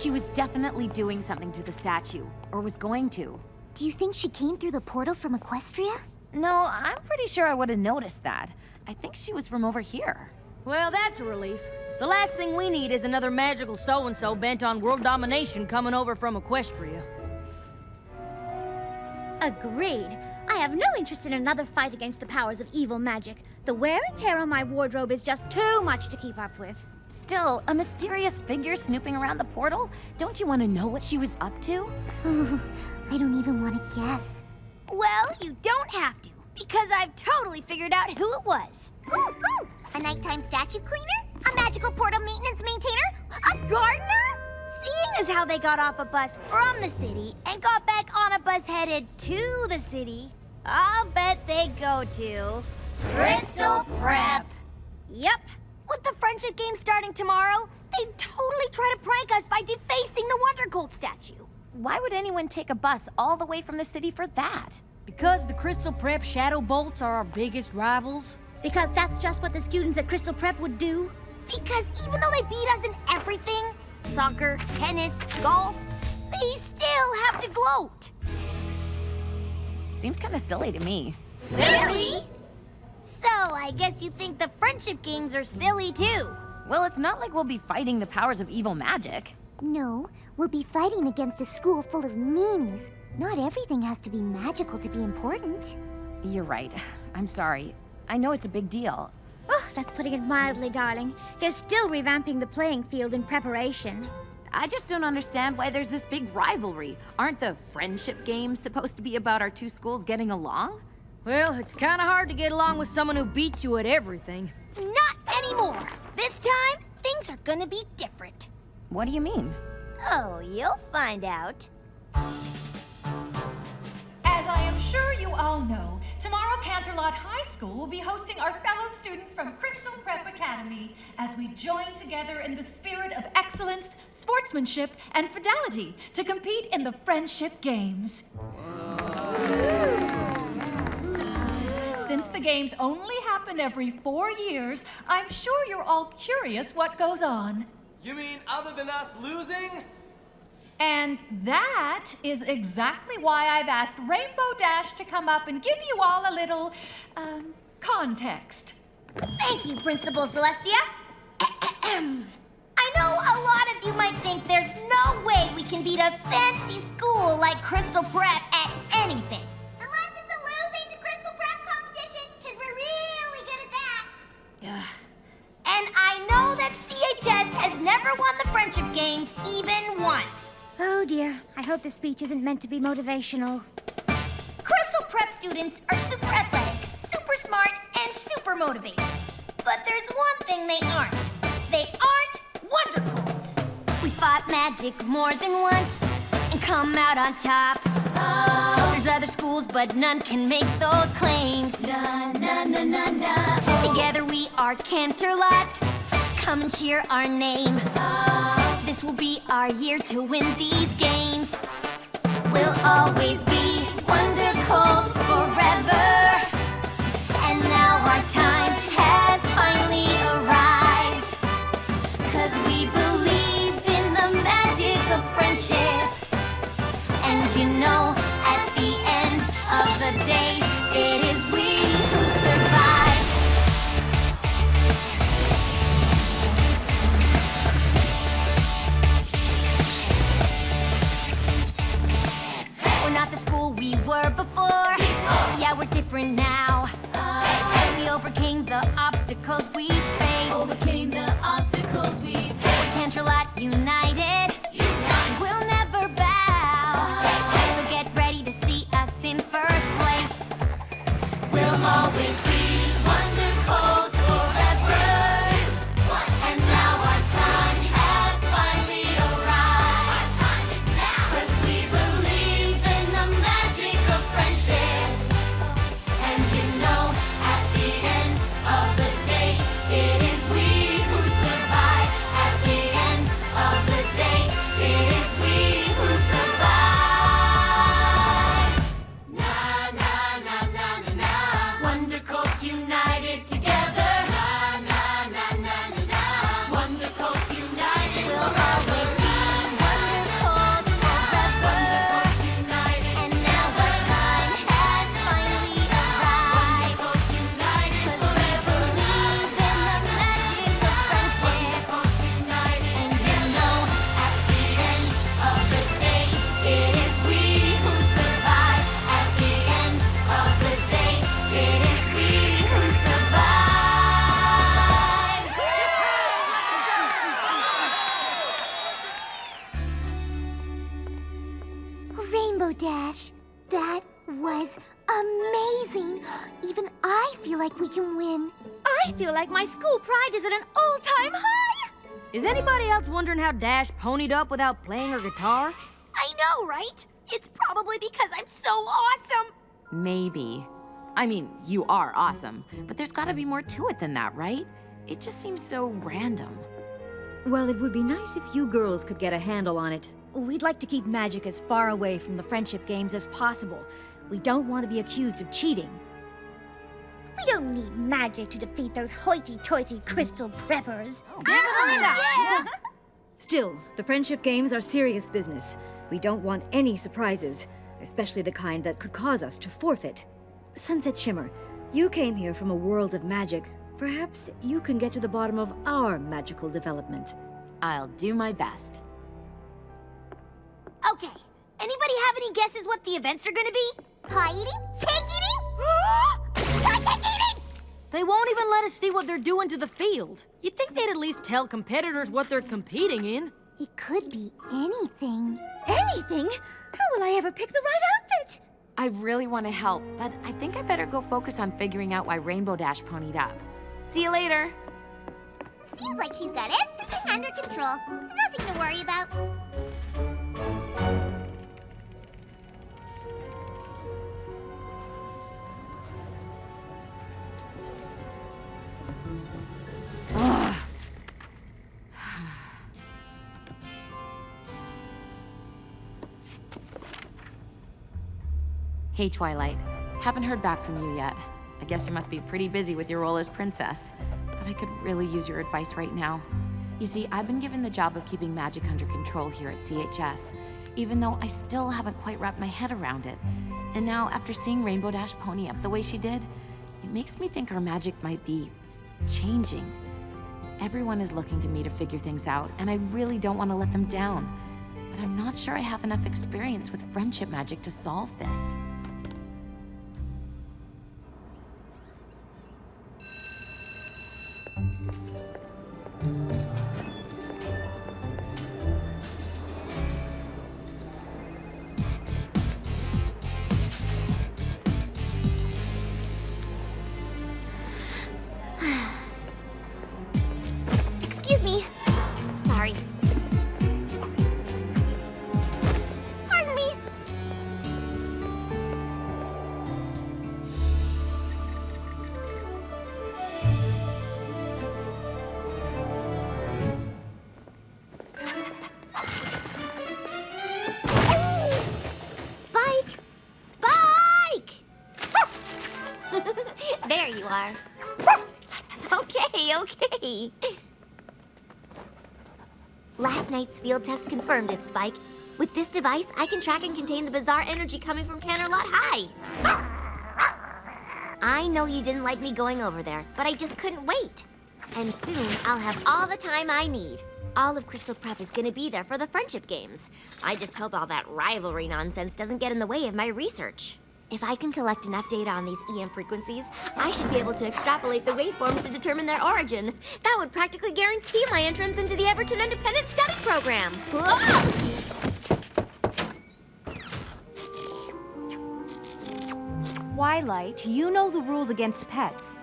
She was definitely doing something to the statue, or was going to. Do you think she came through the portal from Equestria? No, I'm pretty sure I would have noticed that. I think she was from over here. Well, that's a relief. The last thing we need is another magical so-and-so bent on world domination coming over from Equestria. Agreed. I have no interest in another fight against the powers of evil magic. The wear and tear on my wardrobe is just too much to keep up with. Still, a mysterious figure snooping around the portal? Don't you want to know what she was up to? Ooh, I don't even want to guess. Well, you don't have to, because I've totally figured out who it was. Ooh! A nighttime statue cleaner? A magical portal maintenance maintainer? A gardener? Seeing as how they got off a bus from the city and got back on a bus headed to the city, I'll bet they go to... Crystal Prep. Yep. With the friendship game starting tomorrow, they'd totally try to prank us by defacing the Wonder Gold statue. Why would anyone take a bus all the way from the city for that? Because the Crystal Prep Shadow Bolts are our biggest rivals? Because that's just what the students at Crystal Prep would do. Because even though they beat us in everything, soccer, tennis, golf, they still have to gloat. Seems kind of silly to me. Silly? So, I guess you think the friendship games are silly too. Well, it's not like we'll be fighting the powers of evil magic. No, we'll be fighting against a school full of meanies. Not everything has to be magical to be important. You're right. I'm sorry. I know it's a big deal. Oh, that's putting it mildly, darling. They're still revamping the playing field in preparation. I just don't understand why there's this big rivalry. Aren't the friendship games supposed to be about our two schools getting along? Well, it's kind of hard to get along with someone who beats you at everything. Not anymore. This time, things are gonna be different. What do you mean? Oh, you'll find out. As I am sure you all know, tomorrow Canterlot High School will be hosting our fellow students from Crystal Prep Academy as we join together in the spirit of excellence, sportsmanship, and fidelity to compete in the Friendship Games. Since the games only happen every 4 years, I'm sure you're all curious what goes on. You mean other than us losing? And that is exactly why I've asked Rainbow Dash to come up and give you all a little, context. Thank you, Principal Celestia. I know a lot of you might think there's no way we can beat a fancy school like Crystal Prep at anything. Unless it's a losing to Crystal Prep competition, because we're really good at that. And I know that CHS has never won the Friendship Games even once. Oh dear, I hope this speech isn't meant to be motivational. Crystal Prep students are super athletic, super smart, and super motivated. But there's one thing they aren't. They aren't Wonder Golds. We fought magic more than once and come out on top. Oh. There's other schools, but none can make those claims. Na, na, na, na, na. Together we are Canterlot. Come and cheer our name. Oh. This will be our year to win these games. We'll always be Wonder Colts forever. And now our time has finally arrived. 'Cause we believe in the magic of friendship. And you know, at the end of the day, it is we who survive. We're not the school we were before. Yeah, we're different Dash. That was amazing. Even I feel like we can win. I feel like my school pride is at an all-time high! Is anybody else wondering how Dash ponied up without playing her guitar? I know, right? It's probably because I'm so awesome. Maybe. I mean, you are awesome, but there's gotta be more to it than that, right? It just seems so random. Well, it would be nice if you girls could get a handle on it. We'd like to keep magic as far away from the friendship games as possible. We don't want to be accused of cheating. We don't need magic to defeat those hoity-toity crystal preppers. Still, the friendship games are serious business. We don't want any surprises, especially the kind that could cause us to forfeit. Sunset Shimmer, you came here from a world of magic. Perhaps you can get to the bottom of our magical development. I'll do my best. Okay, anybody have any guesses what the events are gonna be? Pie eating? Cake eating? Cake eating! They won't even let us see what they're doing to the field. You'd think they'd at least tell competitors what they're competing in. It could be anything. Anything? How will I ever pick the right outfit? I really want to help, but I think I better go focus on figuring out why Rainbow Dash ponied up. See you later. Seems like she's got everything under control. Nothing to worry about. Hey, Twilight. Haven't heard back from you yet. I guess you must be pretty busy with your role as princess. But I could really use your advice right now. You see, I've been given the job of keeping magic under control here at CHS, even though I still haven't quite wrapped my head around it. And now, after seeing Rainbow Dash pony up the way she did, it makes me think our magic might be changing. Everyone is looking to me to figure things out, and I really don't want to let them down. But I'm not sure I have enough experience with friendship magic to solve this. Excuse me. Sorry. Pardon me. Spike! Spike! There you are. Okay. Last night's field test confirmed it, Spike. With this device, I can track and contain the bizarre energy coming from Canterlot High. I know you didn't like me going over there, but I just couldn't wait. And soon, I'll have all the time I need. All of Crystal Prep is gonna be there for the friendship games. I just hope all that rivalry nonsense doesn't get in the way of my research. If I can collect enough data on these EM frequencies, I should be able to extrapolate the waveforms to determine their origin. That would practically guarantee my entrance into the Everton Independent Study Program. Whoa! Twilight, you know the rules against pets.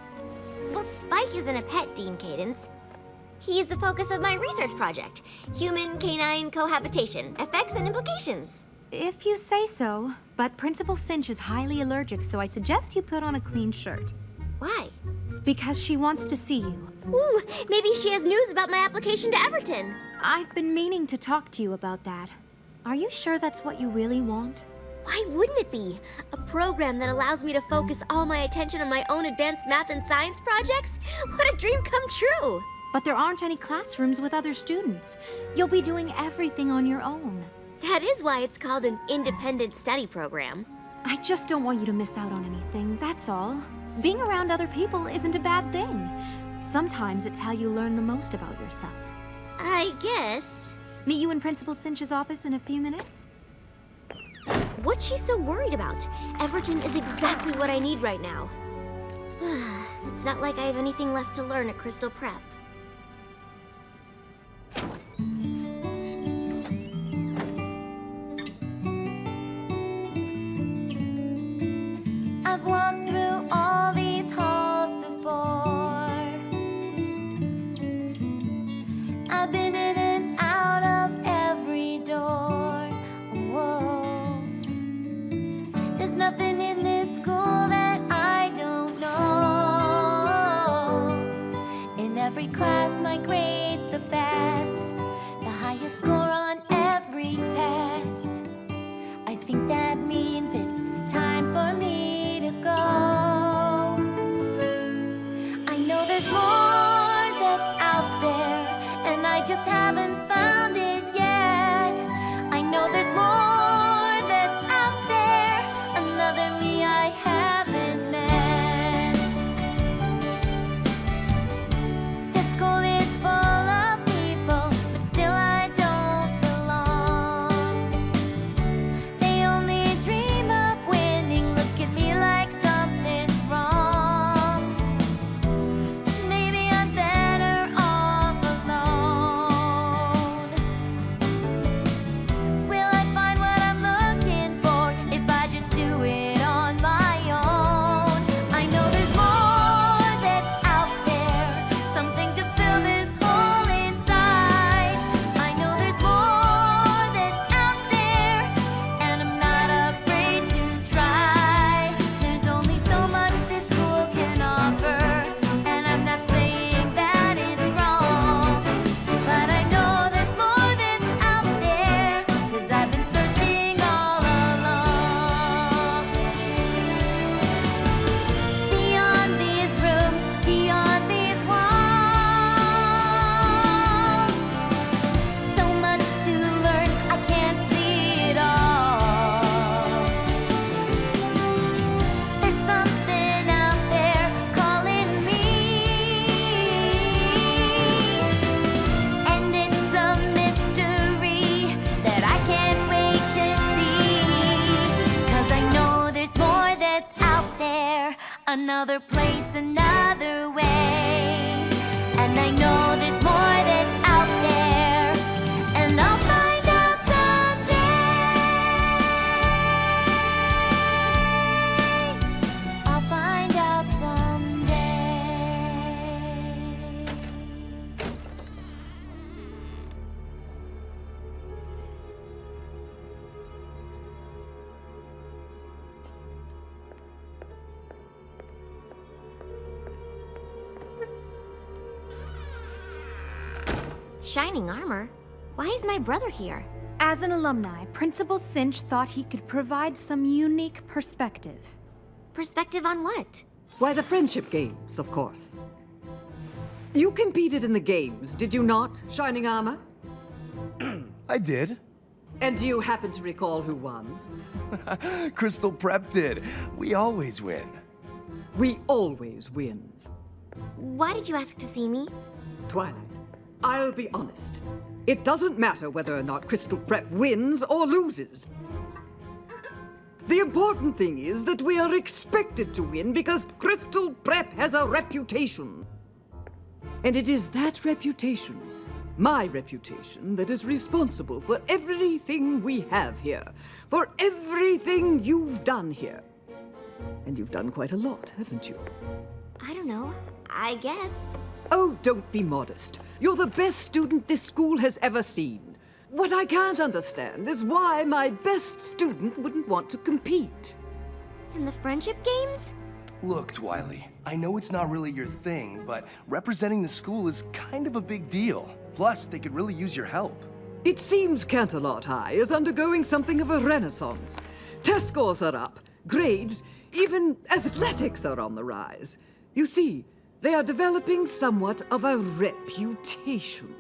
Well, Spike isn't a pet, Dean Cadence. He's the focus of my research project. Human-canine cohabitation, effects and implications. If you say so, but Principal Cinch is highly allergic, so I suggest you put on a clean shirt. Why? Because she wants to see you. Ooh, maybe she has news about my application to Everton. I've been meaning to talk to you about that. Are you sure that's what you really want? Why wouldn't it be? A program that allows me to focus all my attention on my own advanced math and science projects? What a dream come true! But there aren't any classrooms with other students. You'll be doing everything on your own. That is why it's called an independent study program. I just don't want you to miss out on anything, that's all. Being around other people isn't a bad thing. Sometimes it's how you learn the most about yourself. I guess. Meet you in Principal Cinch's office in a few minutes? What's she so worried about? Everton is exactly what I need right now. It's not like I have anything left to learn at Crystal Prep. I've walked through all these halls before. I've been in and out of every door. Whoa. There's nothing in this school that I don't know. In every class, my grade's the best, the highest score on every test. I think that means it's time for me to go. I know there's more that's out there, and I just haven't found it yet. I know there's more that's out there, another me I haven't met. This school is full of people, but still I don't belong. They only dream of winning, look at me like something's wrong. Maybe I'm better off alone. Will I find what I'm looking for if I just do it on my own? I know there's more that's out there, something to fill this hole inside. I know there's more that's out there, and I'm not afraid to try. There's only so much this school can offer, and I'm not saying that it's wrong. But I know there's more that's out there, 'cause I've been searching all along. Beyond these rooms, beyond these walls, so much to learn, I can't see it all. There's something out there calling me, and it's a mystery that I can't wait to see. 'Cause I know there's more that's out there, another place, another way. And I know there's more that's out there, and I'll find out someday. I'll find out someday. Shining armor? Why is my brother here? As an alumni, Principal Cinch thought he could provide some unique perspective. Perspective on what? Why, the friendship games, of course. You competed in the games, did you not, Shining Armor? I did. And do you happen to recall who won? Crystal Prep did. We always win. We always win. Why did you ask to see me? Twilight, I'll be honest. It doesn't matter whether or not Crystal Prep wins or loses. The important thing is that we are expected to win because Crystal Prep has a reputation. And it is that reputation, my reputation, that is responsible for everything we have here, for everything you've done here. And you've done quite a lot, haven't you? I don't know. I guess. Oh, don't be modest. You're the best student this school has ever seen. What I can't understand is why my best student wouldn't want to compete. In the friendship games? Look, Twily, I know it's not really your thing, but representing the school is kind of a big deal. Plus, they could really use your help. It seems Canterlot High is undergoing something of a renaissance. Test scores are up, grades, even athletics are on the rise. You see, they are developing somewhat of a reputation.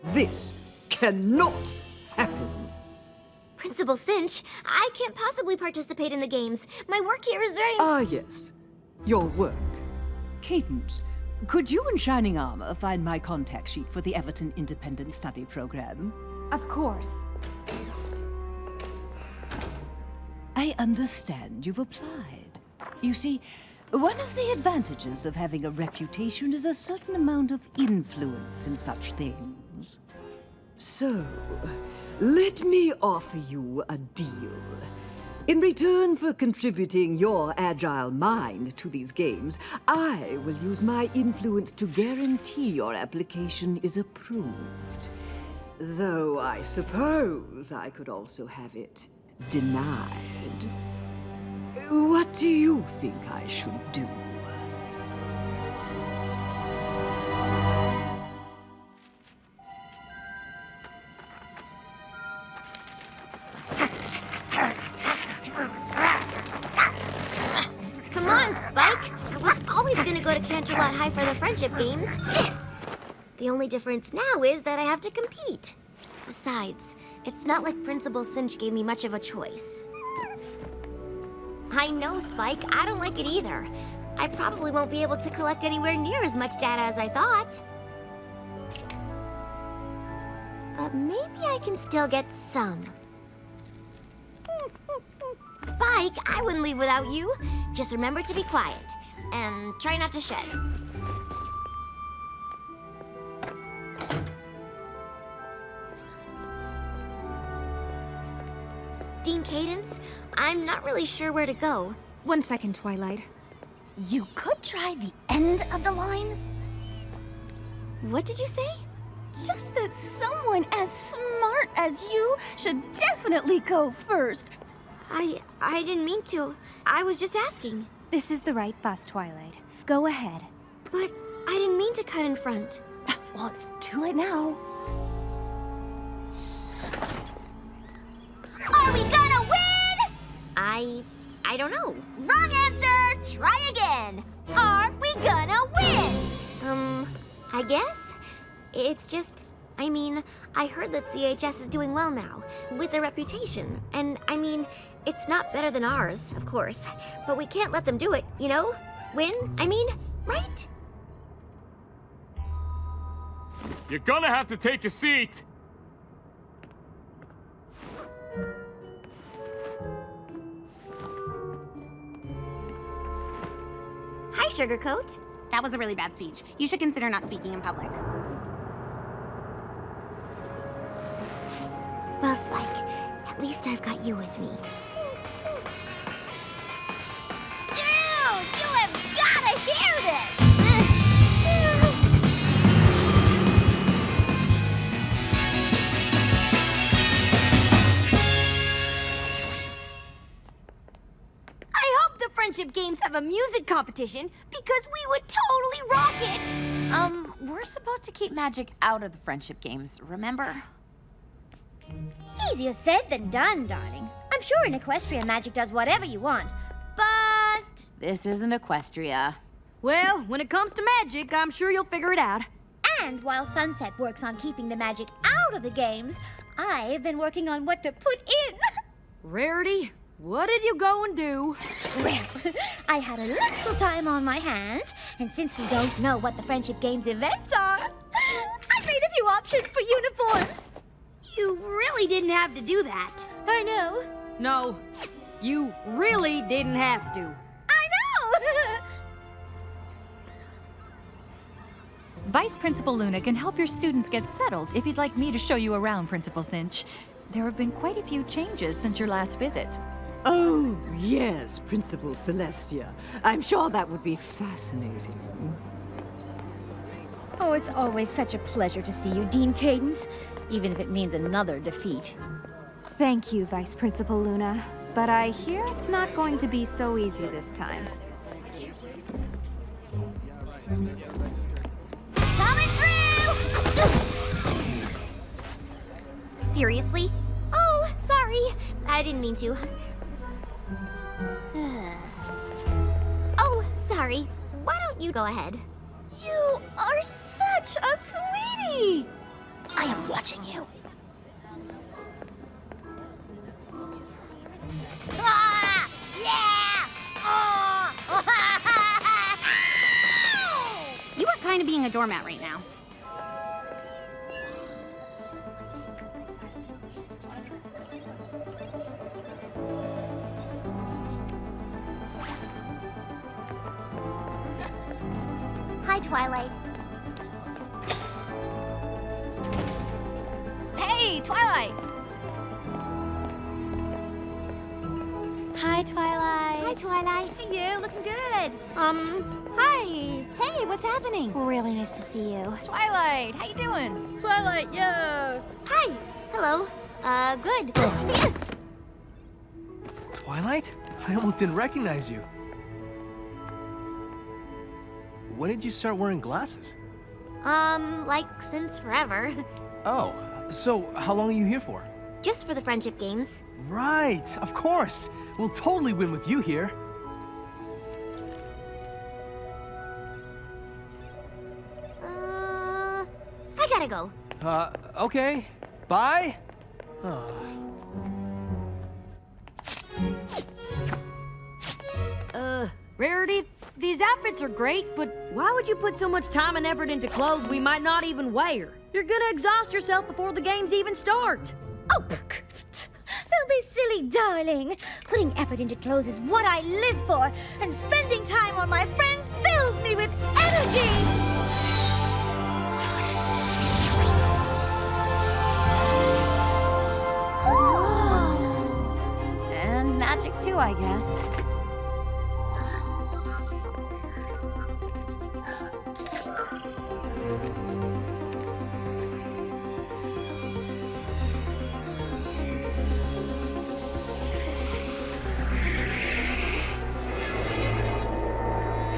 This cannot happen. Principal Cinch, I can't possibly participate in the games. My work here is very... Ah, yes. Your work. Cadence, could you and Shining Armor find my contact sheet for the Everton Independent Study Program? Of course. I understand you've applied. You see, one of the advantages of having a reputation is a certain amount of influence in such things. So, let me offer you a deal. In return for contributing your agile mind to these games, I will use my influence to guarantee your application is approved. Though I suppose I could also have it denied. What do you think I should do? Come on, Spike. I was always gonna go to Canterlot High for the friendship games. The only difference now is that I have to compete. Besides, it's not like Principal Cinch gave me much of a choice. I know, Spike. I don't like it either. I probably won't be able to collect anywhere near as much data as I thought. But maybe I can still get some. Spike, I wouldn't leave without you. Just remember to be quiet and try not to shed. Dean Cadence, I'm not really sure where to go. 1 second, Twilight. You could try the end of the line. What did you say? Just that someone as smart as you should definitely go first. I didn't mean to. I was just asking. This is the right bus, Twilight. Go ahead. But I didn't mean to cut in front. Well, it's too late now. Are we gonna win? I don't know. Wrong answer! Try again! Are we gonna win? I guess. It's just, I heard that CHS is doing well now, with their reputation. And, it's not better than ours, of course. But we can't let them do it, you know? Win, right? You're gonna have to take a seat! Hi, Sugarcoat. That was a really bad speech. You should consider not speaking in public. Well, Spike, at least I've got you with me. Dude, you have gotta hear this! I hope the friendship games have a music competition because we would totally rock it! We're supposed to keep magic out of the friendship games, remember? Easier said than done, darling. I'm sure in Equestria magic does whatever you want, but... This isn't Equestria. Well, when it comes to magic, I'm sure you'll figure it out. And while Sunset works on keeping the magic out of the games, I've been working on what to put in. Rarity, what did you go and do? Well, I had a little time on my hands, and since we don't know what the Friendship Games events are, I made a few options for uniforms. You really didn't have to do that. I know. No, you really didn't have to. I know! Vice Principal Luna can help your students get settled if you'd like me to show you around, Principal Cinch. There have been quite a few changes since your last visit. Oh, yes, Principal Celestia. I'm sure that would be fascinating. Oh, it's always such a pleasure to see you, Dean Cadence, even if it means another defeat. Thank you, Vice Principal Luna. But I hear it's not going to be so easy this time. Coming through! Seriously? Oh, sorry. I didn't mean to. Oh, sorry. Why don't you go ahead? You are such a sweetie! I am watching you. Ah! Yeah! Oh! You are kind of being a doormat right now. Hi, Twilight. Hey, Twilight! Hi, Twilight. Hi, Twilight. Hey, you. Looking good. Hi. Hey, what's happening? Really nice to see you. Twilight, how you doing? Twilight, yo. Hi. Hello. Good. Twilight? I almost didn't recognize you. When did you start wearing glasses? Like since forever. Oh, so how long are you here for? Just for the friendship games. Right, of course. We'll totally win with you here. I gotta go. Okay. Bye. Oh. Rarity, these outfits are great, but why would you put so much time and effort into clothes we might not even wear? You're gonna exhaust yourself before the games even start. Oh, don't be silly, darling. Putting effort into clothes is what I live for, and spending time on my friends fills me with energy. And magic too, I guess.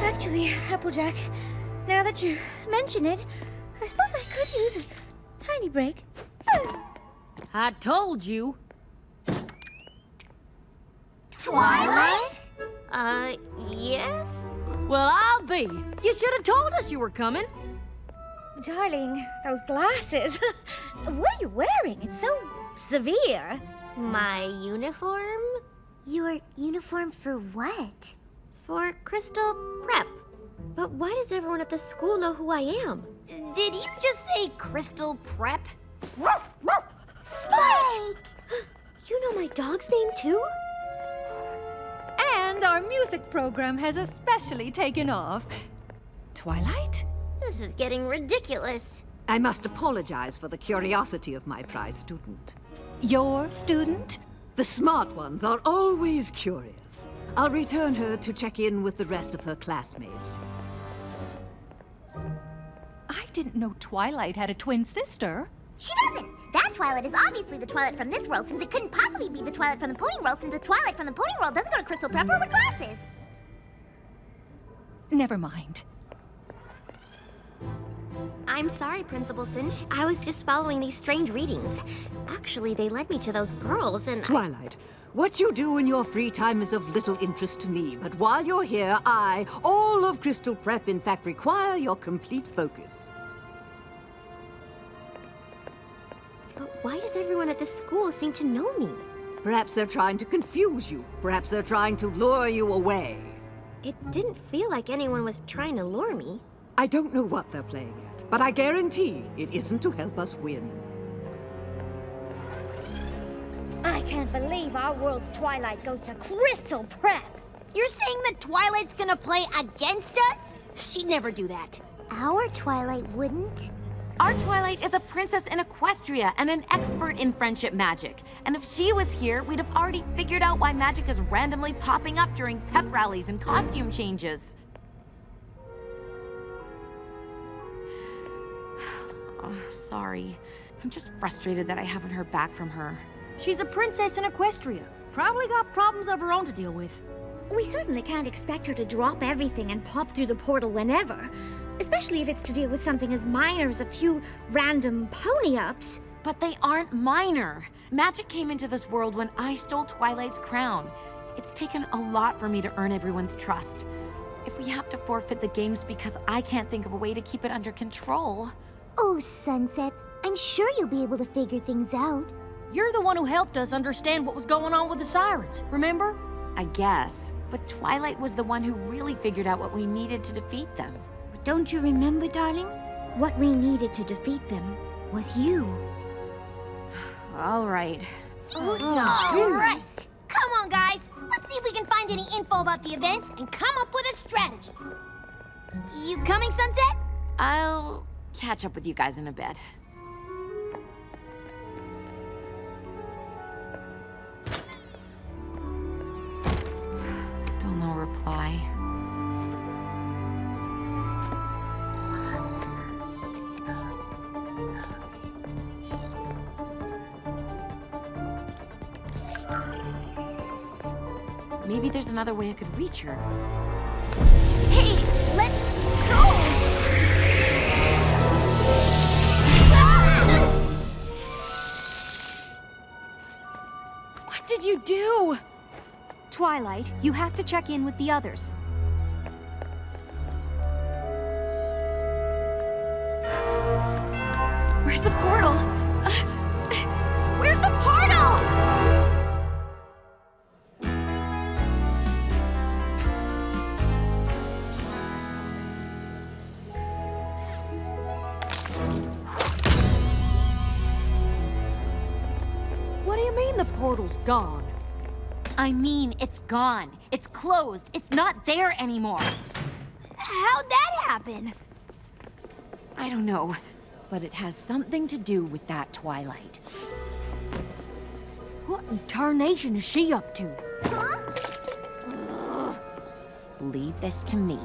Actually, Applejack, now that you mention it, I suppose I could use a tiny break. I told you. Twilight? Yes? Well, I'll be. You should have told us you were coming. Darling, those glasses. What are you wearing? It's so severe. My uniform? Your uniform for what? For Crystal Prep. But why does everyone at the school know who I am? Did you just say Crystal Prep? Spike! You know my dog's name too? And our music program has especially taken off. Twilight? This is getting ridiculous. I must apologize for the curiosity of my prize student. Your student? The smart ones are always curious. I'll return her to check in with the rest of her classmates. I didn't know Twilight had a twin sister. She doesn't! That Twilight is obviously the Twilight from this world, since it couldn't possibly be the Twilight from the Pony World, since the Twilight from the Pony World doesn't go to Crystal Prep or with glasses. Never mind. I'm sorry, Principal Cinch. I was just following these strange readings. Actually, they led me to those girls and... Twilight, what you do in your free time is of little interest to me, but while you're here, all of Crystal Prep, in fact, require your complete focus. But why does everyone at this school seem to know me? Perhaps they're trying to confuse you. Perhaps they're trying to lure you away. It didn't feel like anyone was trying to lure me. I don't know what they're playing at, but I guarantee it isn't to help us win. I can't believe our world's Twilight goes to Crystal Prep. You're saying that Twilight's gonna play against us? She'd never do that. Our Twilight wouldn't. Our Twilight is a princess in Equestria and an expert in friendship magic. And if she was here, we'd have already figured out why magic is randomly popping up during pep rallies and costume changes. Oh, sorry. I'm just frustrated that I haven't heard back from her. She's a princess in Equestria. Probably got problems of her own to deal with. We certainly can't expect her to drop everything and pop through the portal whenever. Especially if it's to deal with something as minor as a few random pony-ups. But they aren't minor. Magic came into this world when I stole Twilight's crown. It's taken a lot for me to earn everyone's trust. If we have to forfeit the games because I can't think of a way to keep it under control... Oh, Sunset, I'm sure you'll be able to figure things out. You're the one who helped us understand what was going on with the sirens, remember? I guess. But Twilight was the one who really figured out what we needed to defeat them. But don't you remember, darling? What we needed to defeat them was you. All right. All right. Come on, guys. Let's see if we can find any info about the events and come up with a strategy. You coming, Sunset? I'll catch up with you guys in a bit. Maybe there's another way I could reach her. Hey, let's go! What did you do? Twilight, you have to check in with the others. Where's the portal? Where's the portal? What do you mean the portal's gone? I mean, it's gone. It's closed. It's not there anymore. How'd that happen? I don't know, but it has something to do with that Twilight. What in tarnation is she up to? Leave this to me.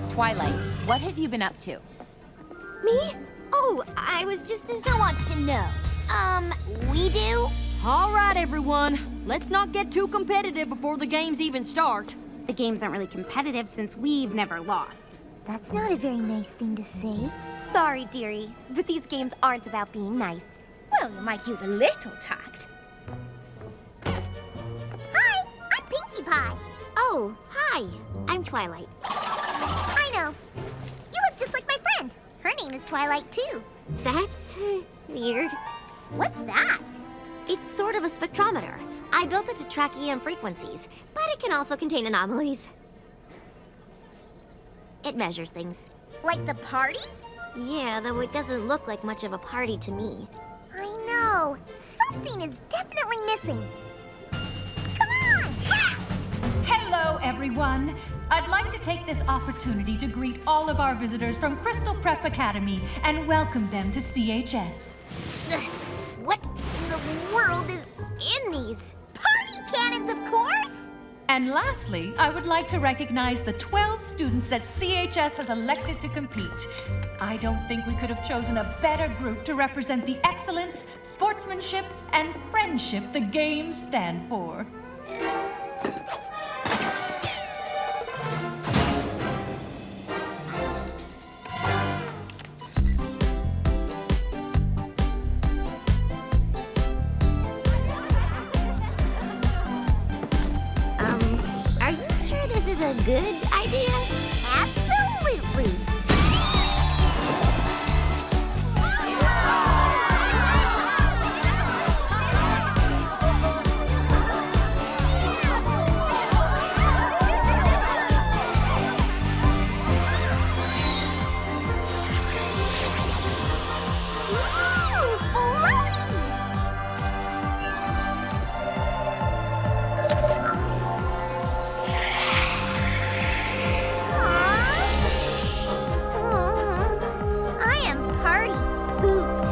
Twilight, what have you been up to? Me? Oh, I was just who wants to know? We do? All right, everyone. Let's not get too competitive before the games even start. The games aren't really competitive since we've never lost. That's not a very nice thing to say. Sorry, dearie, but these games aren't about being nice. Well, you might use a little tact. Hi, I'm Pinkie Pie. Oh, hi. I'm Twilight. I know. You look just like my friend. Her name is Twilight, too. That's weird. What's that? It's sort of a spectrometer. I built it to track EM frequencies, but it can also contain anomalies. It measures things. Like the party? Yeah, though it doesn't look like much of a party to me. I know. Something is definitely missing. Come on! Ah! Hello, everyone. I'd like to take this opportunity to greet all of our visitors from Crystal Prep Academy and welcome them to CHS. What in the world is in these? Party cannons, of course! And lastly, I would like to recognize the 12 students that CHS has elected to compete. I don't think we could have chosen a better group to represent the excellence, sportsmanship, and friendship the games stand for. Are you sure this is a good idea? Absolutely! I am party pooped.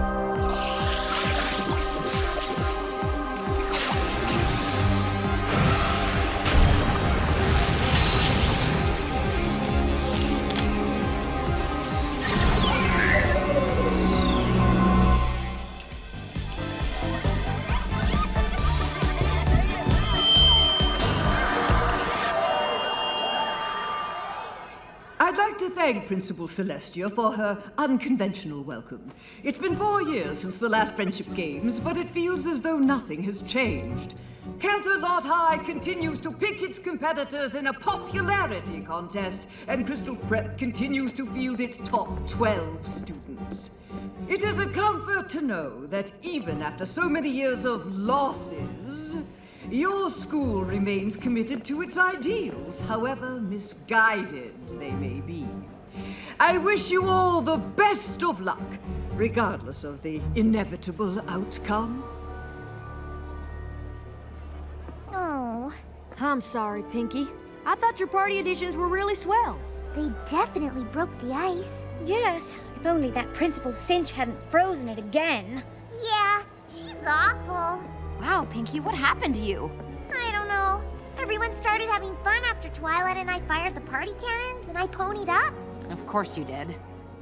I'd like to thank Principal Celestia for her unconventional welcome. It's been 4 years since the last Friendship Games, but it feels as though nothing has changed. Canterlot High continues to pick its competitors in a popularity contest, and Crystal Prep continues to field its top 12 students. It is a comfort to know that even after so many years of losses, your school remains committed to its ideals, however misguided they may be. I wish you all the best of luck, regardless of the inevitable outcome. Oh. I'm sorry, Pinkie. I thought your party editions were really swell. They definitely broke the ice. Yes, if only that Principal Cinch hadn't frozen it again. Yeah, she's awful. Wow, Pinkie, what happened to you? I don't know. Everyone started having fun after Twilight and I fired the party cannons and I ponied up. Of course you did.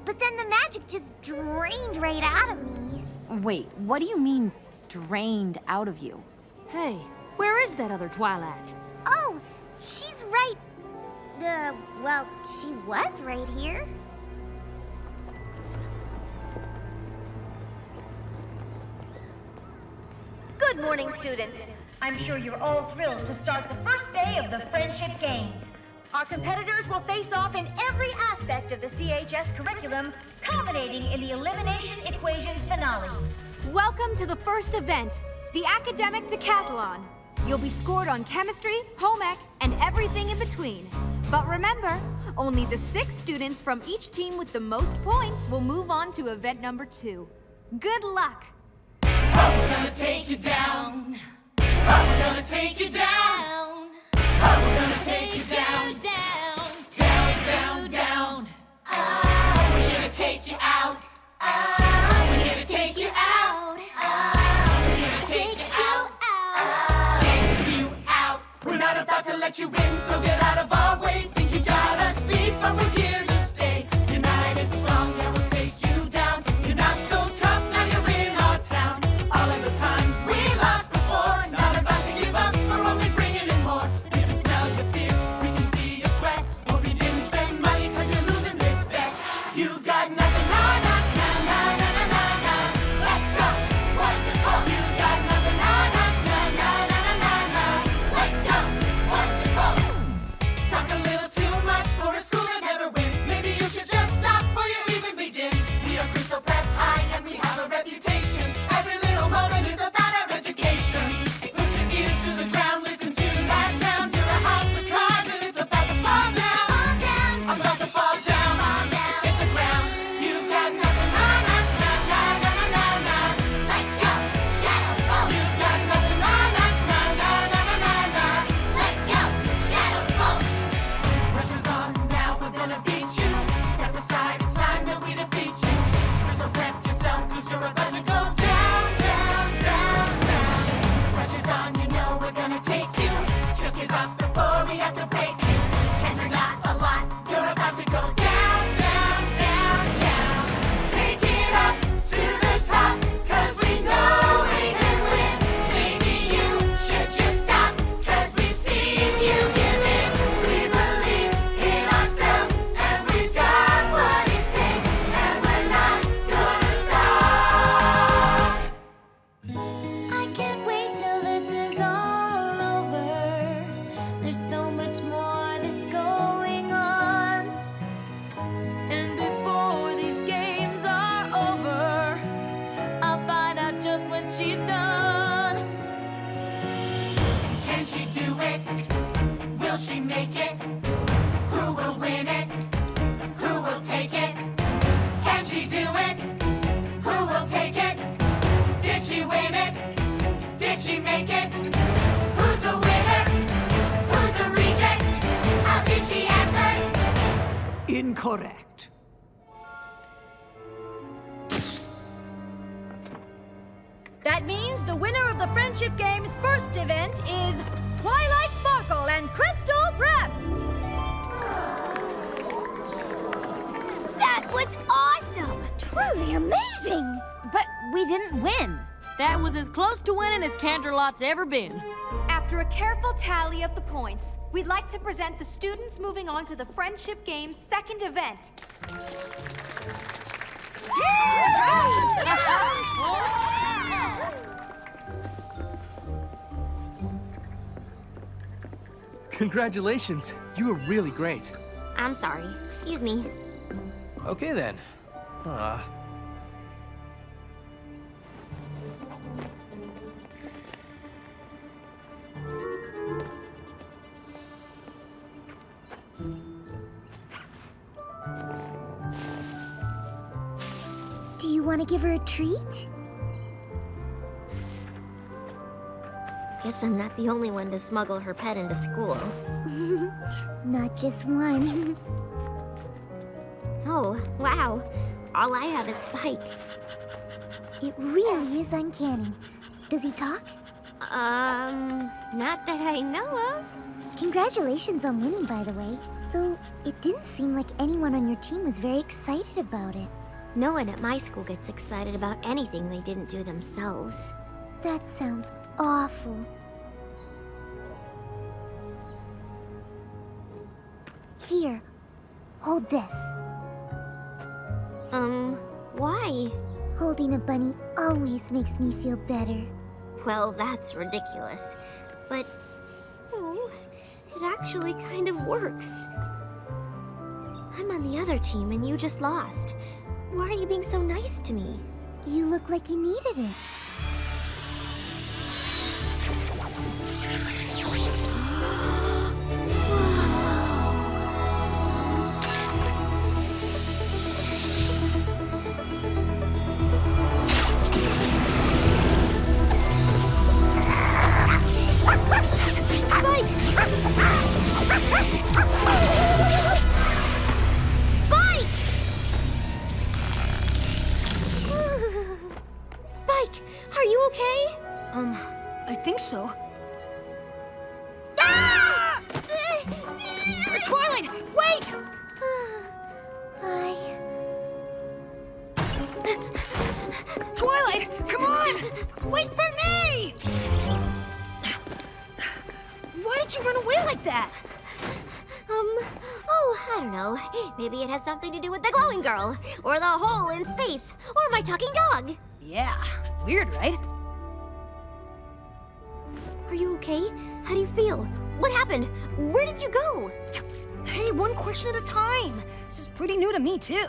But then the magic just drained right out of me. Wait, what do you mean, drained out of you? Hey, Where is that other Twilight? Oh, she's right. Well, she was right here. Good morning, students. I'm sure you're all thrilled to start the first day of the Friendship Games. Our competitors will face off in every aspect of the CHS curriculum, culminating in the Elimination Equations finale. Welcome to the first event, the Academic Decathlon. You'll be scored on chemistry, home ec, and everything in between. But remember, only the 6 students from each team with the most points will move on to event number 2. Good luck! We're gonna take you down. We're gonna take you down. We're gonna take you down, down, down, down, down. We're here to take you out. We're here to take you out. We're here to take you out. Take you out. We're not about to let you in, so get out of our way. Think you got us beat, but we're here to stay. United, strong, yeah, we'll take you down. You're not so tough, now you're in our town. All of the times we lost before, not about to give up, we're only bringing in more. We can smell your fear, we can see your sweat. Hope you didn't spend money cause you're losing this bet. You've got nothing on us, nah, nah, nah, nah, nah, nah. Let's go, what you call? You've got nothing on us, nah, nah, nah, nah, nah, nah. Let's go, what you call? Talk a little too much for a school that never wins. Maybe you should just stop before you even begin. We are Crystal Prep High and we have a reputation. Every little moment is about our education. Put your ear to the ground, listen to that sound. You're a house of cards and it's about to fall down. I'm about to fall down. Hit the ground. You've got nothing on us, nah, nah, nah, nah, nah, nah. Let's go, shadow fall. You've got nothing on us, nah, nah, nah, nah, nah, nah. Let's go, shadow fall. Pressure's on now, we're gonna beat you. Step aside, it's time that we defeat you. So prep yourself, cause you're about to go down, down, down, down. Pressure's on, you know we're gonna take you. Just give up before we have to break you. Can't you're not a lot, you're about to go down, down, down, down. Take it up to the top, cause we know we can win. Maybe you should just stop, cause we've seen you give in. We believe in ourselves, and we've got what it takes, and we're not gonna stop. I can't wait till this is all over. There's so much more that's going on. And before these games are over, I'll find out just when she's done. Can she do it? Will she make it? Who will win it? Who will take it? Can she do it? Who will take it? Did she win it? Did she make it? Who's the winner? Who's the reject? How did she answer? Incorrect. That means the winner of the Friendship Games' first event is Twilight Sparkle and Crystal Prep! That was awesome! Truly amazing! But we didn't win. That was as close to winning as Canterlot's ever been. After a careful tally of the points, we'd like to present the students moving on to the Friendship Games' second event. Congratulations, you were really great. I'm sorry. Excuse me. Okay then. Do you want to give her a treat? Guess I'm not the only one to smuggle her pet into school. Not just one. Oh, wow. All I have is Spike. It really is uncanny. Does he talk? Not that I know of. Congratulations on winning, by the way. Though, it didn't seem like anyone on your team was very excited about it. No one at my school gets excited about anything they didn't do themselves. That sounds awful. Here, hold this. Why? Holding a bunny always makes me feel better. Well, that's ridiculous. But, it actually kind of works. I'm on the other team and you just lost. Why are you being so nice to me? You look like you needed it. Spike, are you okay? I think so. Twilight, wait! Twilight, come on! Wait for me! Why did you run away like that? I don't know. Maybe it has something to do with the glowing girl, or the hole in space, or my talking dog. Yeah, weird, right? Are you okay? How do you feel? What happened? Where did you go? Hey, one question at a time. This is pretty new to me, too.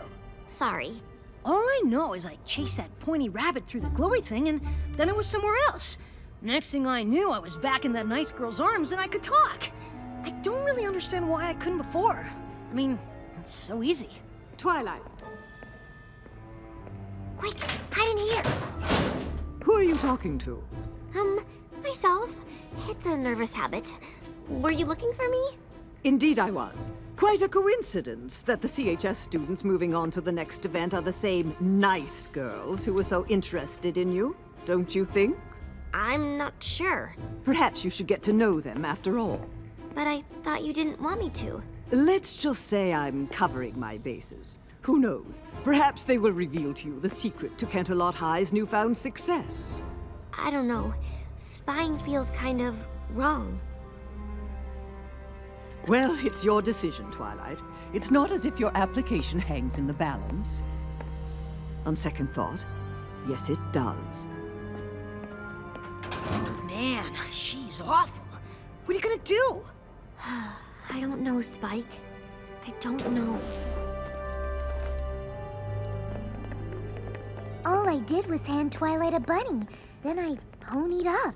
Sorry. All I know is I chased that pointy rabbit through the glowy thing, and then I was somewhere else. Next thing I knew, I was back in that nice girl's arms, and I could talk. I don't really understand why I couldn't before. I mean, it's so easy. Twilight. Quick, hide in here. Who are you talking to? Myself. It's a nervous habit. Were you looking for me? Indeed I was. Quite a coincidence that the CHS students moving on to the next event are the same nice girls who were so interested in you, don't you think? I'm not sure. Perhaps you should get to know them after all. But I thought you didn't want me to. Let's just say I'm covering my bases. Who knows? Perhaps they will reveal to you the secret to Canterlot High's newfound success. I don't know. Spying feels kind of wrong. Well, it's your decision, Twilight. It's not as if your application hangs in the balance. On second thought, yes, it does. Man, she's awful. What are you gonna do? I don't know, Spike. I don't know. All I did was hand Twilight a bunny. Then I ponied up.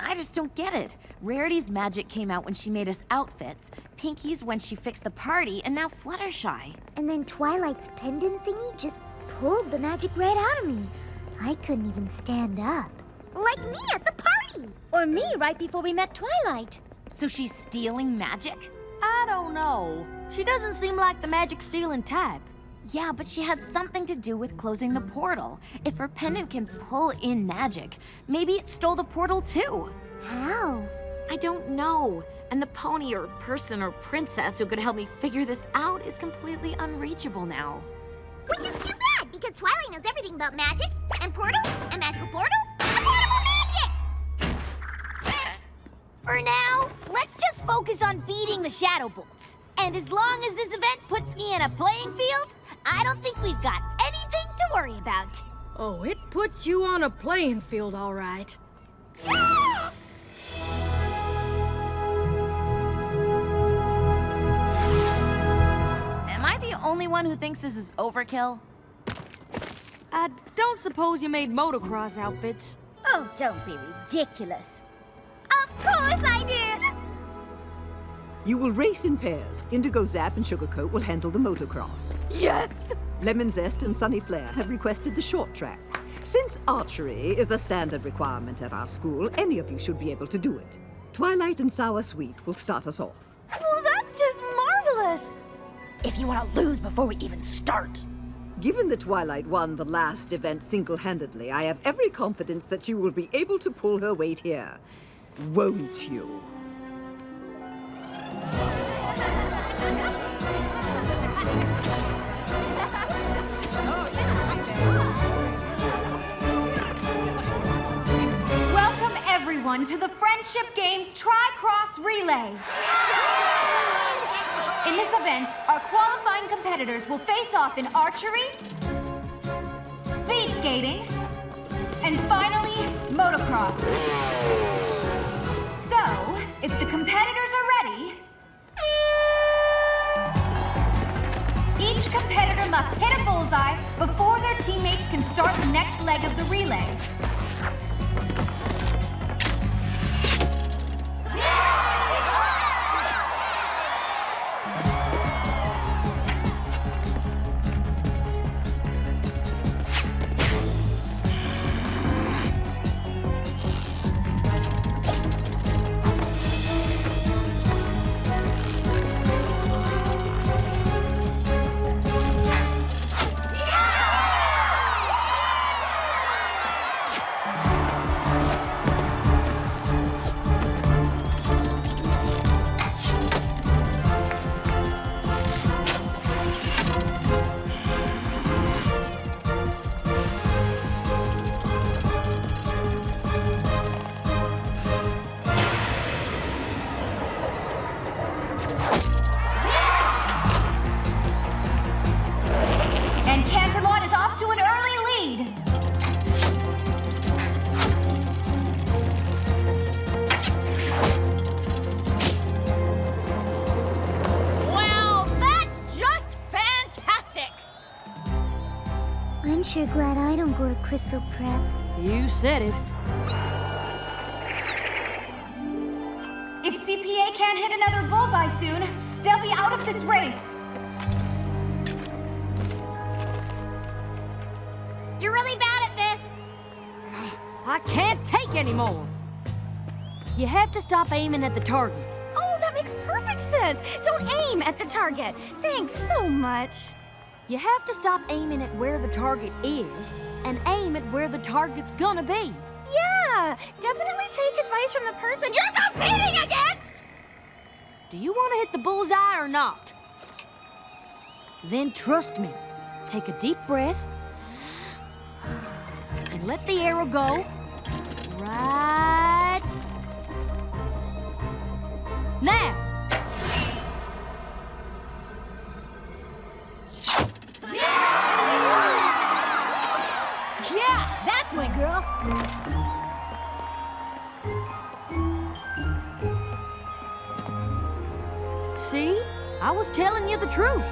I just don't get it. Rarity's magic came out when she made us outfits, Pinky's when she fixed the party, and now Fluttershy. And then Twilight's pendant thingy just pulled the magic right out of me. I couldn't even stand up. Like me at the party! Or me right before we met Twilight. So she's stealing magic? I don't know. She doesn't seem like the magic-stealing type. Yeah, but she had something to do with closing the portal. If her pendant can pull in magic, maybe it stole the portal too. How? I don't know. And the pony or person or princess who could help me figure this out is completely unreachable now. Which is too bad, because Twilight knows everything about magic, and portals, and magical portals, and portable magics! For now, let's just focus on beating the Shadow Bolts. And as long as this event puts me in a playing field, I don't think we've got anything to worry about. Oh, it puts you on a playing field, all right. Am I the only one who thinks this is overkill? I don't suppose you made motocross outfits. Oh, don't be ridiculous. Of course I did! You will race in pairs. Indigo Zap and Sugarcoat will handle the motocross. Yes! Lemon Zest and Sunny Flare have requested the short track. Since archery is a standard requirement at our school, any of you should be able to do it. Twilight and Sour Sweet will start us off. Well, that's just marvelous! If you want to lose before we even start. Given that Twilight won the last event single-handedly, I have every confidence that she will be able to pull her weight here. Won't you? Welcome everyone to the Friendship Games Tri-Cross Relay. In this event, our qualifying competitors will face off in archery, speed skating, and finally, motocross. So, if the competitors are ready, each competitor must hit a bullseye before their teammates can start the next leg of the relay. I'm sure glad I don't go to Crystal Prep. You said it. If CPA can't hit another bullseye soon, they'll be out of this race. You're really bad at this. I can't take anymore. You have to stop aiming at the target. Oh, that makes perfect sense. Don't aim at the target. Thanks so much. You have to stop aiming at where the target is and aim at where the target's gonna be. Yeah, definitely take advice from the person you're competing against! Do you want to hit the bullseye or not? Then trust me. Take a deep breath and let the arrow go right now. Yeah, that's my girl. See? I was telling you the truth.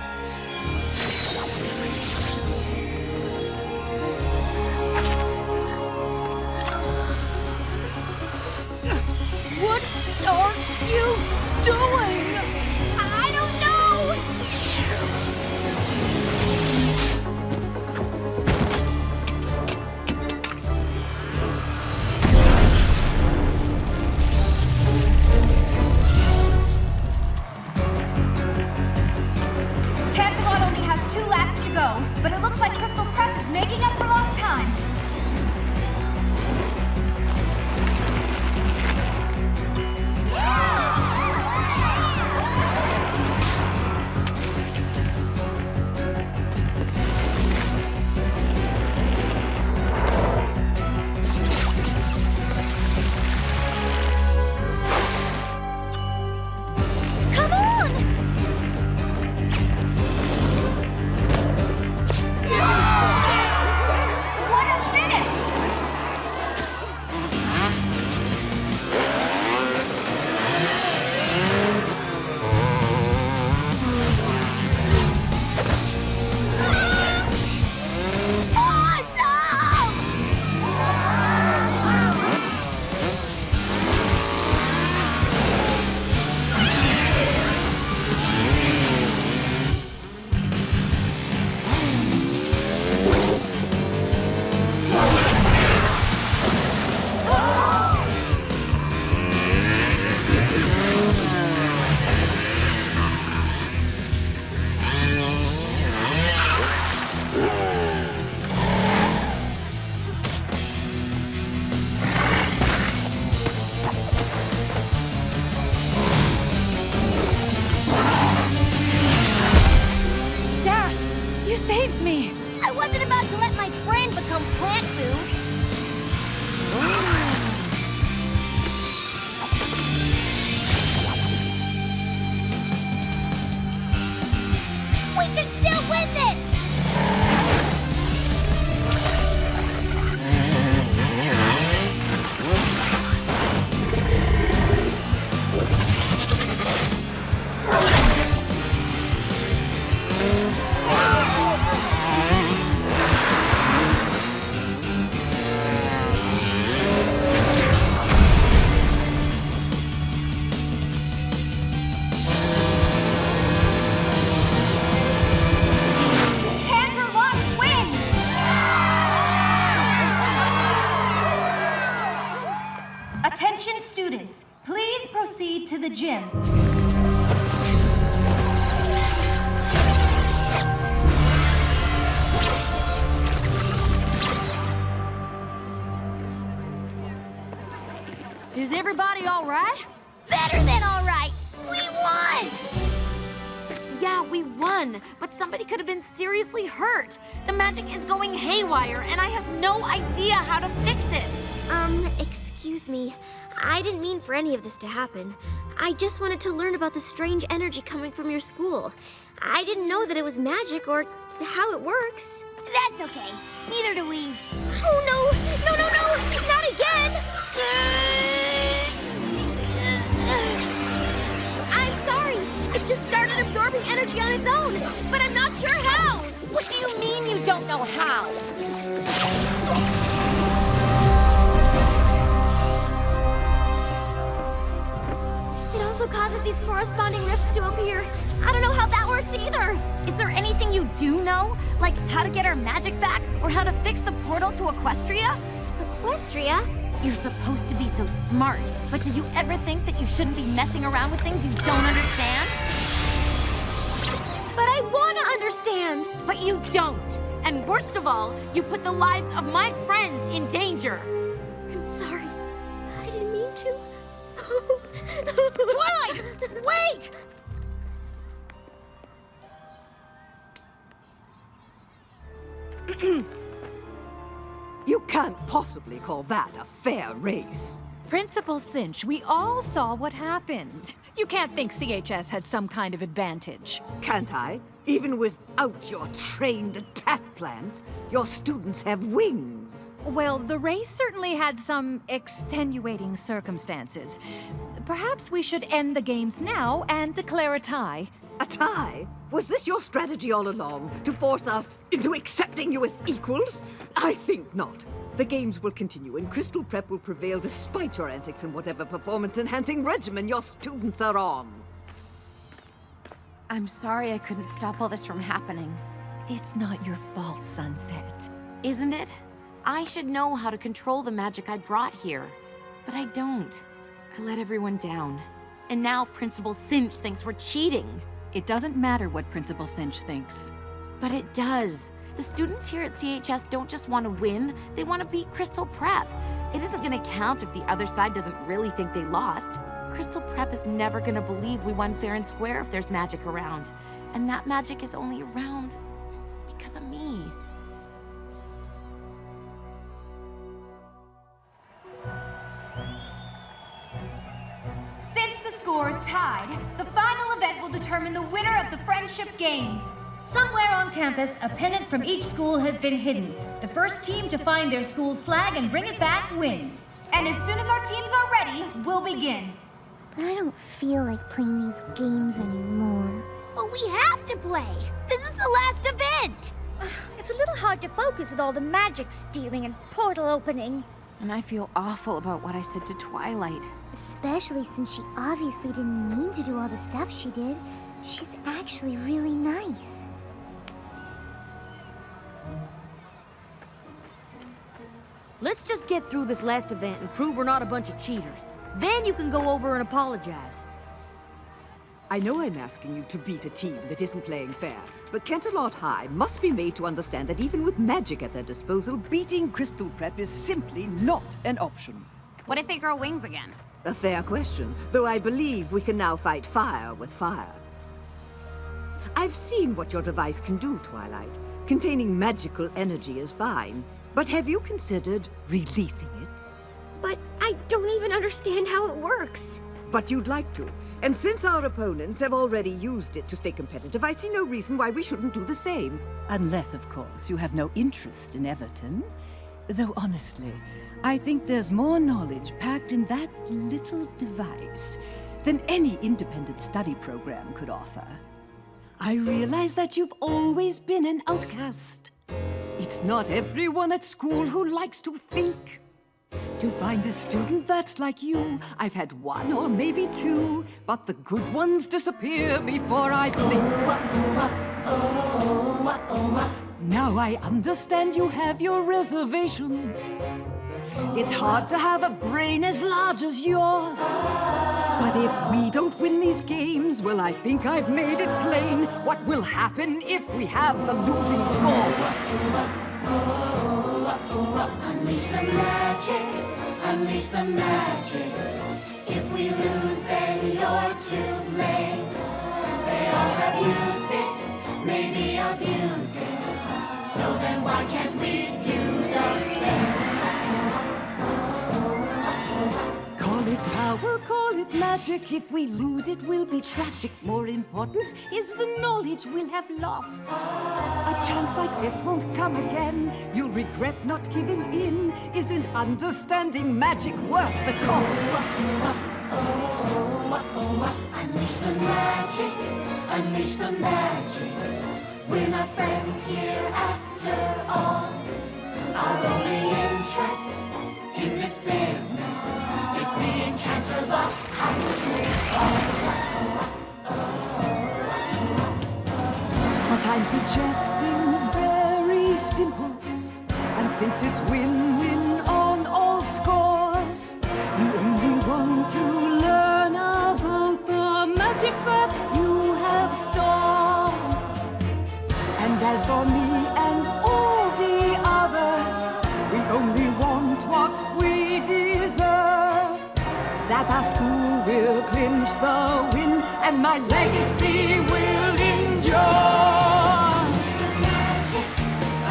What are you doing? I don't know! Canterlot only has 2 laps to go, but it looks like Crystal Prep is making up for lost time. Come on! What a finish! Dash, you saved me. I wasn't about to let my friend become plant food. Attention students, please proceed to the gym. Is everybody all right? Better than all right! We won! Yeah, we won, but somebody could have been seriously hurt. The magic is going haywire, and I have no idea how to fix it. Excuse me. I didn't mean for any of this to happen. I just wanted to learn about the strange energy coming from your school. I didn't know that it was magic or how it works. That's okay. Neither do we. Oh no! No, no, no! Not again! I'm sorry. It just started absorbing energy on its own, but I'm not sure how. What do you mean you don't know how? It also causes these corresponding rifts to appear. I don't know how that works either. Is there anything you do know? Like how to get our magic back? Or how to fix the portal to Equestria? Equestria? You're supposed to be so smart, but did you ever think that you shouldn't be messing around with things you don't understand? But I want to understand. But you don't. And worst of all, you put the lives of my friends in danger. I'm sorry. I didn't mean to. Twilight! Wait! You can't possibly call that a fair race. Principal Cinch, we all saw what happened. You can't think CHS had some kind of advantage. Can't I? Even without your trained attack plans, your students have wings. Well, the race certainly had some extenuating circumstances. Perhaps we should end the games now and declare a tie. A tie? Was this your strategy all along, to force us into accepting you as equals? I think not. The games will continue, and Crystal Prep will prevail despite your antics in whatever performance-enhancing regimen your students are on. I'm sorry I couldn't stop all this from happening. It's not your fault, Sunset. Isn't it? I should know how to control the magic I brought here. But I don't. I let everyone down. And now Principal Cinch thinks we're cheating. It doesn't matter what Principal Cinch thinks. But it does. The students here at CHS don't just want to win, they want to beat Crystal Prep. It isn't going to count if the other side doesn't really think they lost. Crystal Prep is never going to believe we won fair and square if there's magic around. And that magic is only around because of me. Since the score's tied, the final event will determine the winner of the Friendship Games. Somewhere on campus, a pennant from each school has been hidden. The first team to find their school's flag and bring it back wins. And as soon as our teams are ready, we'll begin. But I don't feel like playing these games anymore. But we have to play! This is the last event! It's a little hard to focus with all the magic stealing and portal opening. And I feel awful about what I said to Twilight. Especially since she obviously didn't mean to do all the stuff she did. She's actually really nice. Let's just get through this last event and prove we're not a bunch of cheaters. Then you can go over and apologize. I know I'm asking you to beat a team that isn't playing fair, but Canterlot High must be made to understand that even with magic at their disposal, beating Crystal Prep is simply not an option. What if they grow wings again? A fair question, though I believe we can now fight fire with fire. I've seen what your device can do, Twilight. Containing magical energy is fine, but have you considered releasing it? But I don't even understand how it works. But you'd like to. And since our opponents have already used it to stay competitive, I see no reason why we shouldn't do the same. Unless, of course, you have no interest in Everton. Though honestly, I think there's more knowledge packed in that little device than any independent study program could offer. I realize that you've always been an outcast. It's not everyone at school who likes to think. To find a student that's like you, I've had one or maybe two, but the good ones disappear before I blink. Now I understand you have your reservations. It's hard to have a brain as large as yours. But if we don't win these games, well, I think I've made it plain what will happen if we have the losing score. Unleash the magic, unleash the magic. If we lose, then you're to blame. They all have used it, maybe abused it. So then why can't we do the same? Call it power, call it magic. If we lose, it will be tragic. More important is the knowledge we'll have lost. A chance like this won't come again. You'll regret not giving in. Isn't understanding magic worth the cost? Unleash the magic, unleash the magic. We're not friends here after all. Our only interest in this business is seeing Canterlot High School fall. What I'm suggesting's very simple. And since it's win-win on all scores, you only want to learn about the magic that you have stored. And as for me and all the others, we only want what we deserve. That our school will clinch the win, and my legacy will endure. Unleash the magic,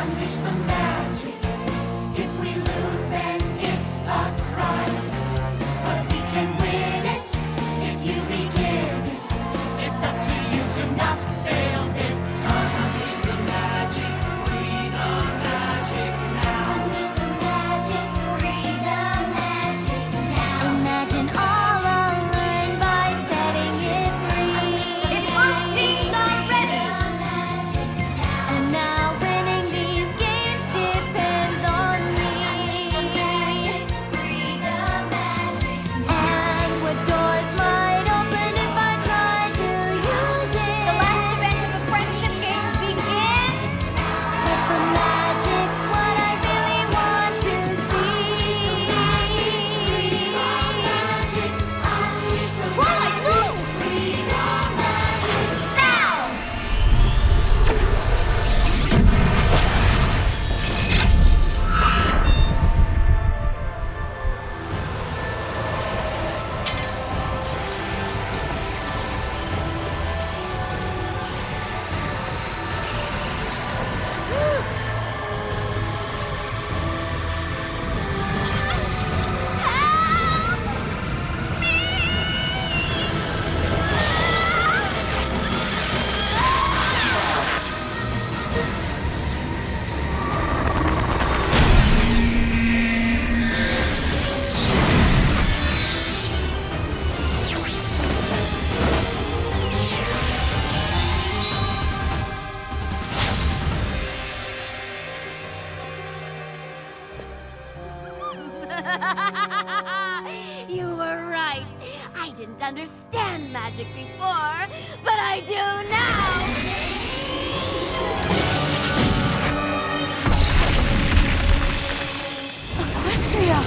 unleash the magic. If we lose, then it's a crime. But we can win it if you begin it. It's up to you to not fail this time. Unleash the magic, free the magic now. Unleash the magic, free the magic now. Imagine all unlearned by setting it free. If our teams are ready. And now winning these games depends on me. And what doors might open if I try to use it. The last event of the Friendship Games begins! But the magic's what I really want to see. Twilight, move! Now! You were right. I didn't understand magic before, but I do now. Equestria!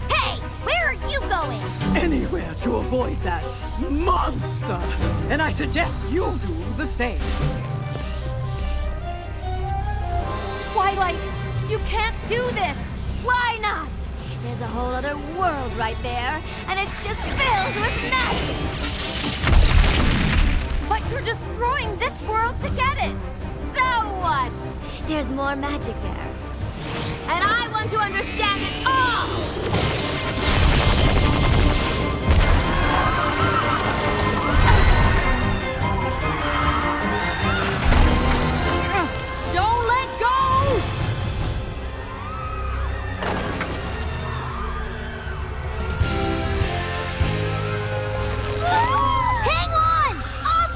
Hey, where are you going? Anywhere to avoid that monster. And I suggest you do the same. Twilight, you can't do this! Why not? There's a whole other world right there, and it's just filled with magic. But you're destroying this world to get it! So what? There's more magic there. And I want to understand it all! Don't let go! Hang on! I'll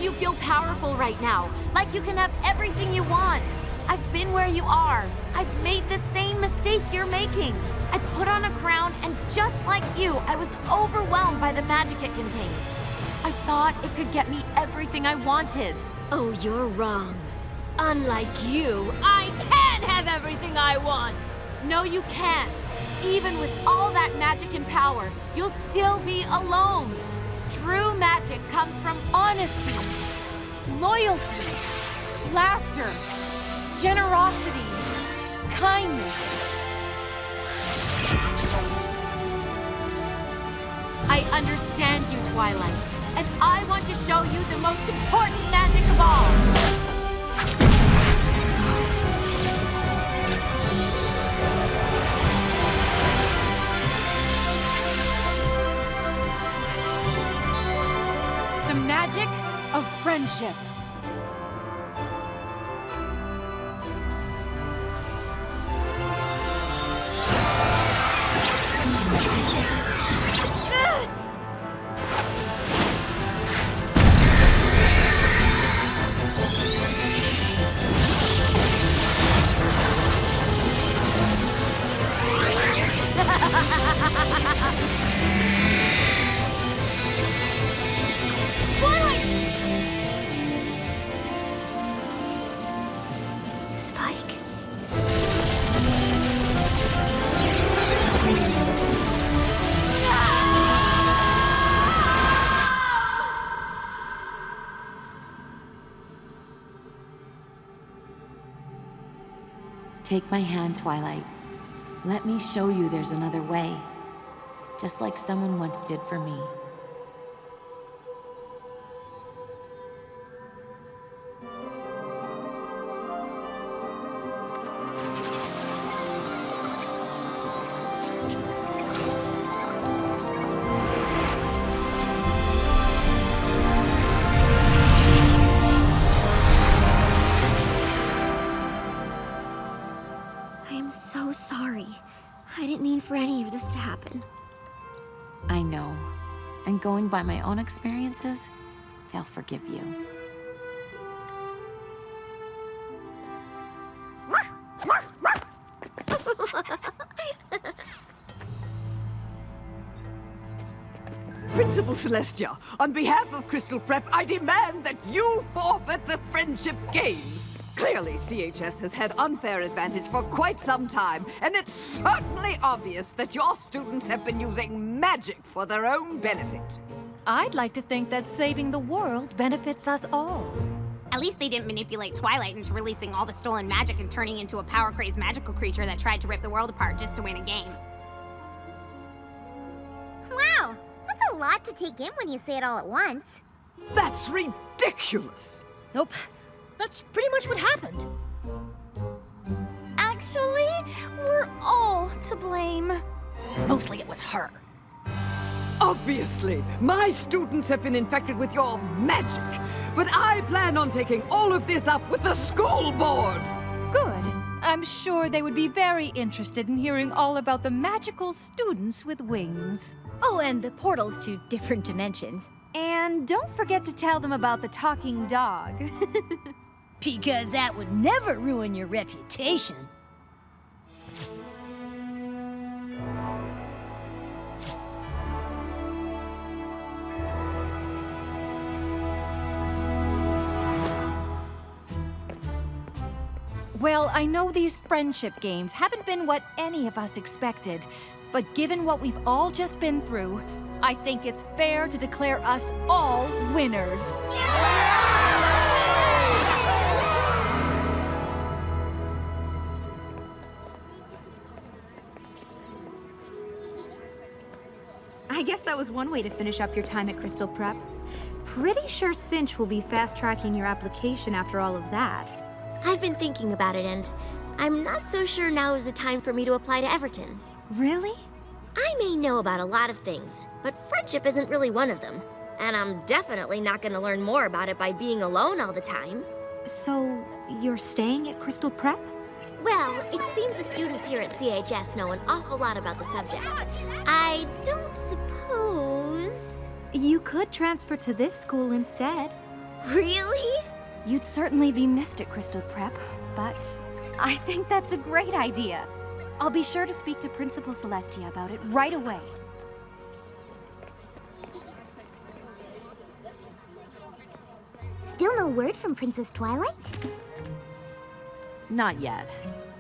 you feel powerful right now, like you can have everything you want. I've been where you are. I've made the same mistake you're making. I put on a crown, and just like you, I was overwhelmed by the magic it contained. I thought it could get me everything I wanted. Oh, you're wrong. Unlike you, I can have everything I want! No, you can't. Even with all that magic and power, you'll still be alone. True magic comes from honesty, loyalty, laughter, generosity, kindness. I understand you, Twilight, and I want to show you the most important magic of all. The magic of friendship. Spike. Take my hand, Twilight. Let me show you there's another way. Just like someone once did for me. I am so sorry. I didn't mean for any of this to happen. I know. And going by my own experiences, they'll forgive you. Principal Celestia, on behalf of Crystal Prep, I demand that you forfeit the Friendship Games. Clearly, CHS has had unfair advantage for quite some time, and it's certainly obvious that your students have been using magic for their own benefit. I'd like to think that saving the world benefits us all. At least they didn't manipulate Twilight into releasing all the stolen magic and turning into a power-crazed magical creature that tried to rip the world apart just to win a game. Wow, that's a lot to take in when you say it all at once. That's ridiculous! Nope. That's pretty much what happened. Actually, we're all to blame. Mostly it was her. Obviously, my students have been infected with your magic, but I plan on taking all of this up with the school board. Good. I'm sure they would be very interested in hearing all about the magical students with wings. Oh, and the portals to different dimensions. And don't forget to tell them about the talking dog. Because that would never ruin your reputation. Well, I know these friendship games haven't been what any of us expected, but given what we've all just been through, I think it's fair to declare us all winners. I guess that was one way to finish up your time at Crystal Prep. Pretty sure Cinch will be fast-tracking your application after all of that. I've been thinking about it, and I'm not so sure now is the time for me to apply to Everton. Really? I may know about a lot of things, but friendship isn't really one of them. And I'm definitely not going to learn more about it by being alone all the time. So, you're staying at Crystal Prep? Well, it seems the students here at CHS know an awful lot about the subject. I don't suppose... You could transfer to this school instead. Really? You'd certainly be missed at Crystal Prep, but I think that's a great idea. I'll be sure to speak to Principal Celestia about it right away. Still no word from Princess Twilight? Not yet.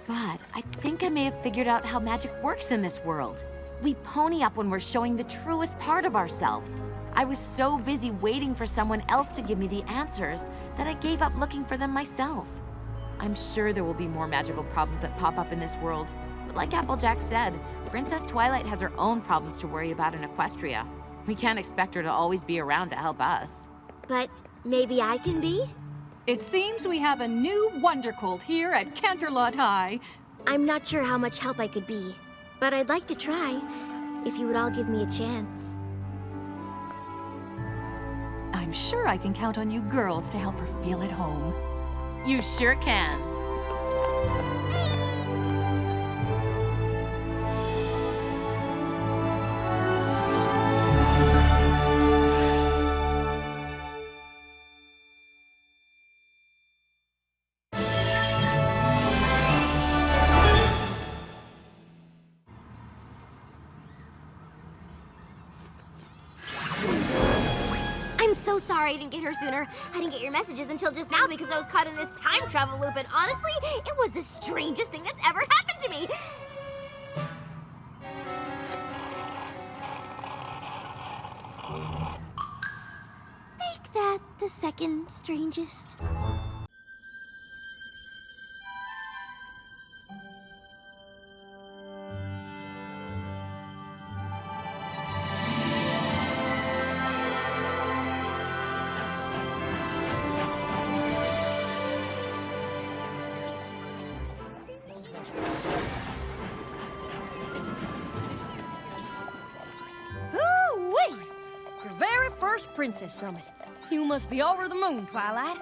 But I think I may have figured out how magic works in this world. We pony up when we're showing the truest part of ourselves. I was so busy waiting for someone else to give me the answers that I gave up looking for them myself. I'm sure there will be more magical problems that pop up in this world. But like Applejack said, Princess Twilight has her own problems to worry about in Equestria. We can't expect her to always be around to help us. But maybe I can be? It seems we have a new Wondercolt here at Canterlot High. I'm not sure how much help I could be, but I'd like to try, if you would all give me a chance. I'm sure I can count on you girls to help her feel at home. You sure can. I'm so sorry I didn't get her sooner. I didn't get your messages until just now because I was caught in this time travel loop, and honestly, it was the strangest thing that's ever happened to me. Make that the second strangest. Hoo-wee! Your very first Princess Summit. You must be over the moon, Twilight.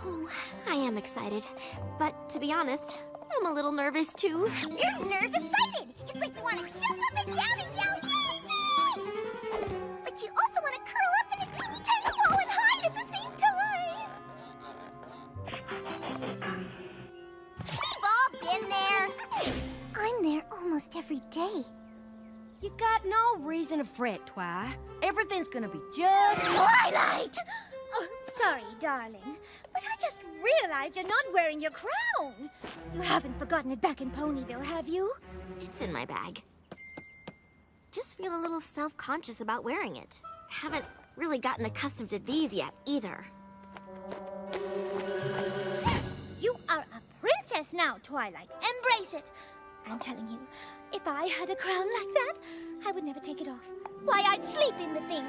Oh, I am excited. But to be honest, I'm a little nervous too. You're nervous-sighted! It's like you want to jump up and down and yell, "Yay, me!" But you also want to curl up in a teeny tiny ball and hide at the same time! We've all been there! I'm there almost every day. You got no reason to fret, Twi. Everything's gonna be just... Twilight! Oh, sorry, darling, but I just realized you're not wearing your crown. You haven't forgotten it back in Ponyville, have you? It's in my bag. Just feel a little self-conscious about wearing it. Haven't really gotten accustomed to these yet, either. You are a princess now, Twilight. Embrace it. I'm telling you, if I had a crown like that, I would never take it off. Why, I'd sleep in the thing.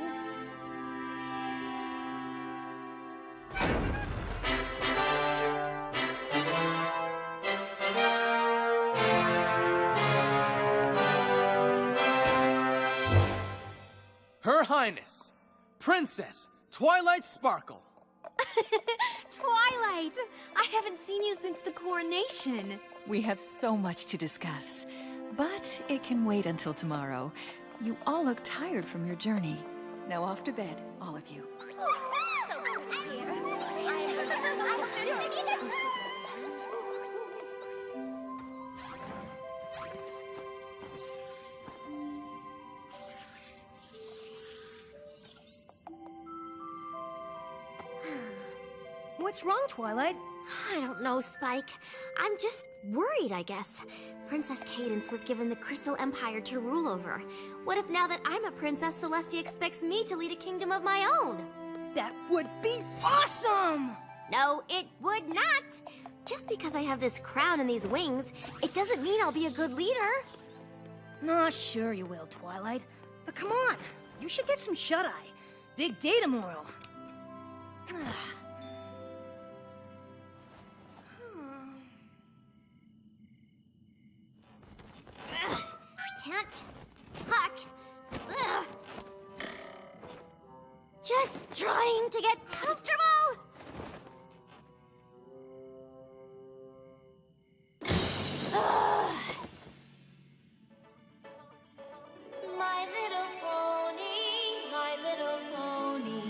Her Highness, Princess Twilight Sparkle. Twilight! I haven't seen you since the coronation. We have so much to discuss, but it can wait until tomorrow. You all look tired from your journey. Now off to bed, all of you. What's wrong, Twilight? I don't know, Spike. I'm just worried, I guess. Princess Cadance was given the Crystal Empire to rule over. What if now that I'm a princess, Celestia expects me to lead a kingdom of my own? That would be awesome! No, it would not! Just because I have this crown and these wings, it doesn't mean I'll be a good leader. Nah, sure you will, Twilight. But come on, you should get some shut-eye. Big day tomorrow. Can't talk. Ugh. Just trying to get comfortable. Ugh. My little pony, my little pony.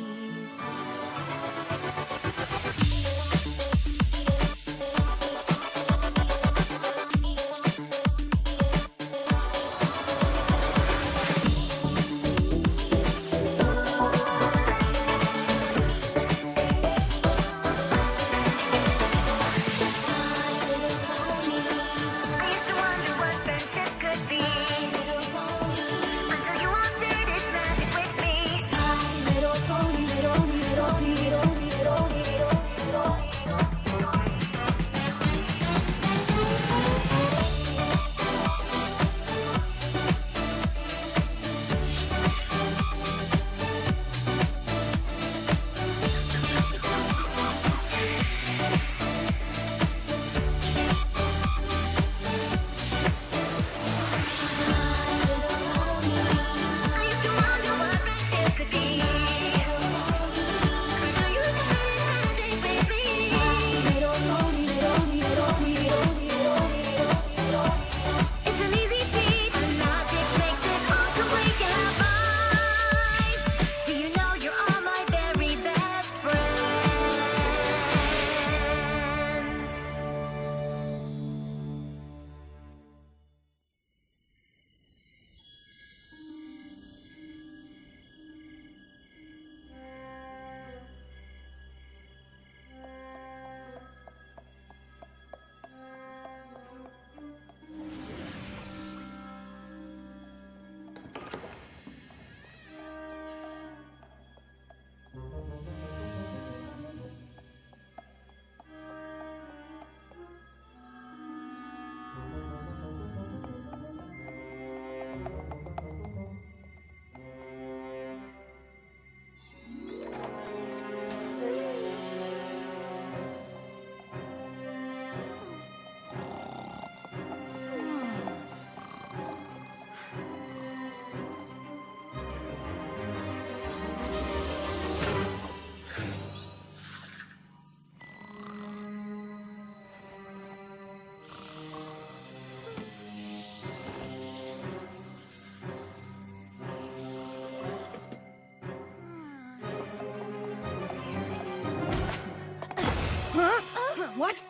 What?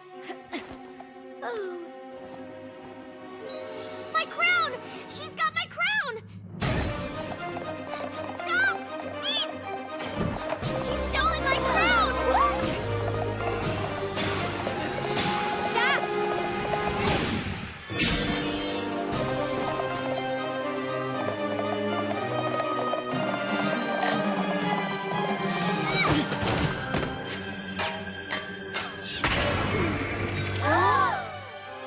Oh. My crown! She's got my crown! Stop! Thief! She's stolen my crown! What? Stop!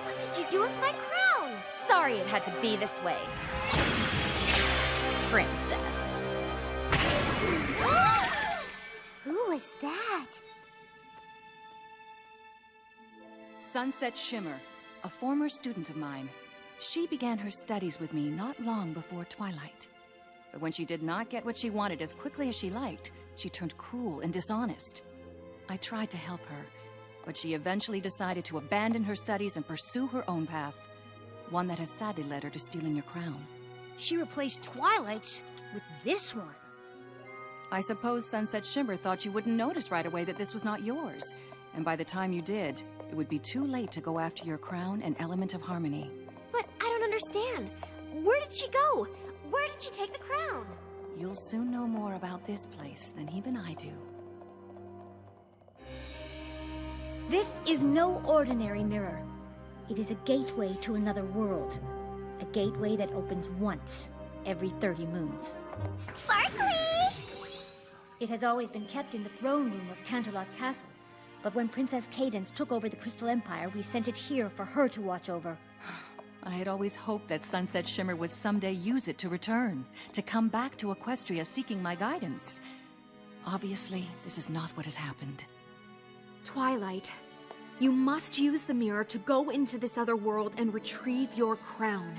What did you do with my crown? Sorry it had to be this way. Princess. Who was that? Sunset Shimmer, a former student of mine. She began her studies with me not long before twilight. But when she did not get what she wanted as quickly as she liked, she turned cruel and dishonest. I tried to help her, but she eventually decided to abandon her studies and pursue her own path, one that has sadly led her to stealing your crown. She replaced Twilight's with this one. I suppose Sunset Shimmer thought you wouldn't notice right away that this was not yours, and by the time you did, it would be too late to go after your crown and element of harmony. But I don't understand. Where did she go? Where did she take the crown? You'll soon know more about this place than even I do. This is no ordinary mirror. It is a gateway to another world. A gateway that opens once every 30 moons. Sparkly! It has always been kept in the throne room of Canterlot Castle, but when Princess Cadence took over the Crystal Empire, we sent it here for her to watch over. I had always hoped that Sunset Shimmer would someday use it to return, to come back to Equestria seeking my guidance. Obviously, this is not what has happened. Twilight, you must use the mirror to go into this other world and retrieve your crown.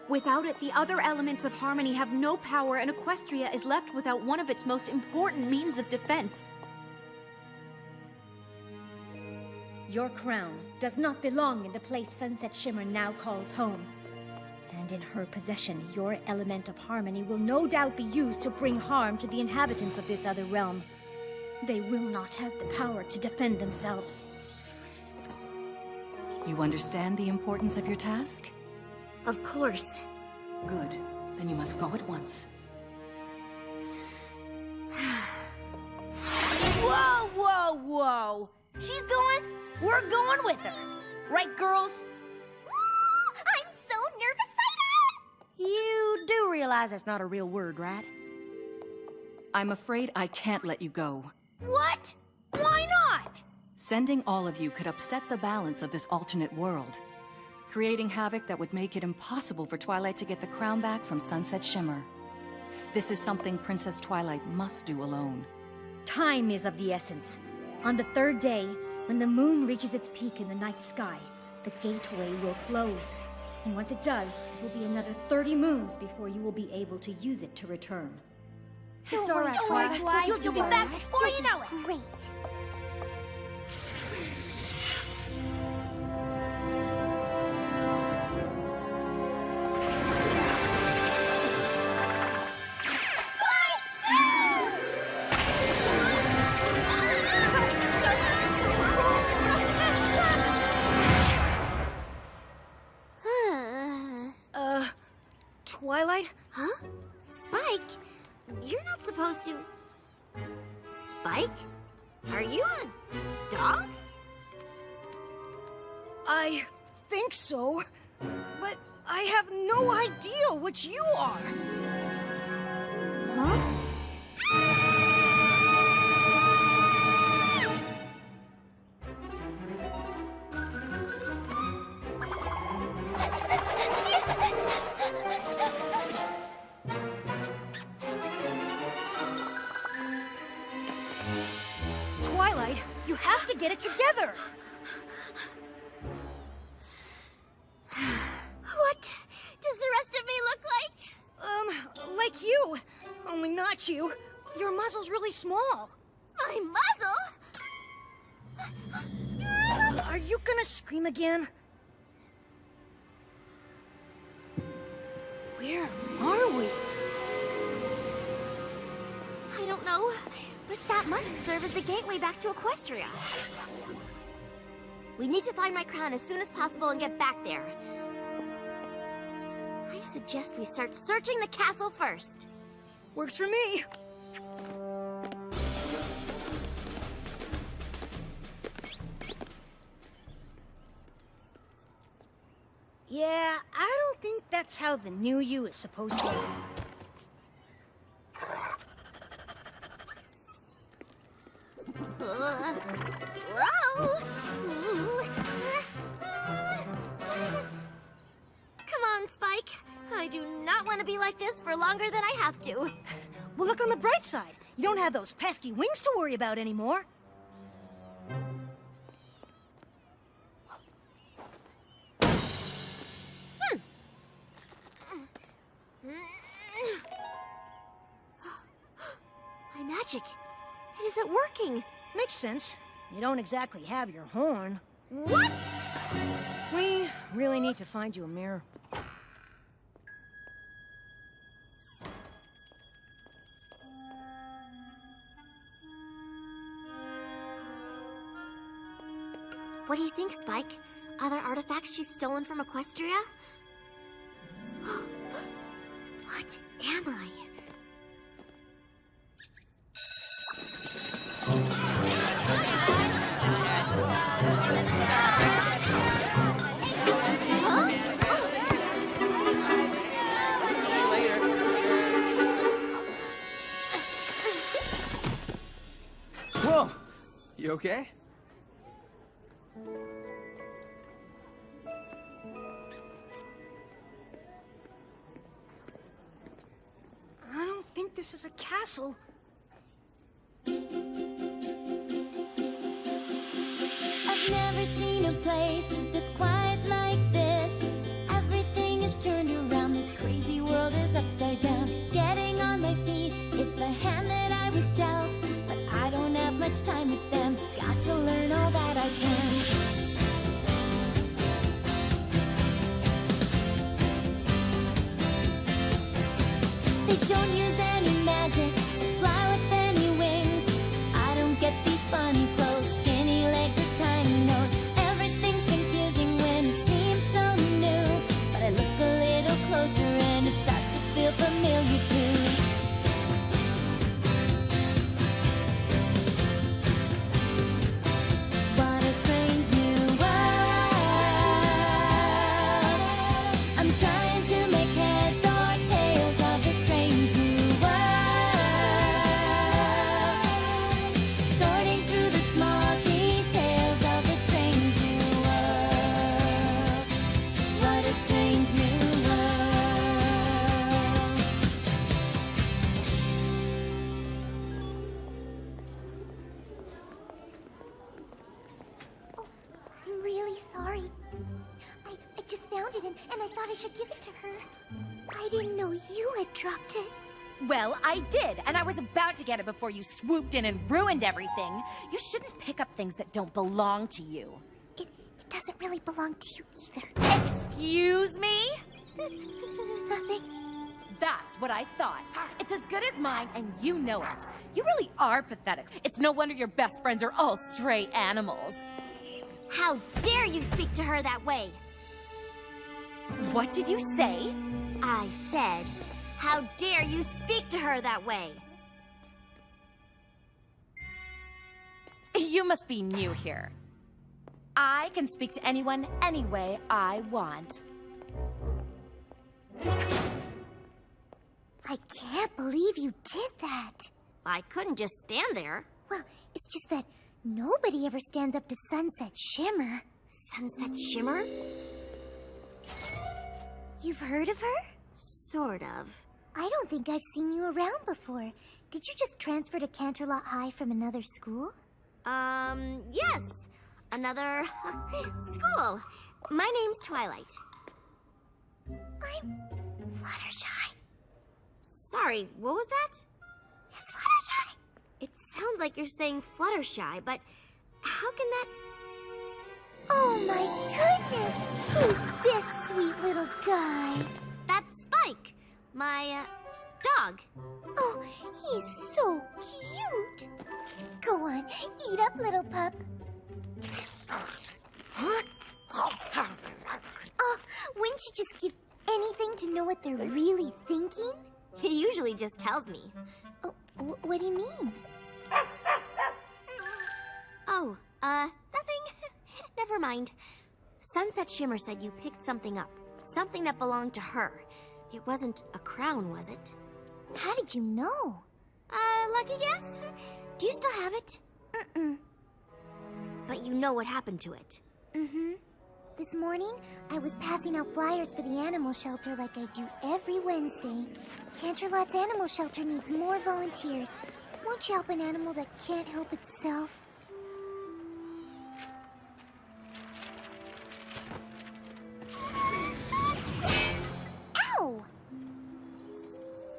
Without it, the other elements of harmony have no power, and Equestria is left without one of its most important means of defense. Your crown does not belong in the place Sunset Shimmer now calls home. And in her possession, your element of harmony will no doubt be used to bring harm to the inhabitants of this other realm. They will not have the power to defend themselves. You understand the importance of your task? Of course. Good. Then you must go at once. Whoa, whoa, whoa! She's going, we're going with her. Right, girls? Ooh, I'm so nervous-sighted! You do realize that's not a real word, right? I'm afraid I can't let you go. What? Why not? Sending all of you could upset the balance of this alternate world, creating havoc that would make it impossible for Twilight to get the crown back from Sunset Shimmer. This is something Princess Twilight must do alone. Time is of the essence. On the third day, when the moon reaches its peak in the night sky, the gateway will close. And once it does, it will be another 30 moons before you will be able to use it to return. It's all right, Twilight. You'll be back before you know it. Great. Twilight? Huh? Spike? You're not supposed to... Spike? Are you a dog? I think so, but I have no idea what you are. Huh? Twilight, you have to get it together. What does the rest of me look like? Like you, only not you. Your muzzle's really small. My muzzle? Are you gonna scream again? Where are we? I don't know, but that must serve as the gateway back to Equestria. We need to find my crown as soon as possible and get back there. I suggest we start searching the castle first. Works for me. Yeah, I don't think that's how the new you is supposed to. Come on, Spike. I do not want to be like this for longer than I have to. Well, look on the bright side. You don't have those pesky wings to worry about anymore. My magic. Is it working? Makes sense. You don't exactly have your horn. What? We really need to find you a mirror. What do you think, Spike? Are there artifacts she's stolen from Equestria? What am I? Whoa! You okay? I don't think this is a castle. I've never seen a place that's quite like this. Everything is turned around, this crazy world is upside down. Getting on my feet, it's the hand that I was dealt. But I don't have much time with them, got to learn all that I can. They don't use any magic, fly with any wings. I don't get these funny clothes, skinny legs or tiny nose. Everything's confusing when it seems so new. But I look a little closer and it starts to feel familiar too. What a strange new world. I'm trying to make heads or tails of this strange new world. Sorting through the small details of this strange new world. What a strange new world. I'm really sorry. I just found it and I thought I should give it to her. I didn't know you had dropped it. Well, I did, and I was about to get it before you swooped in and ruined everything. You shouldn't pick up things that don't belong to you. It doesn't really belong to you either. Excuse me? Nothing. That's what I thought. It's as good as mine, and you know it. You really are pathetic. It's no wonder your best friends are all stray animals. How dare you speak to her that way? What did you say? I said, how dare you speak to her that way? You must be new here. I can speak to anyone any way I want. I can't believe you did that. I couldn't just stand there. Well, it's just that nobody ever stands up to Sunset Shimmer. Sunset Shimmer? You've heard of her? Sort of. I don't think I've seen you around before. Did you just transfer to Canterlot High from another school? Yes. Another school. My name's Twilight. I'm Fluttershy. Sorry, what was that? It's Fluttershy. It sounds like you're saying Fluttershy, but how can that... Oh my goodness! Who's this sweet little guy? That's Spike, my, dog. Oh, he's so cute. Go on, eat up, little pup. Can't you just give anything to know what they're really thinking? He usually just tells me. Oh, what do you mean? Oh, nothing. Never mind. Sunset Shimmer said you picked something up. Something that belonged to her. It wasn't a crown, was it? How did you know? Lucky guess? Do you still have it? Mm-mm. But you know what happened to it. Mm-hmm. This morning, I was passing out flyers for the animal shelter like I do every Wednesday. Canterlot's animal shelter needs more volunteers. Won't you help an animal that can't help itself? Ow!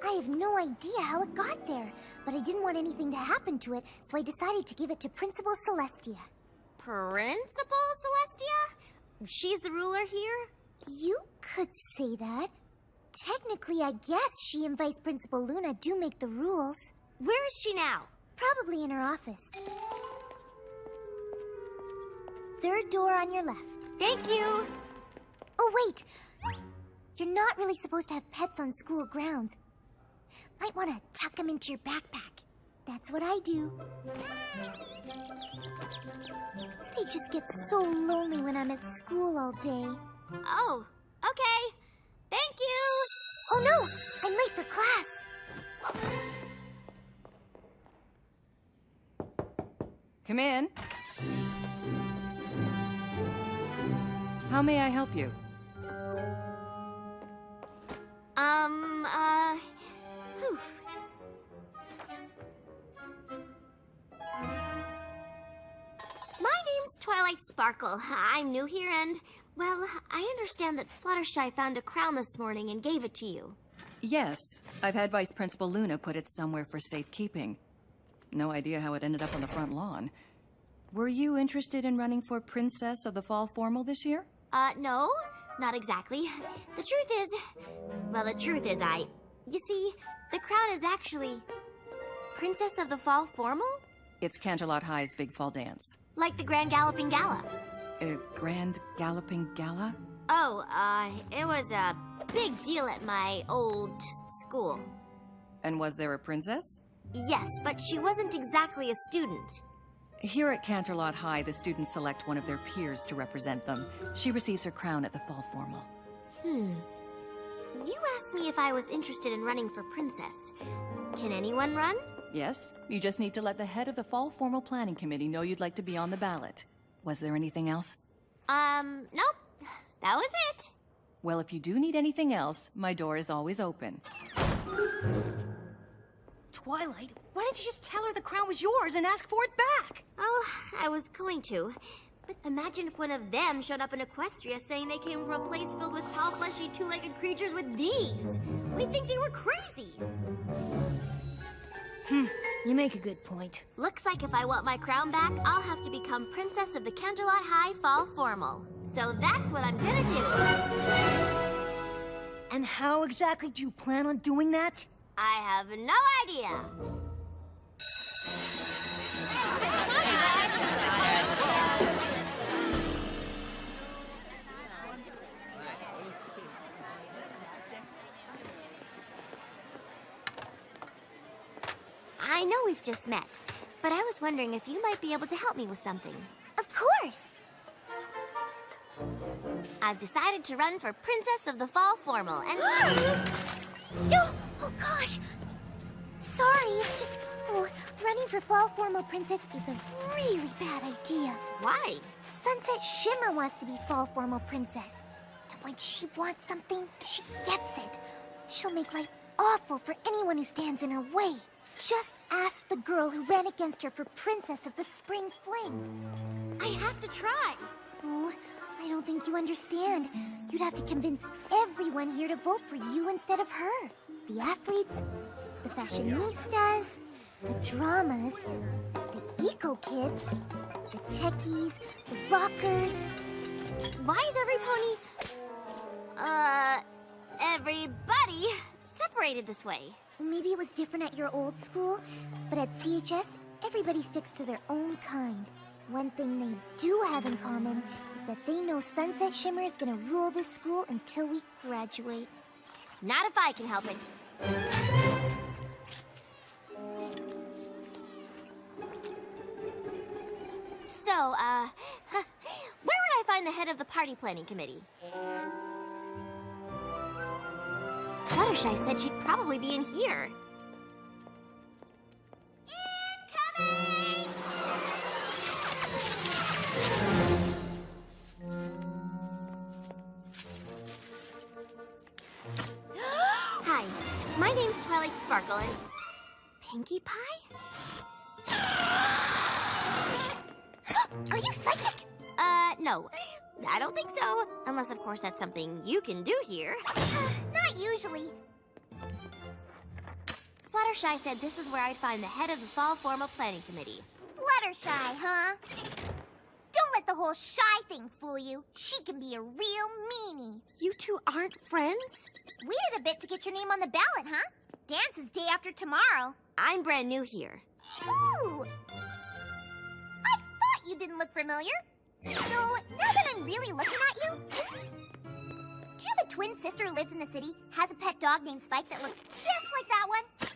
I have no idea how it got there, but I didn't want anything to happen to it, so I decided to give it to Principal Celestia. Principal Celestia? She's the ruler here? You could say that. Technically, I guess she and Vice Principal Luna do make the rules. Where is she now? Probably in her office. Third door on your left. Thank you. Oh, wait. You're not really supposed to have pets on school grounds. Might want to tuck them into your backpack. That's what I do. They just get so lonely when I'm at school all day. Oh, okay. Thank you. Oh no, I'm late for class. Come in. How may I help you? Whew. My name's Twilight Sparkle. I'm new here and, well, I understand that Fluttershy found a crown this morning and gave it to you. Yes, I've had Vice Principal Luna put it somewhere for safekeeping. No idea how it ended up on the front lawn. Were you interested in running for Princess of the Fall Formal this year? No, not exactly. The truth is you see, the crown is actually Princess of the Fall Formal? It's Canterlot High's big fall dance. Like the Grand Galloping Gala. Grand Galloping Gala? Oh, it was a big deal at my old school. And was there a princess? Yes, but she wasn't exactly a student. Here at Canterlot High, the students select one of their peers to represent them. She receives her crown at the Fall Formal. You asked me if I was interested in running for princess. Can anyone run? Yes, you just need to let the head of the Fall Formal Planning Committee know you'd like to be on the ballot. Was there anything else? Nope. That was it. Well, if you do need anything else, my door is always open. Twilight, why didn't you just tell her the crown was yours and ask for it back? Oh, I was going to. But imagine if one of them showed up in Equestria saying they came from a place filled with tall, fleshy, two-legged creatures with these. We'd think they were crazy. You make a good point. Looks like if I want my crown back, I'll have to become Princess of the Canterlot High Fall Formal. So that's what I'm gonna do. And how exactly do you plan on doing that? I have no idea. I know we've just met, but I was wondering if you might be able to help me with something. Of course! I've decided to run for Princess of the Fall Formal, and... No! Oh, gosh! Sorry, it's just... Oh, running for Fall Formal Princess is a really bad idea. Why? Sunset Shimmer wants to be Fall Formal Princess. And when she wants something, she gets it. She'll make life awful for anyone who stands in her way. Just ask the girl who ran against her for Princess of the Spring Fling. I have to try. Oh, I don't think you understand. You'd have to convince everyone here to vote for you instead of her. The athletes, the fashionistas, the dramas, the eco-kids, the techies, the rockers. Why is everybody separated this way? Maybe it was different at your old school, but at CHS, everybody sticks to their own kind. One thing they do have in common is that they know Sunset Shimmer is gonna rule this school until we graduate. Not if I can help it. So, where would I find the head of the party planning committee? Fluttershy said she'd probably be in here. Hi, my name's Twilight Sparkle and... Pinkie Pie? Are you psychic? No. I don't think so. Unless, of course, that's something you can do here. Not usually. Fluttershy said this is where I'd find the head of the Fall Formal Planning Committee. Fluttershy, huh? Don't let the whole shy thing fool you. She can be a real meanie. You two aren't friends? Waited a bit to get your name on the ballot, huh? Dance is day after tomorrow. I'm brand new here. Ooh! I thought you didn't look familiar. So, now that I'm really looking at you, do you have a twin sister who lives in the city, has a pet dog named Spike that looks just like that one?